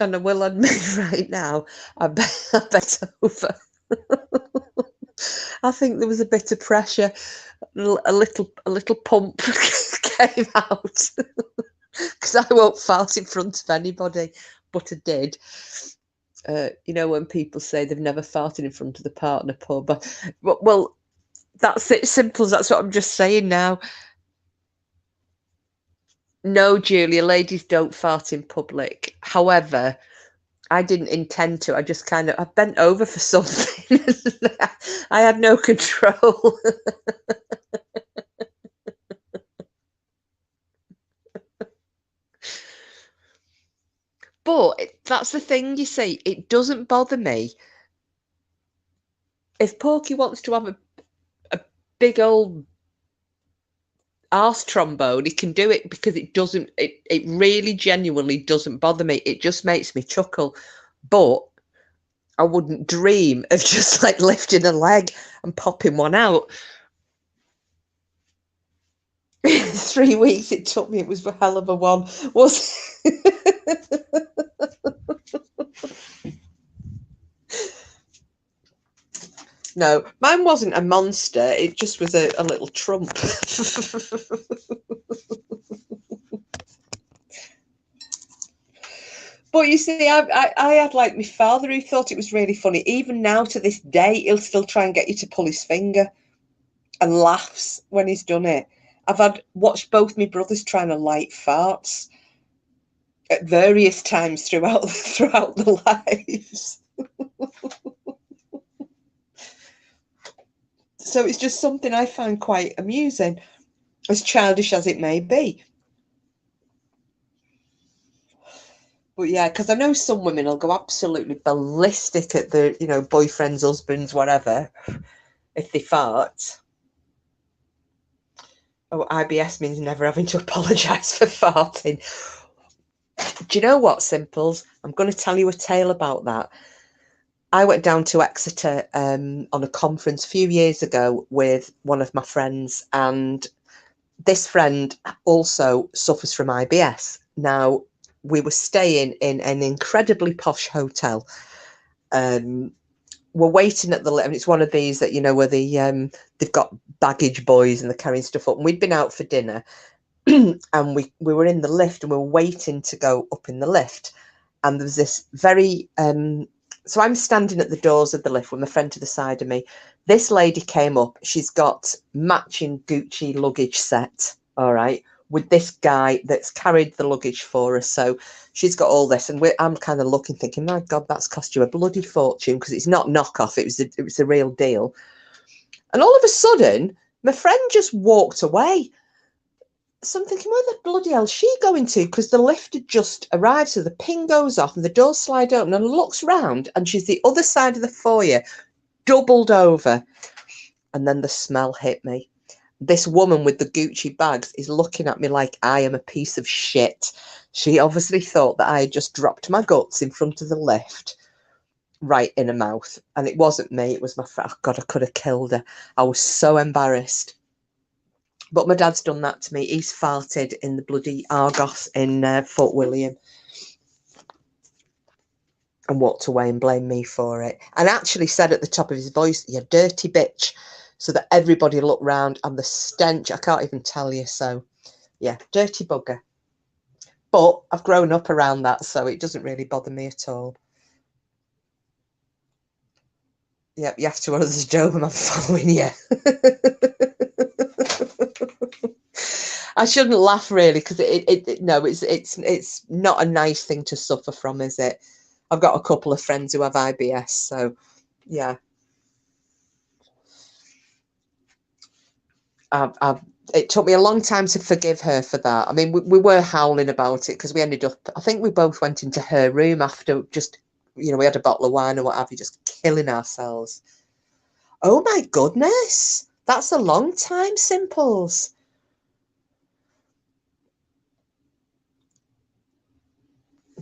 And I will admit right now, I bet over. I think there was a bit of pressure, a little pump came out because I won't fart in front of anybody, but I did. You know when people say they've never farted in front of the partner pub, well, that's it. Simple as that's what I'm just saying now. No, Julia, ladies don't fart in public. However, I didn't intend to. I just I bent over for something. I had no control. But that's the thing, you see, it doesn't bother me. If Porky wants to have a big old arse trombone, he can do it because it really genuinely doesn't bother me. It just makes me chuckle. But I wouldn't dream of just like lifting a leg and popping one out. 3 weeks it took me. It was a hell of a one. Was No, mine wasn't a monster. It just was a little trump. But you see, I had like my father who thought it was really funny. Even now to this day, he'll still try and get you to pull his finger and laughs when he's done it. I've had watched both my brothers trying to light farts at various times throughout the lives. So it's just something I find quite amusing, as childish as it may be. But yeah, because I know some women will go absolutely ballistic at the, boyfriends, husbands, whatever, if they fart. Oh, IBS means never having to apologise for farting. Do you know what, Simples? I'm going to tell you a tale about that. I went down to Exeter on a conference a few years ago with one of my friends, and this friend also suffers from IBS. Now, we were staying in an incredibly posh hotel. We're waiting at the lift, and it's one of these that, where they've got baggage boys and they're carrying stuff up. And we'd been out for dinner, and we were in the lift, and we were waiting to go up in the lift. And there was this very so I'm standing at the doors of the lift with my friend to the side of me. This lady came up. She's got matching Gucci luggage set, all right, with this guy that's carried the luggage for us. So she's got all this, and I'm kind of looking, thinking, my God, that's cost you a bloody fortune, because it's not knockoff. It was a real deal. And all of a sudden, my friend just walked away. So I'm thinking, where the bloody hell's she going to? Because the lift had just arrived, so the ping goes off and the doors slide open, and looks round, and she's the other side of the foyer, doubled over. And then the smell hit me. This woman with the Gucci bags is looking at me like I am a piece of shit. She obviously thought that I had just dropped my guts in front of the lift, right in her mouth. And it wasn't me, it was my friend. Oh God, I could have killed her. I was so embarrassed. But my dad's done that to me. He's farted in the bloody Argos in Fort William and walked away and blamed me for it. And actually said at the top of his voice, "You dirty bitch," so that everybody looked round, and the stench, I can't even tell you. So, yeah, dirty bugger. But I've grown up around that, so it doesn't really bother me at all. Yep, you have to order this job, and I'm following you. I shouldn't laugh really, because it's not a nice thing to suffer from, is it? I've got a couple of friends who have IBS, so yeah. It took me a long time to forgive her for that. I mean, we were howling about it, because we ended up, I think we both went into her room after, just, we had a bottle of wine or what have you, just killing ourselves. Oh my goodness, that's a long time, Simples.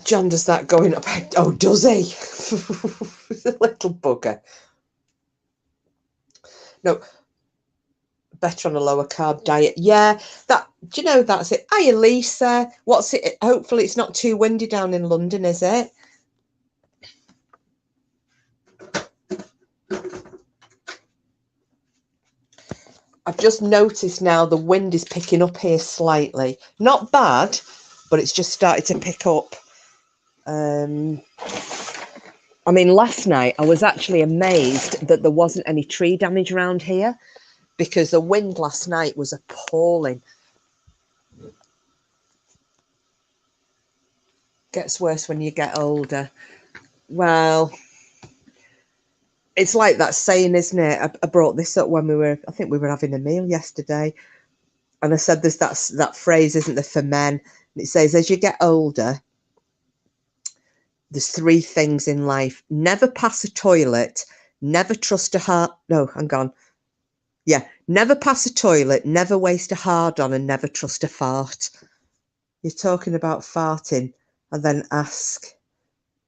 John does that going up. Oh, does he? The little bugger. No, better on a lower carb diet. Yeah, do you know, that's it. Hiya, Lisa. What's it? Hopefully it's not too windy down in London, is it? I've just noticed now the wind is picking up here slightly. Not bad, but it's just started to pick up. I mean, last night I was actually amazed that there wasn't any tree damage around here, because the wind last night was appalling. Gets worse when you get older. Well, it's like that saying, isn't it? I brought this up when I think we were having a meal yesterday, and I said there's that phrase, isn't there, for men? And it says, as you get older, there's 3 things in life: never pass a toilet, never trust a heart. No, hang on. Yeah, never pass a toilet, never waste a hard on, and never trust a fart. You're talking about farting, and then ask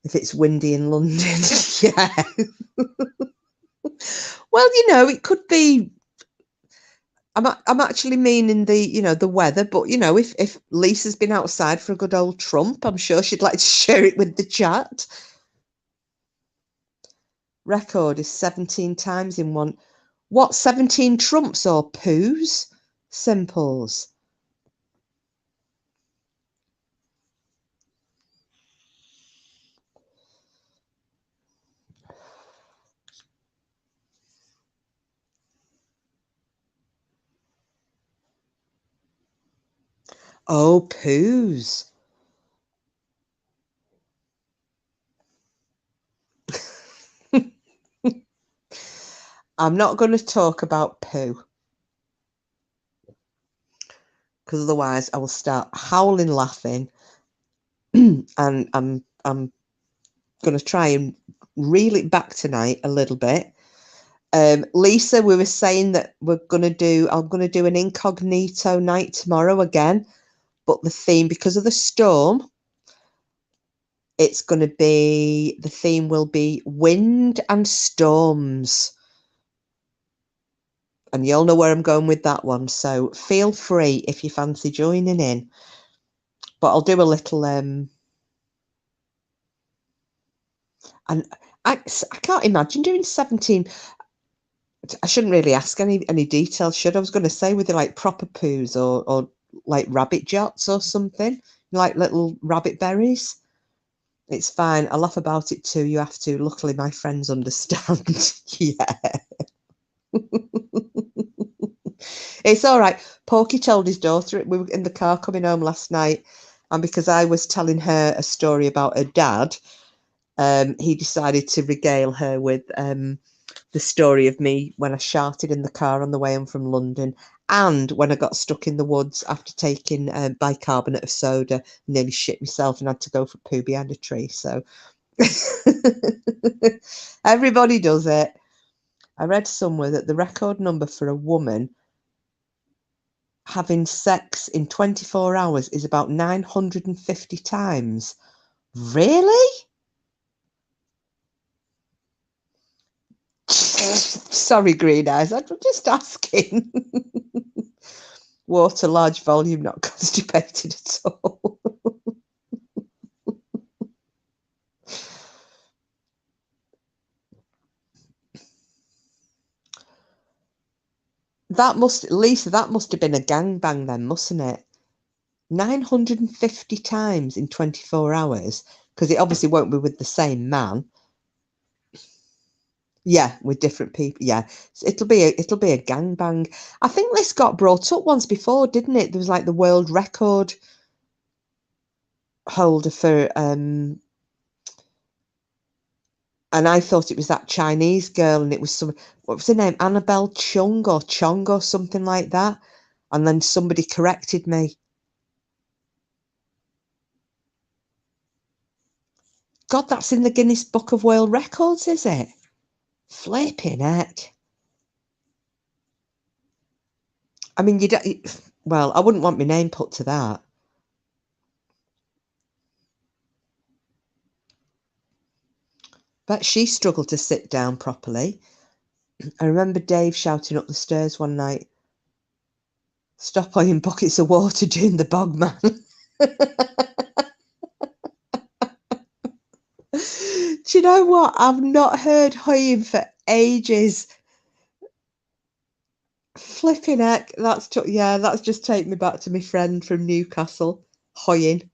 if it's windy in London. Yeah. Well, it could be. I'm actually meaning the weather, but if Lisa's been outside for a good old trump, I'm sure she'd like to share it with the chat. Record is 17 times in one. What, 17 trumps or poos? Simples. Oh, poos. I'm not going to talk about poo, because otherwise I will start howling laughing, and I'm going to try and reel it back tonight a little bit. Lisa, we were saying that I'm going to do an incognito night tomorrow again, but the theme, because of the storm, the theme will be wind and storms. And you'll know where I'm going with that one. So feel free if you fancy joining in. But I'll do a little, and I can't imagine doing 17. I shouldn't really ask any details, should I? Was going to say, with like proper poos or like rabbit jots or something, like little rabbit berries. It's fine. I laugh about it too. You have to. Luckily, my friends understand. Yeah. It's all right. Porky told his daughter, we were in the car coming home last night, and because I was telling her a story about her dad, he decided to regale her with the story of me when I sharted in the car on the way home from London, and when I got stuck in the woods after taking bicarbonate of soda, nearly shit myself and had to go for poo behind a tree. So everybody does it. I read somewhere that the record number for a woman having sex in 24 hours is about 950 times. Really? Sorry, green eyes. I'm just asking. Water, large volume, not constipated at all. Lisa, that must have been a gangbang then, mustn't it? 950 times in 24 hours, because it obviously won't be with the same man. Yeah, with different people. Yeah, so it'll be a gangbang. I think this got brought up once before, didn't it? There was like the world record holder for and I thought it was that Chinese girl, and it was what was her name? Annabelle Chung or something like that. And then somebody corrected me. God, that's in the Guinness Book of World Records, is it? Flipping heck. I mean, well, I wouldn't want my name put to that. But she struggled to sit down properly. I remember Dave shouting up the stairs one night, "Stop hoying buckets of water doing the bog, man." Do you know what? I've not heard hoying for ages. Flipping heck. That's just taken me back to my friend from Newcastle, hoying.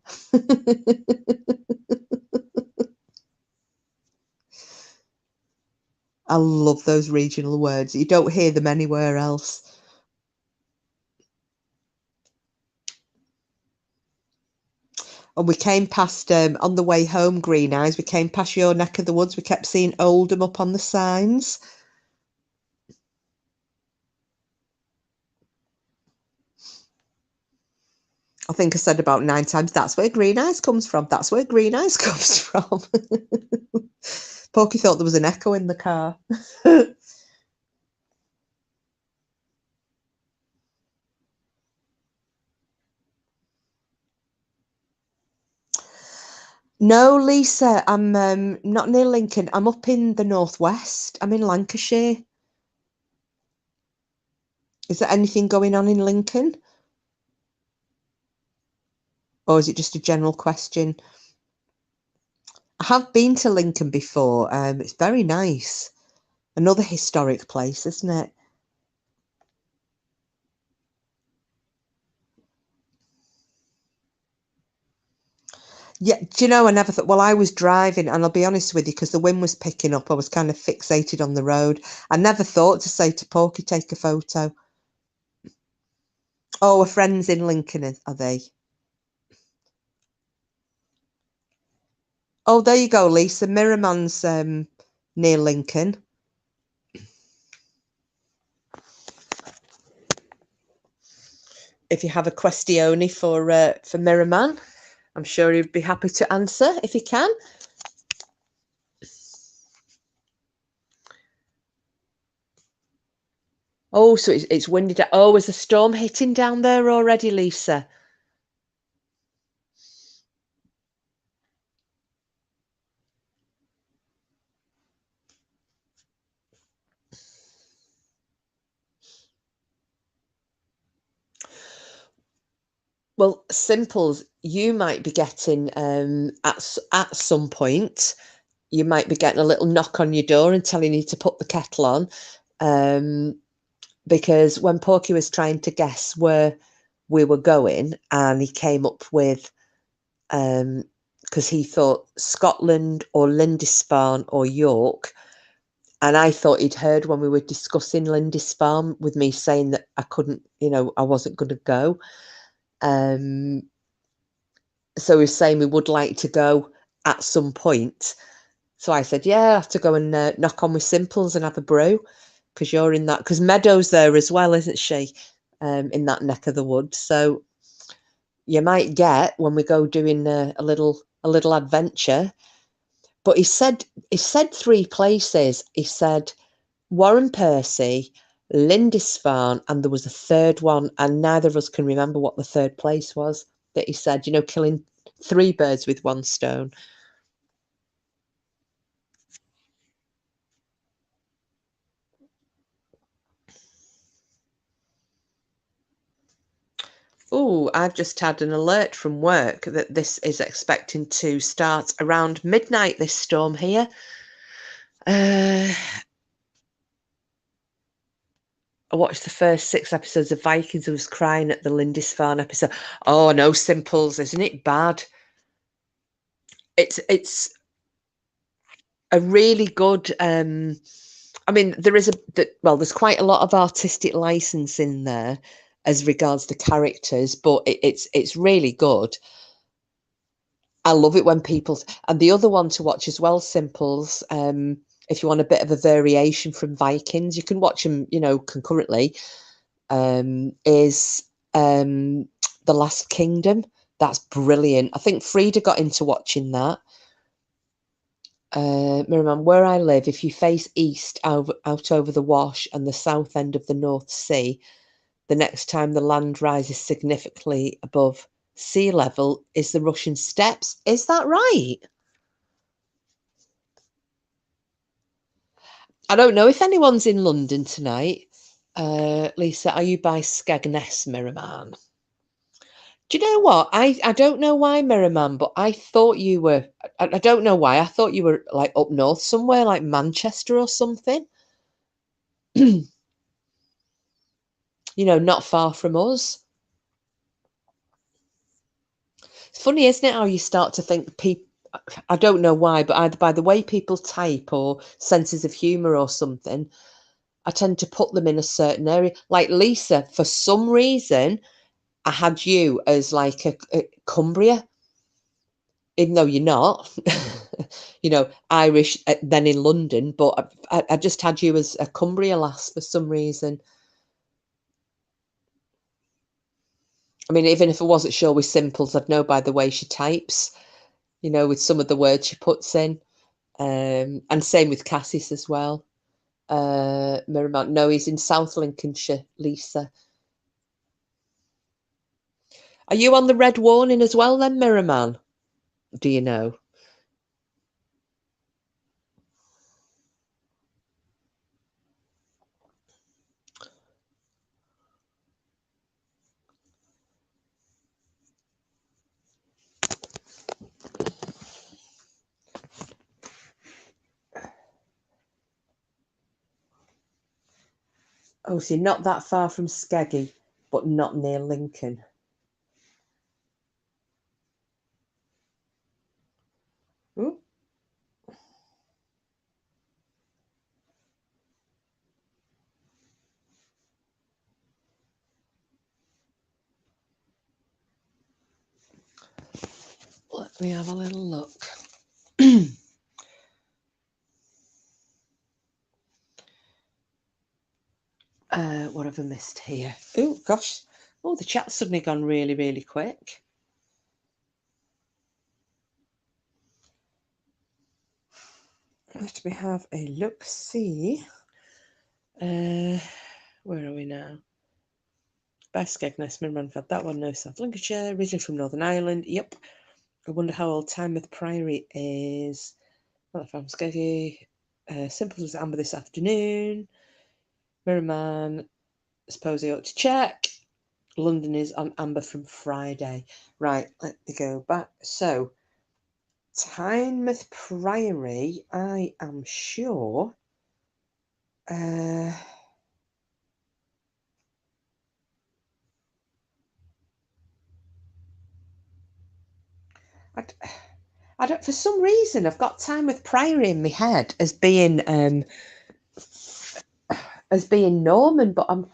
I love those regional words. You don't hear them anywhere else. And we came past, on the way home, Green Eyes, we came past your neck of the woods. We kept seeing Oldham up on the signs. I think I said about 9 times, that's where Green Eyes comes from. That's where Green Eyes comes from. Porky thought there was an echo in the car. No, Lisa, I'm not near Lincoln. I'm up in the northwest. I'm in Lancashire. Is there anything going on in Lincoln? Or is it just a general question? I have been to Lincoln before. It's very nice. Another historic place, isn't it? Yeah, do you know, I never thought, well, I was driving, and I'll be honest with you, because the wind was picking up, I was kind of fixated on the road. I never thought to say to Porky, take a photo. Oh, our friends in Lincoln, are they? Oh, there you go, Lisa. Mirrorman's near Lincoln. If you have a questione for Mirrorman, I'm sure he'd be happy to answer if he can. Oh, so it's windy. Oh, is a storm hitting down there already, Lisa? Well, Simples, you might be getting at some point, you might be getting a little knock on your door and telling you to put the kettle on. Because when Porky was trying to guess where we were going, and he came up with because he thought Scotland or Lindisfarne or York, and I thought he'd heard when we were discussing Lindisfarne with me saying that I couldn't, I wasn't going to go. So he was saying we would like to go at some point. So I said, yeah, I have to go and knock on with Simples and have a brew, because you're in that, because Meadow's there as well, isn't she? In that neck of the woods. So you might get, when we go doing a little adventure. But he said 3 places. He said Warren Percy, Lindisfarne, and there was a third one, and neither of us can remember what the third place was that he said, killing 3 birds with 1 stone. Oh, I've just had an alert from work that this is expecting to start around midnight, this storm here. I watched the first 6 episodes of Vikings. I was crying at the Lindisfarne episode. Oh, no, Simples, isn't it bad? It's a really good I mean, there's quite a lot of artistic license in there as regards the characters, but it's really good. I love it when people, and the other one to watch as well, Simples, if you want a bit of a variation from Vikings, you can watch them, concurrently, is The Last Kingdom. That's brilliant. I think Frida got into watching that. Mirrorman, where I live, if you face east out over the Wash and the south end of the North Sea, the next time the land rises significantly above sea level is the Russian steppes. Is that right? I don't know if anyone's in London tonight. Lisa, are you by Skegness, Mirrorman? Do you know what? I don't know why, Mirrorman, but I thought you were. I don't know why. I thought you were like up north somewhere, like Manchester or something. Not far from us. It's funny, isn't it, how you start to think people. I don't know why, but either by the way people type or senses of humour or something, I tend to put them in a certain area. Like Lisa, for some reason, I had you as like a Cumbria, even though you're not, Irish, then in London, but I just had you as a Cumbria lass for some reason. I mean, even if I wasn't sure with Simples, I'd know by the way she types, with some of the words she puts in. And same with Cassis as well. Mirrormount, no, he's in South Lincolnshire, Lisa. Are you on the red warning as well then, Mirrorman? Do you know? Oh, so you're not that far from Skeggy, but not near Lincoln. Ooh. Let me have a little look. What have I missed here? Oh, gosh. Oh, the chat's suddenly gone really, really quick. Let me have a look-see. Where are we now? By Skegness, Manfred. That one, no, South Lincolnshire. Originally from Northern Ireland. Yep. I wonder how old Tynemouth Priory is. Not from Skeggy. Simple as Amber this afternoon. Merriman. Suppose I ought to check. London is on Amber from Friday. Right, let me go back. So, Tynemouth Priory, I am sure. I don't. For some reason, I've got Tynemouth Priory in my head as being Norman, but I'm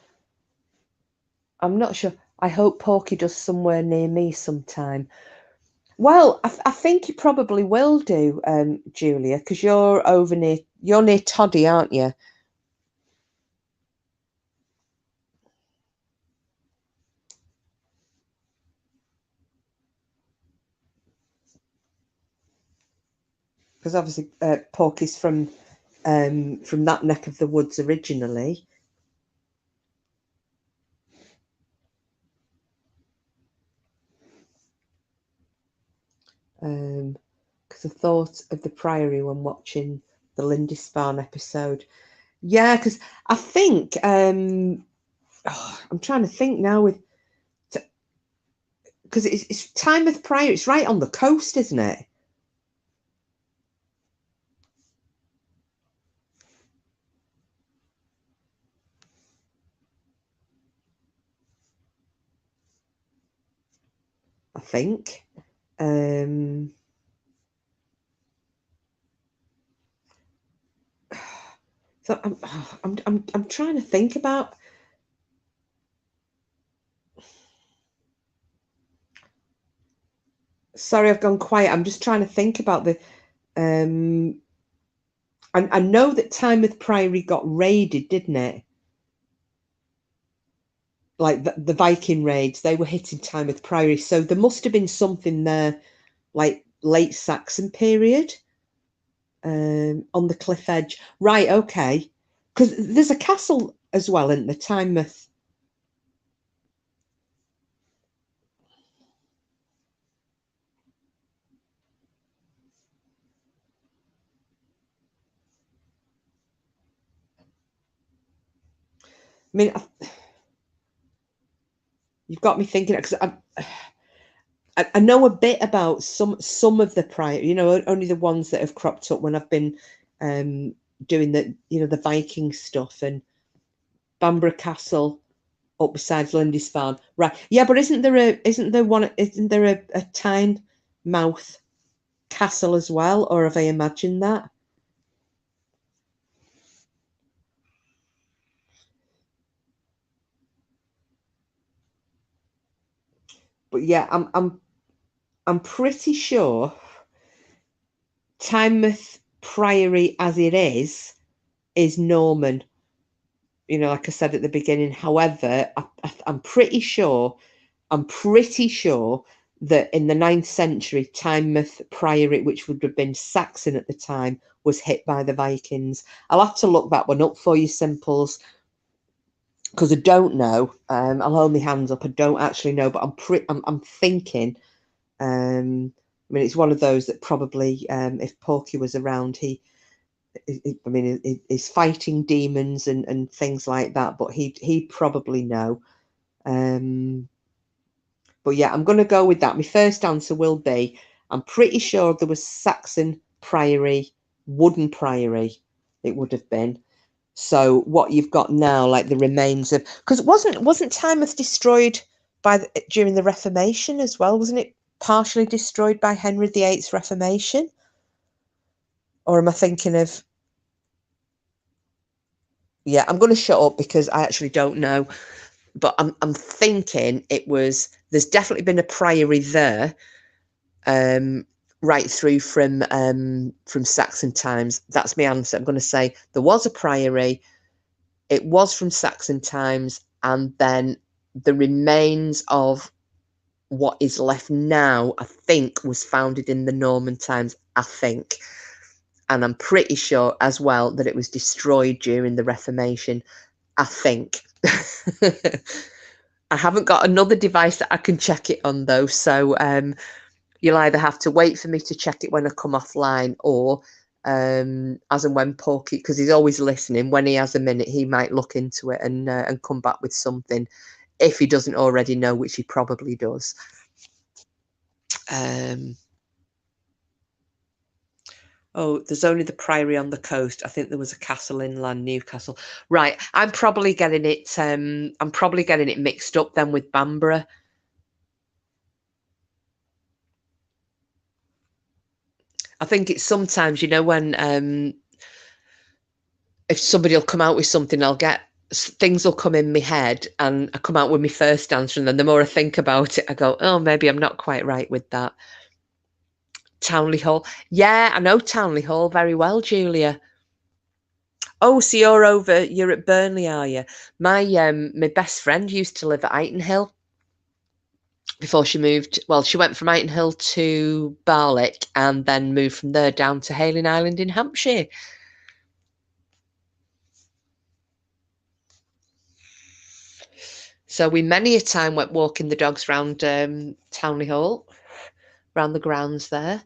not sure. I hope Porky does somewhere near me sometime. Well, I think you probably will do, Julia, because you're near Toddy, aren't you? Because obviously Porky's from that neck of the woods originally. Because I thought of the Priory when watching the Lindisfarne episode. Yeah, because I think I'm trying to think now because it's Tynemouth Priory. It's right on the coast, isn't it? I think. So I'm trying to think about. Sorry, I've gone quiet. I'm just trying to think about the. I know that Tynemouth Priory got raided, didn't it? Like the Viking raids, they were hitting Tynemouth Priory, so there must have been something there, like late Saxon period, on the cliff edge. Right, okay, because there's a castle as well in the Tynemouth. I mean, you've got me thinking because I know a bit about some of the prior, only the ones that have cropped up when I've been doing the Viking stuff, and Bamborough Castle up beside Lindisfarne. Right. Yeah, but isn't there a Tynemouth castle as well, or have I imagined that? But yeah, I'm pretty sure Tynemouth Priory as it is Norman. Like I said at the beginning. However, I'm pretty sure that in the 9th century, Tynemouth Priory, which would have been Saxon at the time, was hit by the Vikings. I'll have to look that one up for you, Simples, because I don't know. I'll hold my hands up. I don't actually know, but I'm thinking. I mean, it's one of those that probably, if Porky was around, he's fighting demons and things like that, but he'd probably know. But yeah, I'm going to go with that. My first answer will be, I'm pretty sure there was Saxon Priory, wooden Priory, it would have been. So what you've got now, like the remains of, because wasn't Tynemouth destroyed during the Reformation as well? Wasn't it partially destroyed by Henry VIII's Reformation? Or am I thinking of? Yeah, I'm going to shut up because I actually don't know. But I'm thinking it was. There's definitely been a priory there. right through from Saxon times. That's my answer. I'm going to say there was a priory. It was from Saxon times, and then the remains of what is left now, I think, was founded in the Norman times, I think. And I'm pretty sure as well that it was destroyed during the Reformation, I think. I haven't got another device that I can check it on though, so you'll either have to wait for me to check it when I come offline, or as and when Porky, because he's always listening, when he has a minute, he might look into it and come back with something, if he doesn't already know, which he probably does. Oh, there's only the Priory on the coast. I think there was a castle inland, Newcastle. Right, I'm probably getting it mixed up then with Bamborough. I think it's sometimes, you know, when if somebody will come out with something, I'll get things will come in my head and I come out with my first answer, and then the more I think about it, I go, oh, maybe I'm not quite right with that. Townley Hall. Yeah, I know Townley Hall very well, Julia. Oh, so you're at Burnley, are you? My best friend used to live at Ightenhill before she moved. Well, she went from Ightenhill to Barlick and then moved from there down to Hayling Island in Hampshire. So we many a time went walking the dogs round Townley Hall, round the grounds there.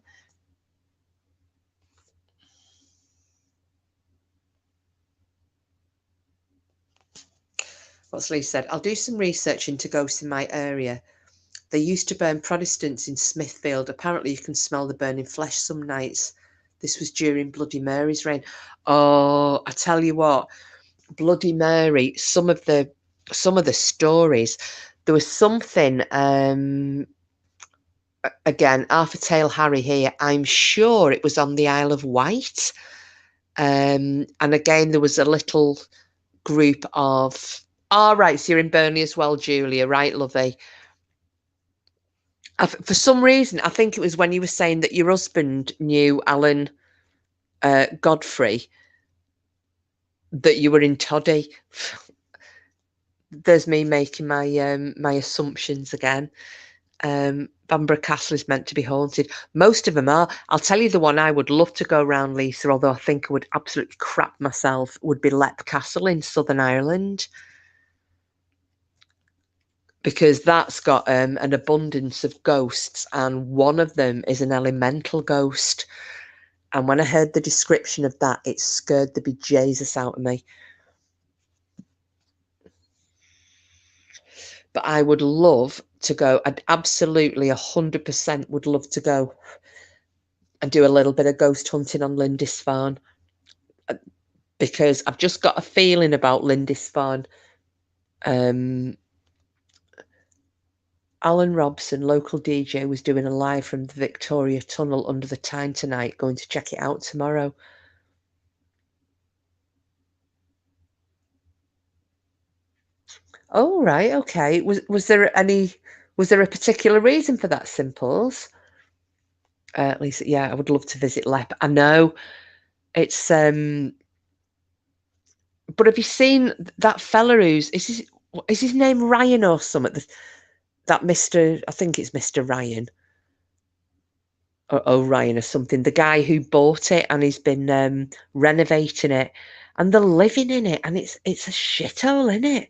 What's Lee said? I'll do some research into ghosts in my area. They used to burn Protestants in Smithfield. Apparently you can smell the burning flesh some nights. This was during Bloody Mary's reign. Oh, I tell you what, Bloody Mary, some of the stories, there was something, again, Arthur Tale Harry here, I'm sure it was on the Isle of Wight. And again, there was a little group of, right, so you're in Burnley as well, Julia, right, lovey. For some reason, I think it was when you were saying that your husband knew Alan Godfrey, that you were in Toddy. There's me making my my assumptions again. Bamborough Castle is meant to be haunted. Most of them are. I'll tell you the one I would love to go round, Lisa, although I think I would absolutely crap myself, would be Leap Castle in Southern Ireland. Because that's got an abundance of ghosts, and one of them is an elemental ghost. And when I heard the description of that, it scared the bejesus out of me. But I would love to go. I'd absolutely 100% would love to go and do a little bit of ghost hunting on Lindisfarne, because I've just got a feeling about Lindisfarne. Alan Robson, local DJ, was doing a live from the Victoria Tunnel under the Tyne tonight. Going to check it out tomorrow. Oh, right, okay. Was there a particular reason for that, Simples? Lisa, yeah, I would love to visit Leap. I know it's but have you seen that fella who's is his name Ryan or something? That Mr. I think it's Mr. Ryan or O'Ryan or something. The guy who bought it and he's been renovating it, and they're living in it, and it's a shithole, isn't it?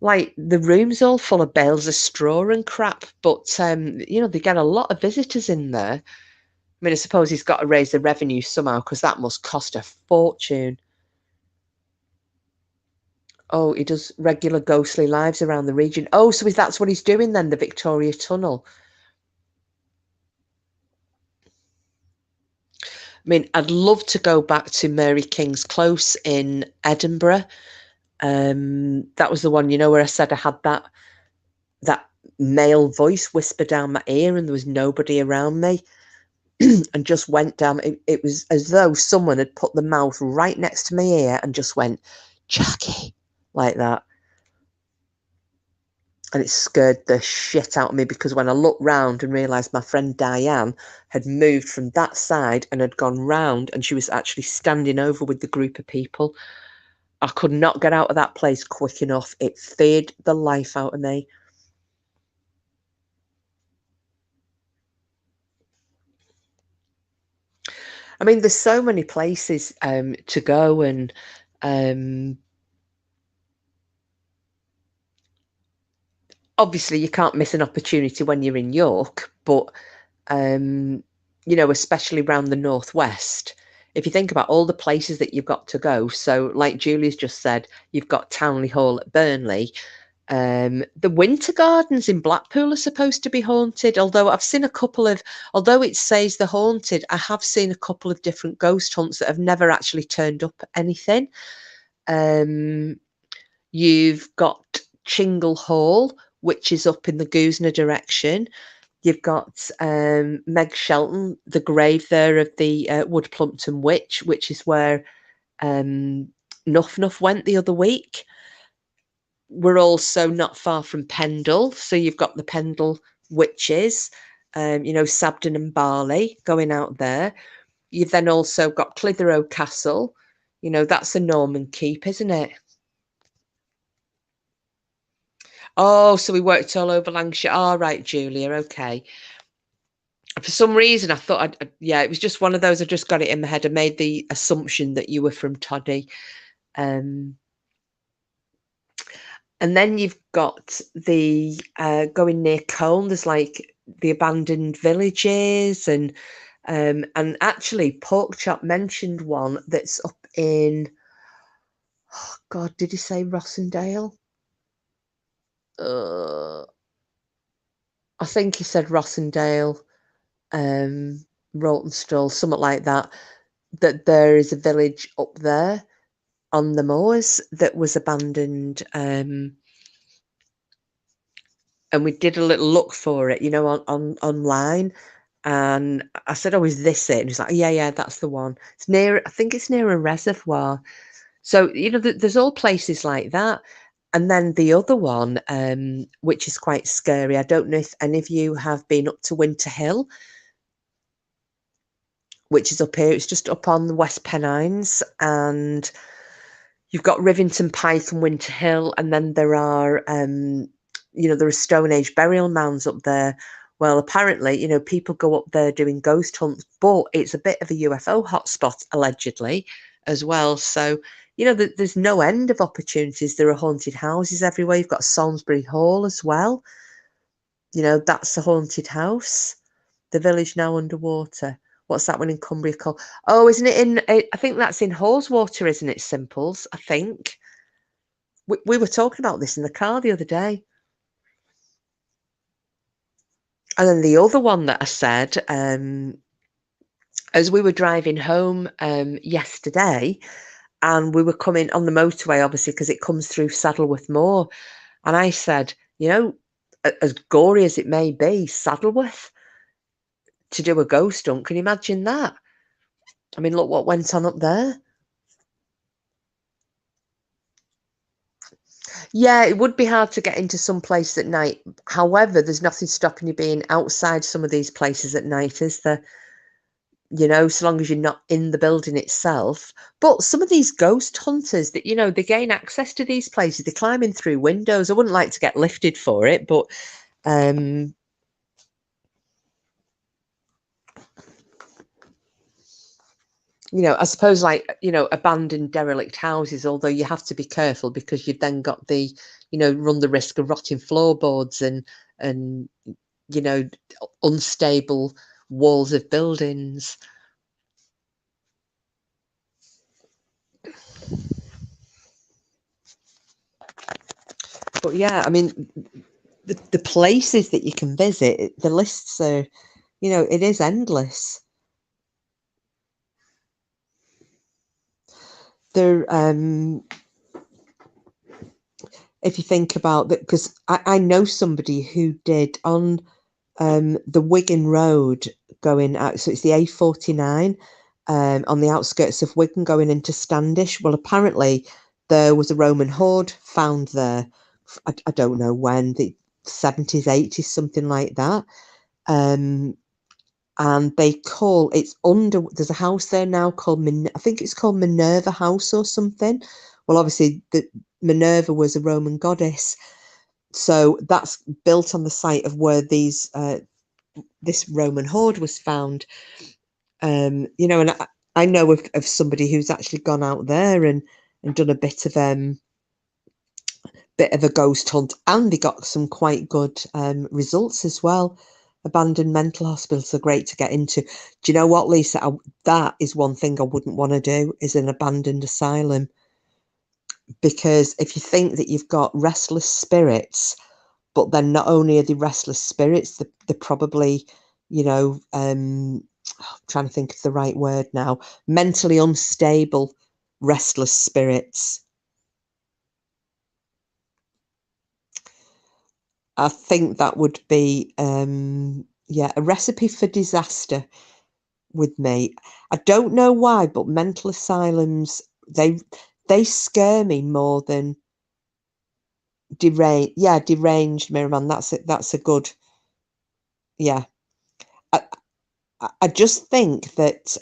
Like the room's all full of bales of straw and crap, but you know, they get a lot of visitors in there. I mean, I suppose he's got to raise the revenue somehow, because that must cost a fortune. Oh, he does regular ghostly lives around the region. Oh, so that's what he's doing then, the Victoria Tunnel. I mean, I'd love to go back to Mary King's Close in Edinburgh. That was the one, you know, where I said I had that male voice whisper down my ear and there was nobody around me. And just went down. It was as though someone had put the mouth right next to my ear and just went, Jackie, like that. And it scared the shit out of me, because when I looked round and realised my friend Diane had moved from that side and had gone round, and she was actually standing over with the group of people, I could not get out of that place quick enough. It feared the life out of me. I mean, there's so many places to go, and obviously you can't miss an opportunity when you're in York, but you know, especially around the northwest, if you think about all the places that you've got to go. So like Julie's just said, you've got Townley Hall at Burnley. The Winter Gardens in Blackpool are supposed to be haunted, although I've seen a couple of, although it says they're haunted, I have seen a couple of different ghost hunts that have never actually turned up anything. You've got Chingle Hall, which is up in the Goosner direction. You've got Meg Shelton, the grave there of the Wood Plumpton Witch, which is where Nuff Nuff went the other week. We're also not far from Pendle, so you've got the Pendle Witches, you know, Sabden and Barley going out there. You've then also got Clitheroe Castle, you know, that's a Norman keep, isn't it? Oh, so we worked all over Lancashire. All right, Julia, okay. For some reason, I thought, yeah, it was just one of those. I just got it in my head. I made the assumption that you were from Toddy. And then you've got the going near Colne. There's like the abandoned villages, and actually, Porkchop mentioned one that's up in. Oh God, did he say Rossendale? I think he said Rossendale, Rawtenstall, something like that. That there is a village up there on the moors that was abandoned, and we did a little look for it, you know, on online. And I said, "Oh, is this it?" And he's like, "Yeah, that's the one. It's near. I think it's near a reservoir." So you know, there's all places like that. And then the other one, which is quite scary. I don't know if any of you have been up to Winter Hill, which is up here. It's just up on the West Pennines, and you've got Rivington Pike and Winter Hill, and then there are, you know, there are Stone Age burial mounds up there. Well, apparently, you know, people go up there doing ghost hunts, but it's a bit of a UFO hotspot, allegedly, as well. So, you know, there's no end of opportunities. There are haunted houses everywhere. You've got Salisbury Hall as well. You know, that's a haunted house. The village now underwater. What's that one in Cumbria called? Oh, isn't it in? I think that's in Haweswater, isn't it? Simples, I think. We were talking about this in the car the other day. And then the other one that I said, as we were driving home yesterday, and we were coming on the motorway, obviously, because it comes through Saddleworth Moor. And I said, you know, as gory as it may be, Saddleworth, to do a ghost hunt, can you imagine that? I mean, look what went on up there. Yeah, it would be hard to get into some places at night. However, there's nothing stopping you being outside some of these places at night, is there? You know, so long as you're not in the building itself. But some of these ghost hunters that, you know, they gain access to these places, they're climbing through windows. I wouldn't like to get lifted for it, but you know, I suppose, like, you know, abandoned derelict houses, although you have to be careful because you've then got the, you know, run the risk of rotting floorboards and you know, unstable walls of buildings. But yeah, I mean, the places that you can visit, the lists are, you know, it is endless. There, if you think about that, because I know somebody who did on the Wigan Road going out, so it's the A49 on the outskirts of Wigan going into Standish. Well, apparently there was a Roman hoard found there I don't know when, the 70s, 80s, something like that. And they call it's under, there's a house there now called I think it's called Minerva House or something. Well, obviously Minerva was a Roman goddess, so that's built on the site of where this Roman hoard was found. And I know of somebody who's actually gone out there and done a bit of a ghost hunt, and they got some quite good results as well. Abandoned mental hospitals are great to get into. Do you know what, Lisa? That is one thing I wouldn't want to do, is an abandoned asylum. Because if you think that you've got restless spirits, but then not only are they restless spirits, they're probably, I'm trying to think of the right word now, mentally unstable, restless spirits. I think that would be, a recipe for disaster with me. I don't know why, but mental asylums, they scare me more than deranged. Yeah, deranged, Miraman. That's a good. Yeah, I just think that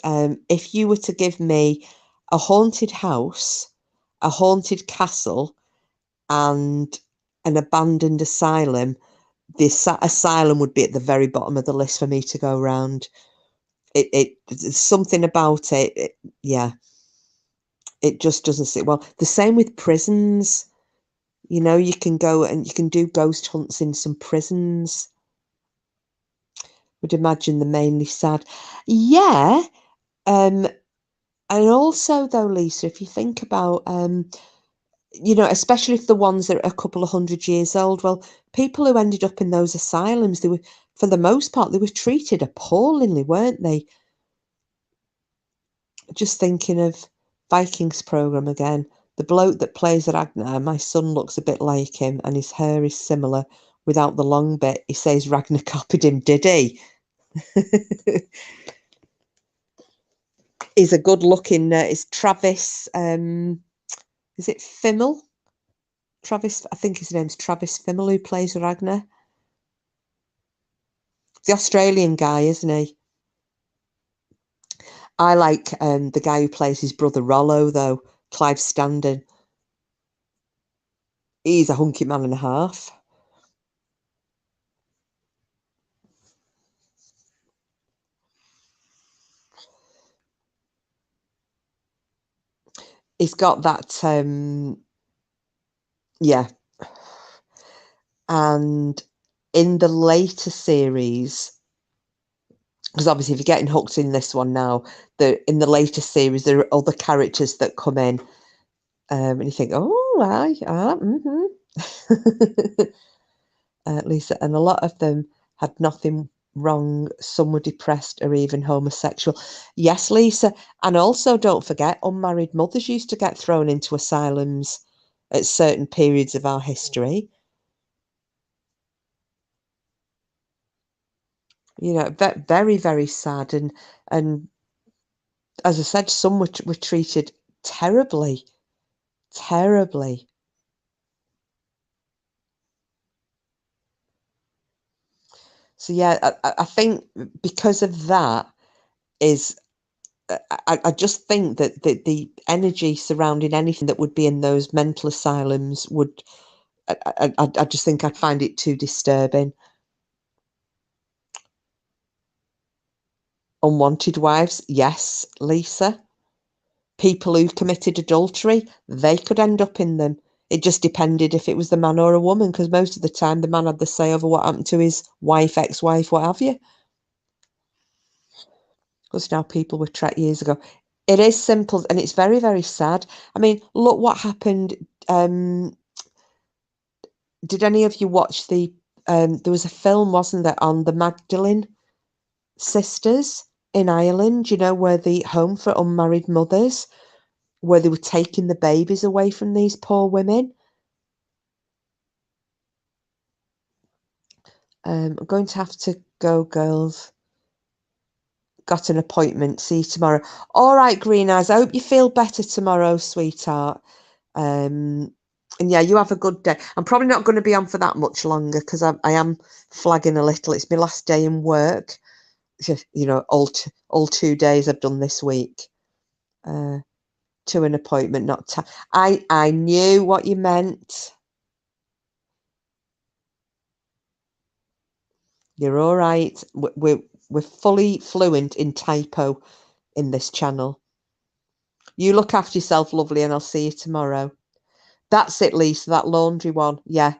if you were to give me a haunted house, a haunted castle, and an abandoned asylum, the asylum would be at the very bottom of the list for me to go around. It's something about it. Yeah, it just doesn't sit well. The same with prisons. You can go and you can do ghost hunts in some prisons. Would imagine they're mainly sad. Yeah. And also though, Lisa, if you think about especially if the ones that are a couple of 100 years old, well, people who ended up in those asylums, they were, for the most part, they were treated appallingly, weren't they? Just thinking of Vikings programme again. The bloke that plays Ragnar, my son looks a bit like him, and his hair is similar without the long bit. He says Ragnar copied him, did he? He's a good looking, it's Travis, is it Fimmel? Travis, I think his name's Travis Fimmel, who plays Ragnar. The Australian guy, isn't he? I like the guy who plays his brother Rollo, though, Clive Standen. He's a hunky man and a half. He's got that, yeah. And in the later series, because obviously if you're getting hooked in this one now, in the later series, there are other characters that come in, and you think, oh, Lisa, and a lot of them had nothing wrong. Some were depressed or even homosexual. Yes, Lisa. And also don't forget, unmarried mothers used to get thrown into asylums at certain periods of our history. Very, very sad. And as I said, some were treated terribly, terribly. So yeah, I think because of that is I just think that the energy surrounding anything that would be in those mental asylums would, I just think I'd find it too disturbing. Unwanted wives, yes, Lisa. People who committed adultery, they could end up in them. It just depended if it was the man or a woman, because most of the time the man had the say over what happened to his wife, ex-wife, what have you. Because now people were trapped years ago. It is simple and it's very, very sad. I mean, look what happened. Did any of you watch there was a film, wasn't there, on the Magdalene sisters in Ireland, where the home for unmarried mothers, where they were taking the babies away from these poor women. I'm going to have to go, girls. Got an appointment. See you tomorrow. All right, Green Eyes. I hope you feel better tomorrow, sweetheart. And yeah, you have a good day. I'm probably not going to be on for that much longer because I am flagging a little. It's my last day in work. Just, all 2 days I've done this week. To an appointment, not time. I knew what you meant. You're all right. We're fully fluent in typo in this channel. You look after yourself, lovely, and I'll see you tomorrow. That's it, Lisa, that laundry one. Yeah.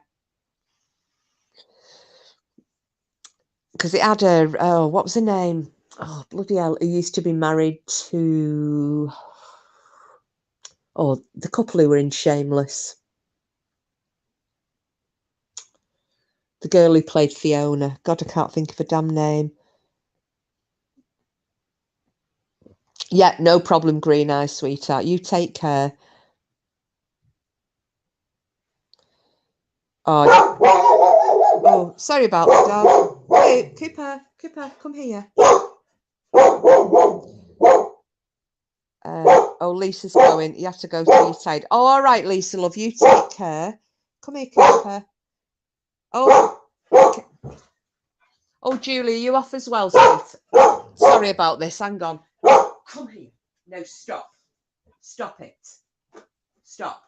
Because it had what was her name? Oh, bloody hell. Who used to be married to, the couple who were in Shameless. The girl who played Fiona. God, I can't think of her damn name. Yeah, no problem, Green Eyes, sweetheart. You take care. Oh, sorry about that, dog. Hey, Cooper, come here. Lisa's going. You have to go to your side. Oh, all right, Lisa, love. You take care. Come here, Cooper. Oh, okay. Oh, Julie, you off as well, sweet? Sorry about this. Hang on. Come here. No, stop. Stop it. Stop.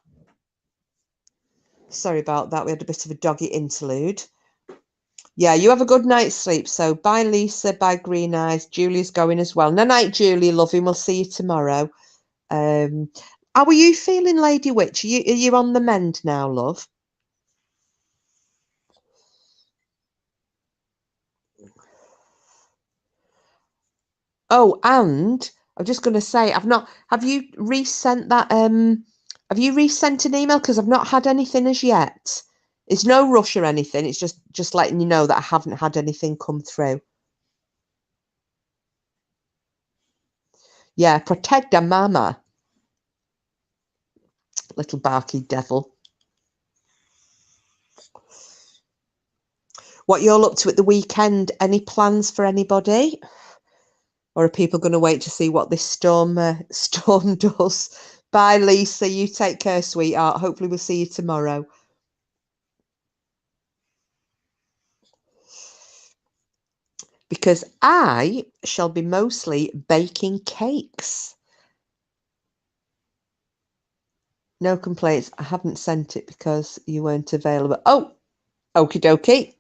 Sorry about that. We had a bit of a doggy interlude. Yeah, you have a good night's sleep. So bye, Lisa. Bye, Green Eyes. Julie's going as well. No night, Julie, loving. We'll see you tomorrow. How are you feeling, Lady Witch? Are you on the mend now, love? Oh, and I'm just going to say, have you resent that, have you resent an email? Because I've not had anything as yet. It's no rush or anything. It's just letting you know that I haven't had anything come through. Yeah, protect the mama. Little barky devil. What you're up to at the weekend? Any plans for anybody? Or are people going to wait to see what this storm does? Bye, Lisa. You take care, sweetheart. Hopefully we'll see you tomorrow. Because I shall be mostly baking cakes. No complaints. I haven't sent it because you weren't available. Oh, okie dokie.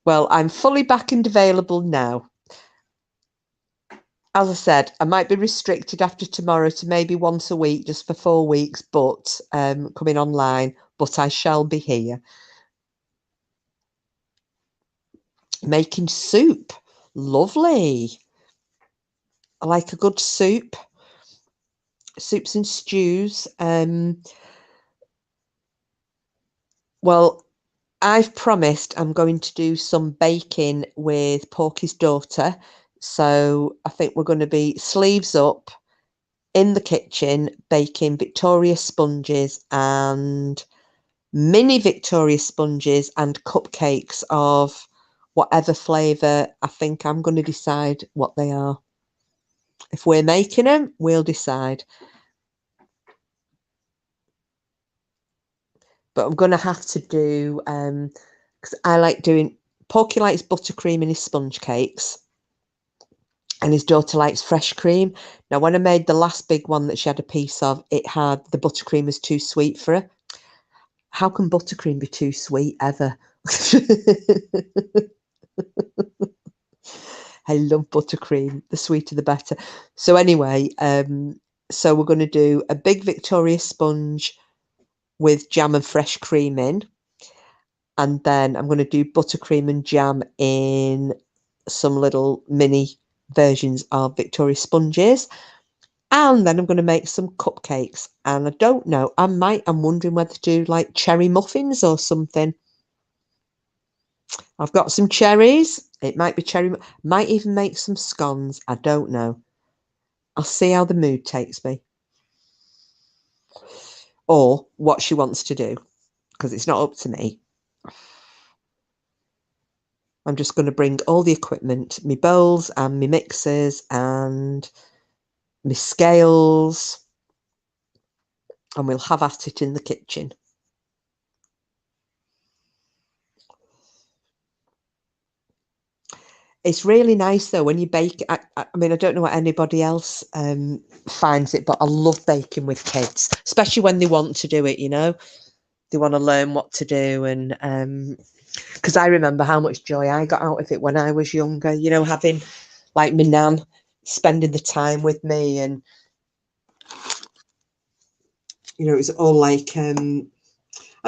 Well, I'm fully back and available now. As I said, I might be restricted after tomorrow to maybe once a week, just for 4 weeks, but coming online, but I shall be here. Making soup. Lovely. I like a good soup. Soups and stews. Well, I've promised I'm going to do some baking with Porky's daughter. So I think we're going to be sleeves up in the kitchen, baking Victoria sponges and mini Victoria sponges and cupcakes of whatever flavour. I think I'm going to decide what they are. If we're making them, we'll decide. But I'm going to have to do, because I like doing, Porky likes buttercream in his sponge cakes. And his daughter likes fresh cream. Now, when I made the last big one that she had a piece of, the buttercream was too sweet for her. How can buttercream be too sweet ever? I love buttercream. The sweeter, the better. So anyway, so we're going to do a big Victoria sponge with jam and fresh cream in. And then I'm going to do buttercream and jam in some little mini versions of Victoria sponges. And then I'm going to make some cupcakes. And I don't know, I'm wondering whether to do like cherry muffins or something. I've got some cherries. It might be cherry. Might even make some scones. I don't know. I'll see how the mood takes me. Or what she wants to do. Because it's not up to me. I'm just going to bring all the equipment, my bowls and my mixers and my scales, and we'll have at it in the kitchen. It's really nice though when you bake. I mean, I don't know what anybody else finds it, but I love baking with kids, especially when they want to do it, you know, they want to learn what to do. And because I remember how much joy I got out of it when I was younger, you know, having like my nan spending the time with me, and you know, it was all like I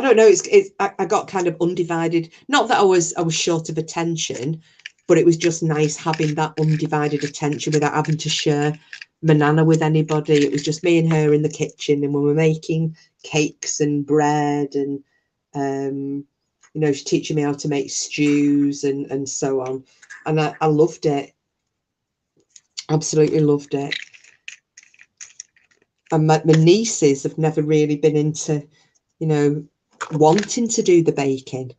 don't know, I got kind of undivided, not that I was short of attention, but it was just nice having that undivided attention without having to share my nana with anybody. It was just me and her in the kitchen, and when we're making cakes and bread, and you know, she's teaching me how to make stews and so on, and I loved it, absolutely loved it. And my nieces have never really been into, you know, wanting to do the baking.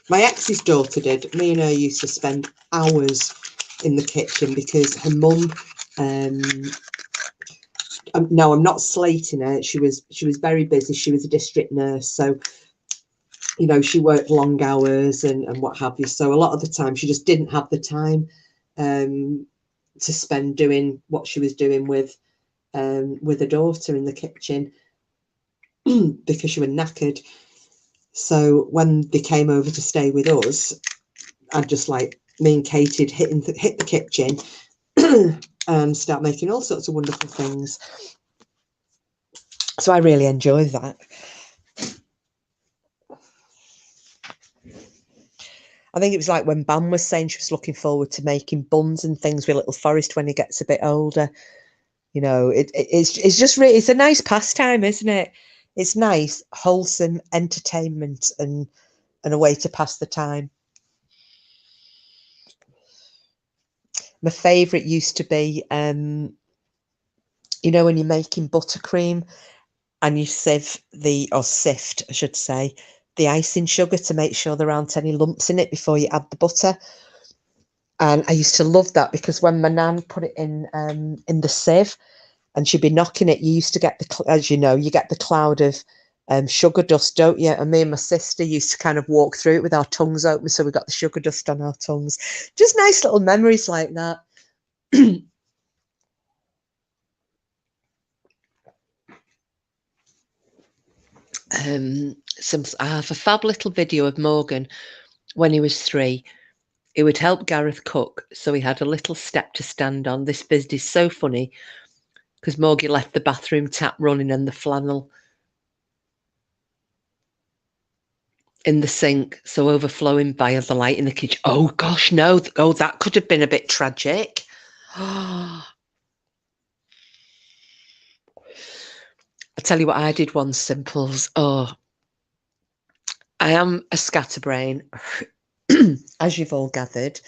My ex's daughter did. Me and her used to spend hours in the kitchen because her mum, no, I'm not slating her. She was very busy. She was a district nurse, so you know, she worked long hours and what have you. So a lot of the time she just didn't have the time to spend doing what she was doing with her daughter in the kitchen because she was knackered. So when they came over to stay with us, I'd just like, me and Katie hit the kitchen and start making all sorts of wonderful things. So I really enjoy that. I think it was like when Bam was saying she was looking forward to making buns and things with little Forrest when he gets a bit older. You know, it's just really, it's a nice pastime, isn't it? It's nice, wholesome entertainment and a way to pass the time. My favourite used to be, you know, when you're making buttercream and you sift, I should say, the icing sugar to make sure there aren't any lumps in it before you add the butter. And I used to love that because when my nan put it in the sieve and she'd be knocking it, you used to get as you know, you get the cloud of sugar dust, don't you? And me and my sister used to kind of walk through it with our tongues open, so we got the sugar dust on our tongues. Just nice little memories like that. I have a fab little video of Morgan when he was 3. It would help Gareth cook, so he had a little step to stand on. This visit is so funny because Morgan left the bathroom tap running and the flannel in the sink, so overflowing via the light in the kitchen. Oh gosh, no! Oh, that could have been a bit tragic. I tell you what I did once, Simples. Oh, I am a scatterbrain, as you've all gathered,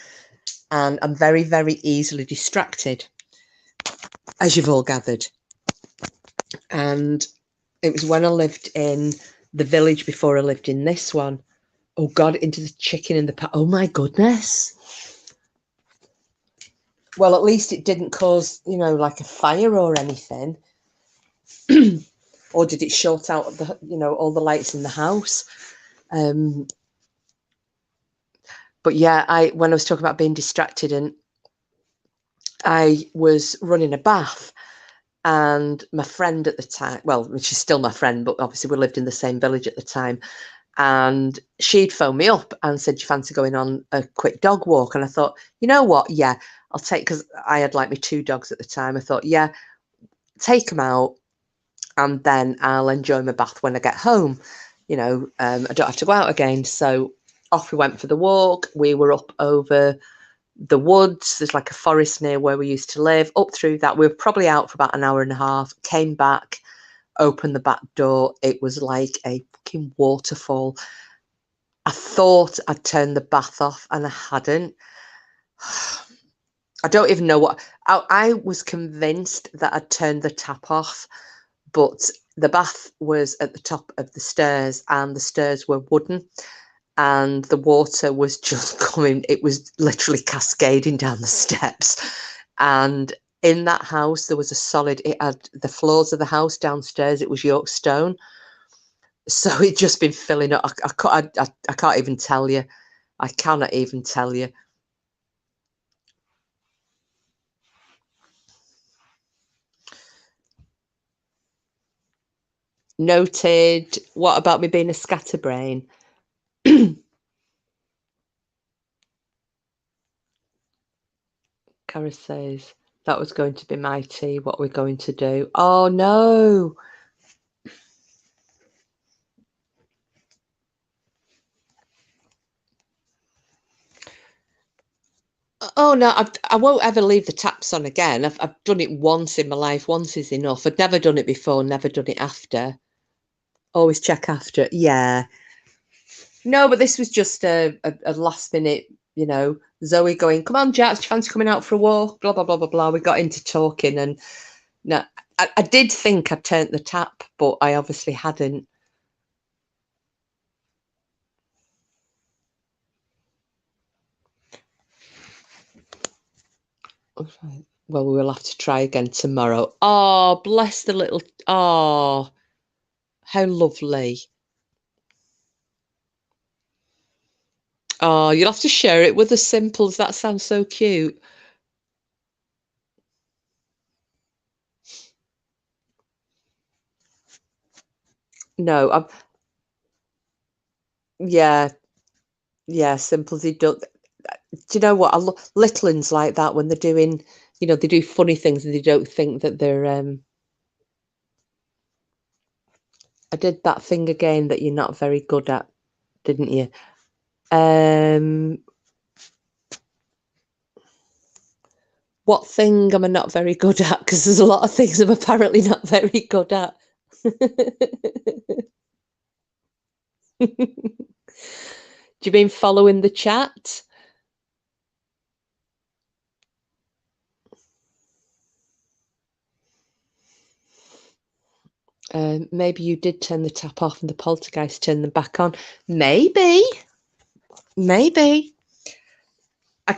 and I'm very, very easily distracted, as you've all gathered. And it was when I lived in the village before I lived in this one. Oh God, into the chicken in the pot. Oh my goodness. Well, at least it didn't cause, you know, like a fire or anything. Or did it short out the, you know, all the lights in the house? But yeah, when I was talking about being distracted, and I was running a bath, and my friend at the time, well, she's still my friend, but obviously we lived in the same village at the time, and she'd phoned me up and said, you fancy going on a quick dog walk? And I thought, you know what, yeah, I'll take, because I had like my 2 dogs at the time. I thought, yeah, take them out and then I'll enjoy my bath when I get home. You know, I don't have to go out again. So off we went for the walk. We were up over the woods. There's like a forest near where we used to live. Up through that, we were probably out for about an hour and a half. Came back, opened the back door. It was like a fucking waterfall. I thought I'd turned the bath off and I hadn't. I don't even know what. I was convinced that I'd turned the tap off, but the bath was at the top of the stairs and the stairs were wooden. and the water was just coming. It was literally cascading down the steps. And in that house, there was a solid, it had the floors of the house downstairs, it was York stone. So it just been filling up. I can't even tell you. I cannot even tell you. Noted. What about me being a scatterbrain? Cara says, that was going to be my tea. What we're going to do. Oh, no. Oh, no, I won't ever leave the taps on again. I've done it once in my life. Once is enough. I'd never done it before, never done it after. Always check after. Yeah. No, but this was just a last minute, you know, Zoe going, come on, Jack, do you fancy coming out for a walk? Blah, blah, blah, blah, blah. We got into talking and no, I did think I'd turned the tap, but I obviously hadn't. Well, we'll have to try again tomorrow. Oh, bless the little, oh, how lovely. Oh, you'll have to share it with the Simples. That sounds so cute. No, yeah, Simples. Do you know what? Little ones like that when they're doing, you know, they do funny things and they don't think that they're. I did that thing again that you're not very good at, didn't you? What thing am I not very good at? Because there's a lot of things I'm apparently not very good at. Do you mean following the chat? Maybe you did turn the tap off and the poltergeist turned them back on. Maybe. I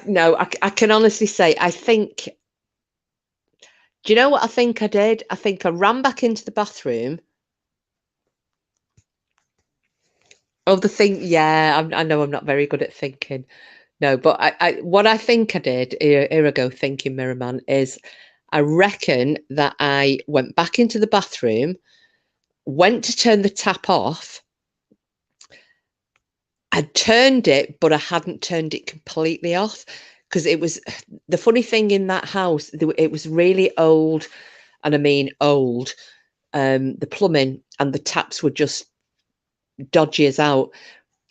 can honestly say, I think, do you know what I think I did? I think I ran back into the bathroom. Oh, the thing, yeah, I know I'm not very good at thinking. No, but what I think I did, here I go thinking, Mirrorman, is I reckon that I went back into the bathroom, went to turn the tap off. I'd turned it, but I hadn't turned it completely off because it was the funny thing in that house, it was really old, and I mean old. The plumbing and the taps were just dodgy as out.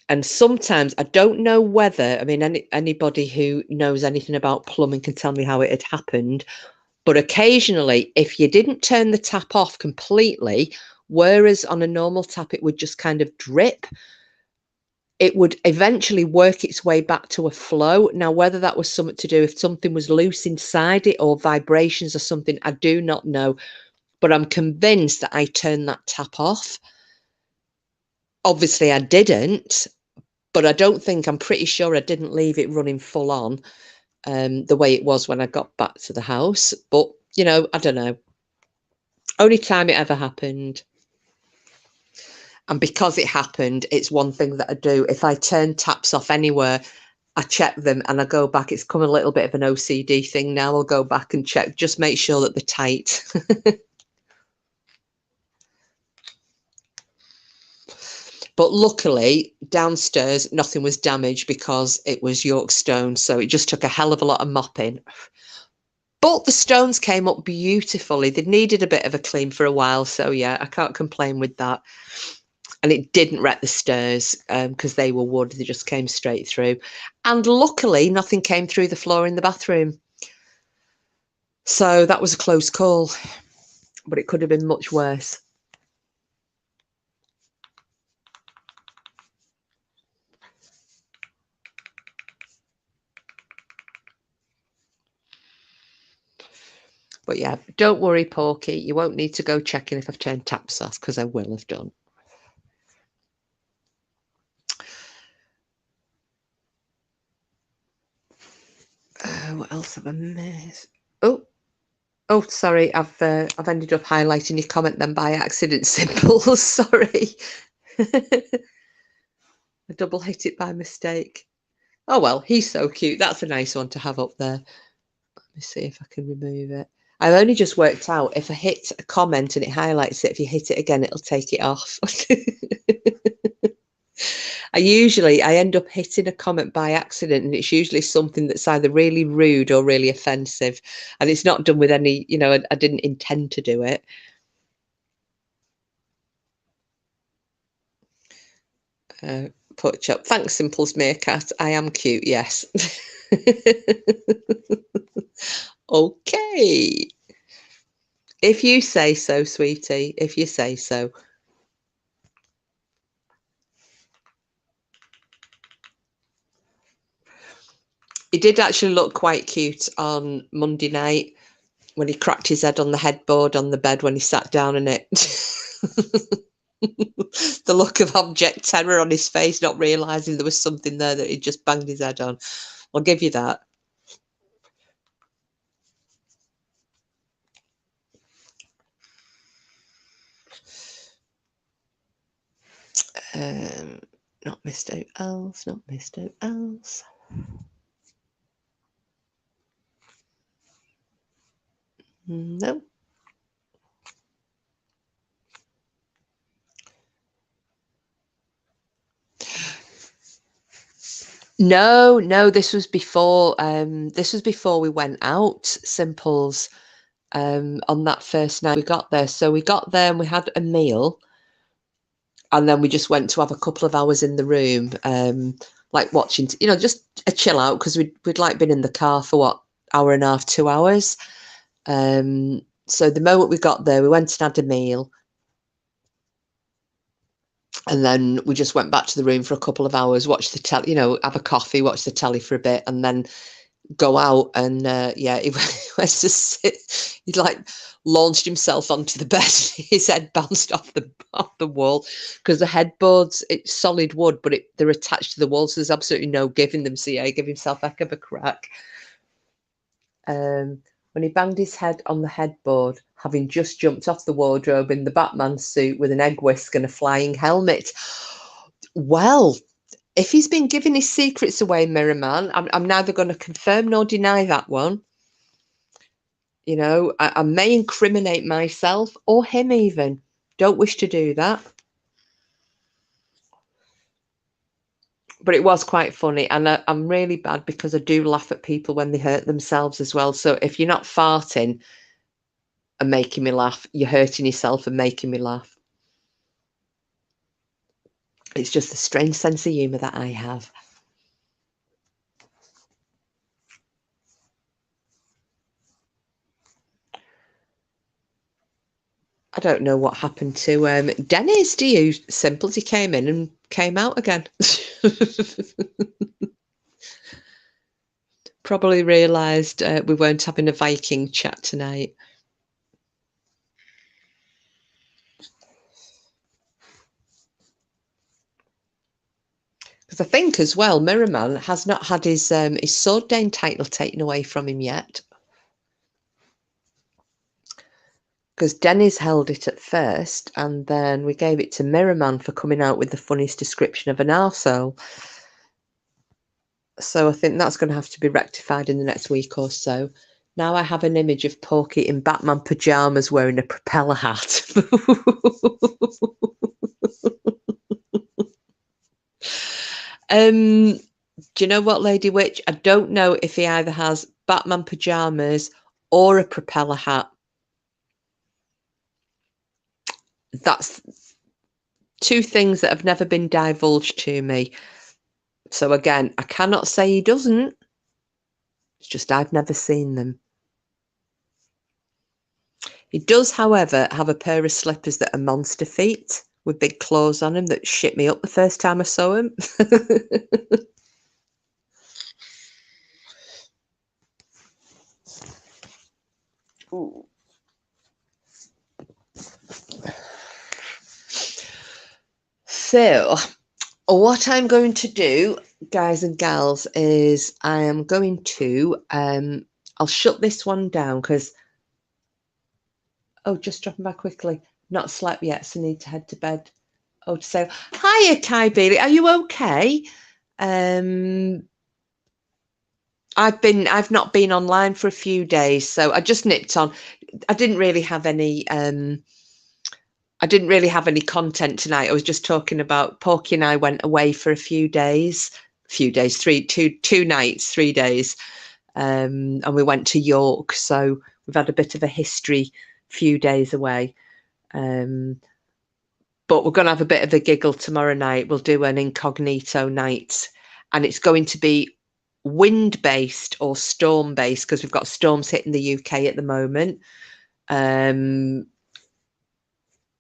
And sometimes I don't know whether, I mean, anybody who knows anything about plumbing can tell me how it had happened. But occasionally, if you didn't turn the tap off completely, whereas on a normal tap, it would just kind of drip, it would eventually work its way back to a flow. Now, whether that was something to do if something was loose inside it or vibrations or something, I do not know. But I'm convinced that I turned that tap off. Obviously, I didn't, but I'm pretty sure I didn't leave it running full on the way it was when I got back to the house. But, you know, I don't know. Only time it ever happened. And because it happened, it's one thing that I do. If I turn taps off anywhere, I check them and I go back. It's come a little bit of an OCD thing now. I'll go back and check, just make sure that they're tight. But luckily, downstairs, nothing was damaged because it was York stone. So it just took a hell of a lot of mopping. But the stones came up beautifully. They needed a bit of a clean for a while. So yeah, I can't complain with that. And it didn't wreck the stairs because they were wood. They just came straight through. And luckily, nothing came through the floor in the bathroom. So that was a close call, but it could have been much worse. But yeah, don't worry, Porky. You won't need to go checking if I've turned taps off because I will have done. What else have I missed? Oh, sorry. I've ended up highlighting your comment then by accident. Simple. Sorry. I double hit it by mistake. Oh well, he's so cute. That's a nice one to have up there. Let me see if I can remove it. I've only just worked out if I hit a comment and it highlights it, if you hit it again, it'll take it off. I end up hitting a comment by accident, and it's usually something that's either really rude or really offensive, and it's not done with any, I didn't intend to do it. Putch up. Thanks, Simples Meerkat. I am cute, yes. Okay. If you say so, sweetie. If you say so. He did actually look quite cute on Monday night when he cracked his head on the headboard on the bed when he sat down in it. The look of abject terror on his face, not realising there was something there that he just banged his head on. I'll give you that. Not Mr. Else, not Mr. Else. No. No, this was before we went out, Simples, on that first night we got there. So we got there and we had a meal, and then we just went to have a couple of hours in the room, like watching, just a chill out, because we'd like been in the car for what, hour and a half, 2 hours. So the moment we got there, we went and had a meal, and then we just went back to the room for a couple of hours, watch the telly, have a coffee, watch the telly for a bit, and then go out. And he went to sit. He like launched himself onto the bed. His head bounced off the wall, because the headboards, it's solid wood, but they're attached to the wall, so there's absolutely no giving them. So he gave himself a heck of a crack. When he banged his head on the headboard, having just jumped off the wardrobe in the Batman suit with an egg whisk and a flying helmet. Well, if he's been giving his secrets away, Mirror Man, I'm neither going to confirm nor deny that one. I may incriminate myself or him even. Don't wish to do that. But it was quite funny, and I'm really bad because I do laugh at people when they hurt themselves as well. So if you're not farting and making me laugh, you're hurting yourself and making me laugh. It's just a strange sense of humour that I have. I don't know what happened to Dennis. Do you? Simple. He came in and came out again. Probably realised we weren't having a Viking chat tonight. Because I think as well, Mirrorman has not had his Sword Dane title taken away from him yet. Because Dennis held it at first, and then we gave it to Mirrorman for coming out with the funniest description of an arsehole. So I think that's going to have to be rectified in the next week or so. Now I have an image of Porky in Batman pajamas wearing a propeller hat. Do you know what, Lady Witch? I don't know if he either has Batman pajamas or a propeller hat. That's two things that have never been divulged to me. So again, I cannot say he doesn't. It's just I've never seen them. He does, however, have a pair of slippers that are monster feet with big claws on them that shit me up the first time I saw him. Ooh. So What I'm going to do, guys and gals, is I am going to, I'll shut this one down because, oh, just dropping back quickly. Not slept yet, so need to head to bed. Oh, to say, hiya, Kai Bailey. Are you okay? I've not been online for a few days, so I just nipped on. I didn't really have any content tonight. I was just talking about Porky and I went away for a few days, two nights, 3 days. And we went to York, so we've had a bit of a history few days away. But we're going to have a bit of a giggle tomorrow night. We'll do an incognito night, and it's going to be wind-based or storm-based because we've got storms hitting the UK at the moment.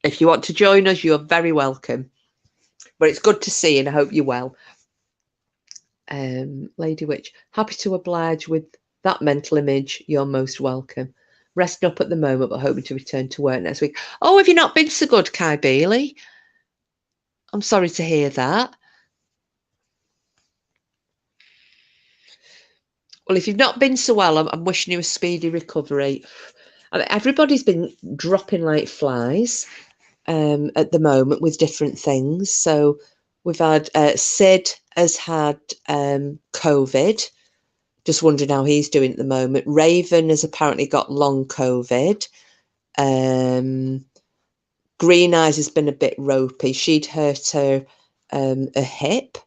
If you want to join us, you're very welcome. But it's good to see you, and I hope you're well. Lady Witch, happy to oblige with that mental image. You're most welcome. Resting up at the moment, but hoping to return to work next week. Oh, have you not been so good, Kai Bailey? I'm sorry to hear that. Well, if you've not been so well, I'm wishing you a speedy recovery. I mean, everybody's been dropping like flies at the moment with different things. So we've had Sid has had COVID. Just wondering how he's doing at the moment. Raven has apparently got long COVID. Green Eyes has been a bit ropey. She'd hurt her a hip.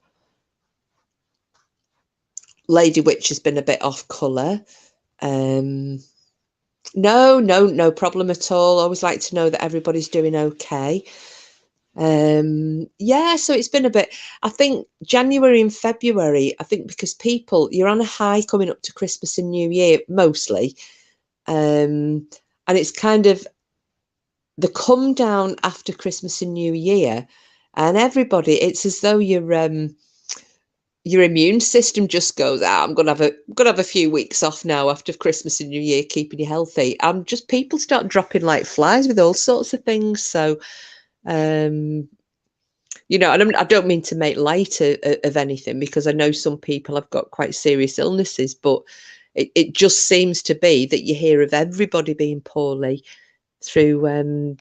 Lady Witch has been a bit off colour. No problem at all. I always like to know that everybody's doing okay. Yeah, so it's been a bit, I think January and February, I think because you're on a high coming up to Christmas and New Year mostly. And it's kind of the come down after Christmas and New Year, and everybody, it's as though your immune system just goes, I'm gonna have a few weeks off now after Christmas and New Year, keeping you healthy. And just people start dropping like flies with all sorts of things. So and I don't mean to make light of anything, because I know some people have got quite serious illnesses, but it just seems to be that you hear of everybody being poorly through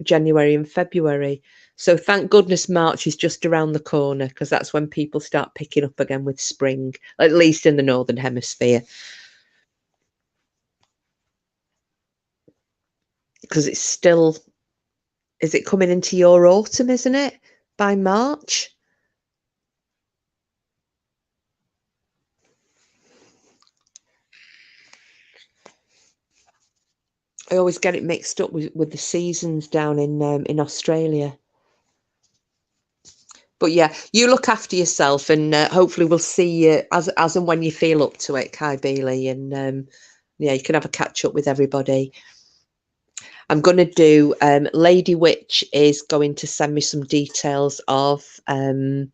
January and February. So thank goodness March is just around the corner, because that's when people start picking up again with spring, at least in the Northern Hemisphere. Because it's still, is it coming into your autumn, isn't it, by March? I always get it mixed up with the seasons down in Australia. But yeah, you look after yourself, and hopefully we'll see you as and when you feel up to it, Kai Bailey, and yeah, you can have a catch up with everybody. I'm going to do, Lady Witch is going to send me some details of an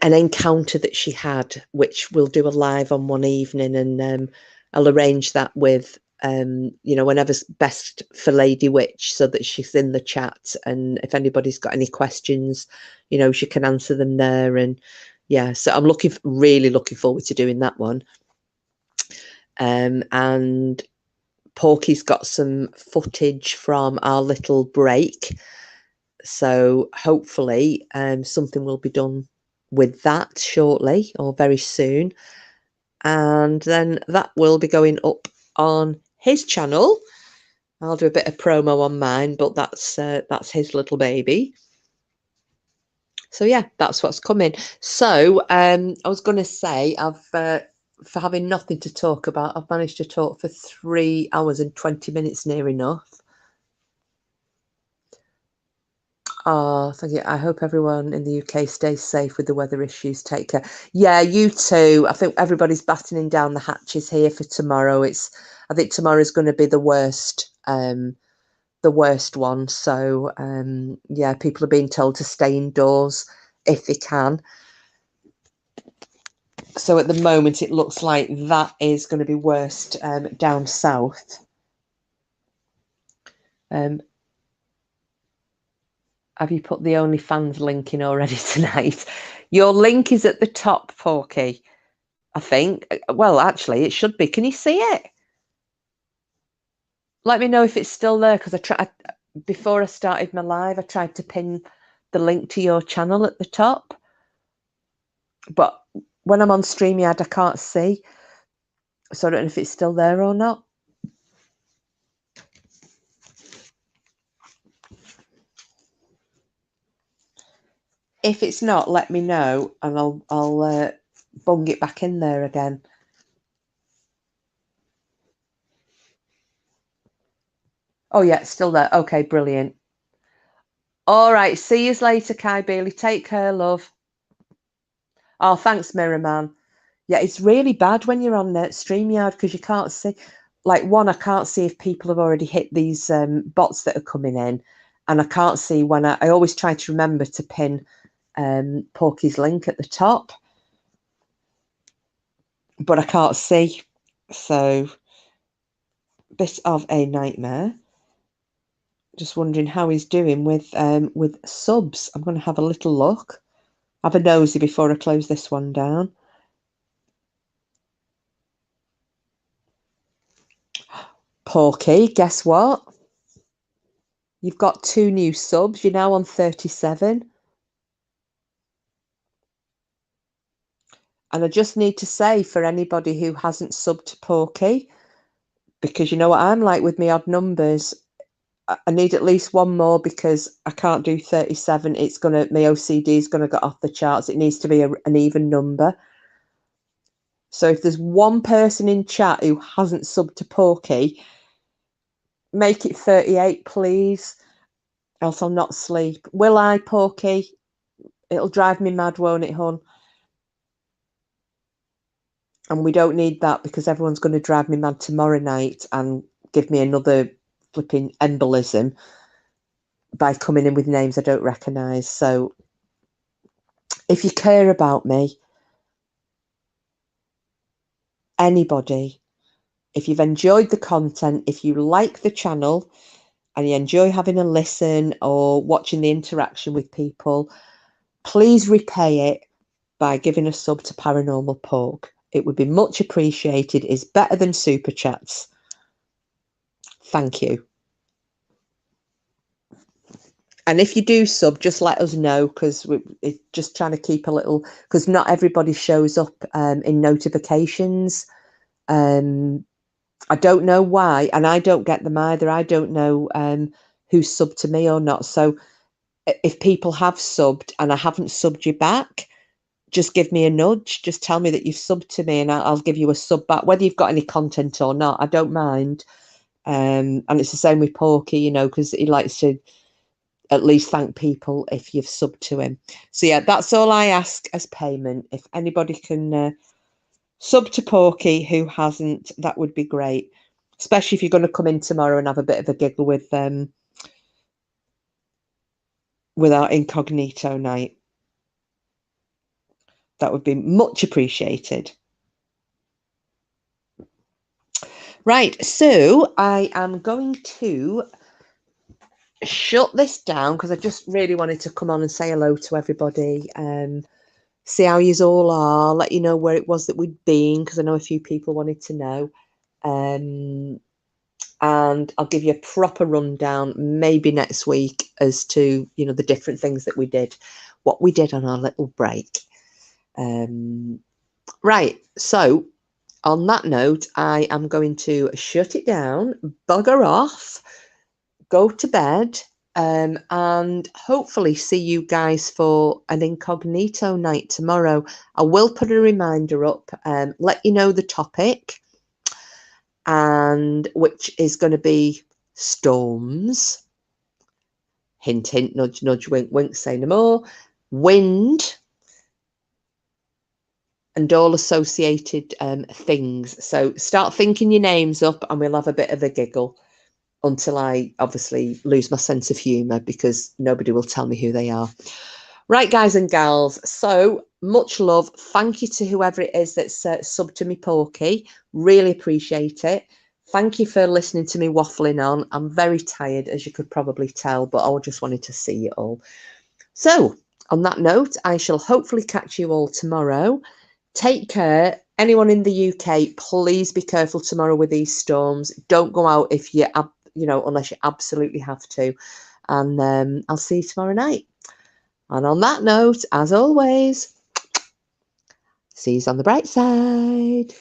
encounter that she had, which we'll do a live on one evening, and I'll arrange that with whenever's best for Lady Witch, so that she's in the chat, and if anybody's got any questions, she can answer them there. And yeah, so I'm really looking forward to doing that one. And Porky's got some footage from our little break, so hopefully something will be done with that shortly or very soon, and then that will be going up on his channel. I'll do a bit of promo on mine, but that's his little baby. So yeah, that's what's coming. So I was going to say, for having nothing to talk about, I've managed to talk for 3 hours and 20 minutes near enough. Oh, thank you. I hope everyone in the UK stays safe with the weather issues. Take care. Yeah, you too. I think everybody's battening down the hatches here for tomorrow. I think tomorrow's going to be the worst one. So yeah, people are being told to stay indoors if they can. So at the moment, it looks like that is going to be worst down south. Have you put the OnlyFans link in already tonight? Your link is at the top, Porky, I think. Well, actually, it should be. Can you see it? Let me know if it's still there, because before I started my live, I tried to pin the link to your channel at the top. But when I'm on StreamYard, I can't see. So I don't know if it's still there or not. If it's not, let me know, and I'll bung it back in there again. Oh yeah, it's still there. Okay, brilliant. All right, see you later, Kai Bailey. Take care, love. Oh, thanks, Mirrorman. Yeah, it's really bad when you're on StreamYard, because you can't see. Like, one, I can't see if people have already hit these bots that are coming in, and I can't see when I always try to remember to pin Porky's link at the top, but I can't see. So, bit of a nightmare. Just wondering how he's doing with subs. I'm going to have a little look. Have a nosy before I close this one down. Porky, guess what? You've got 2 new subs. You're now on 37. And I just need to say, for anybody who hasn't subbed to Porky, because you know what I'm like with my odd numbers, I need at least one more, because I can't do 37. My OCD is gonna get off the charts. It needs to be an even number. So if there's one person in chat who hasn't subbed to Porky, make it 38, please. Else I'll not sleep. Will I, Porky? It'll drive me mad, won't it, hon? And we don't need that, because everyone's going to drive me mad tomorrow night and give me another flipping embolism by coming in with names I don't recognise. So if you care about me, anybody, if you've enjoyed the content, if you like the channel and you enjoy having a listen or watching the interaction with people, please repay it by giving a sub to Paranormal Pork. It would be much appreciated. It's better than super chats. Thank you. And if you do sub, just let us know, because we're just trying to keep a little, because not everybody shows up in notifications. I don't know why, and I don't get them either. I don't know who's subbed to me or not. So if people have subbed and I haven't subbed you back, just give me a nudge. Just tell me that you've subbed to me, and I'll give you a sub back, whether you've got any content or not. I don't mind. And it's the same with Porky, you know, because he likes to at least thank people if you've subbed to him. So yeah, that's all I ask as payment. If anybody can sub to Porky who hasn't, that would be great. Especially if you're going to come in tomorrow and have a bit of a giggle with our incognito night. That would be much appreciated. Right, so I am going to shut this down, because I just really wanted to come on and say hello to everybody, see how yous all are, let you know where it was that we'd been, because I know a few people wanted to know, and I'll give you a proper rundown maybe next week as to, you know, the different things that we did, what we did on our little break. Right, so on that note, I am going to shut it down, bugger off, go to bed, and hopefully see you guys for an incognito night tomorrow. I will put a reminder up, let you know the topic, and which is going to be storms. Hint, hint, nudge, nudge, wink, wink, say no more. Wind, and all associated things. So start thinking your names up, and we'll have a bit of a giggle until I obviously lose my sense of humour, because nobody will tell me who they are. Right, guys and gals, so much love. Thank you to whoever it is that's subbed to me, Porky. Really appreciate it. Thank you for listening to me waffling on. I'm very tired, as you could probably tell, but I just wanted to see it all. So, on that note, I shall hopefully catch you all tomorrow. Take care. Anyone in the UK, please be careful tomorrow with these storms. Don't go out if you, unless you absolutely have to. And I'll see you tomorrow night. And on that note, as always, see you on the bright side.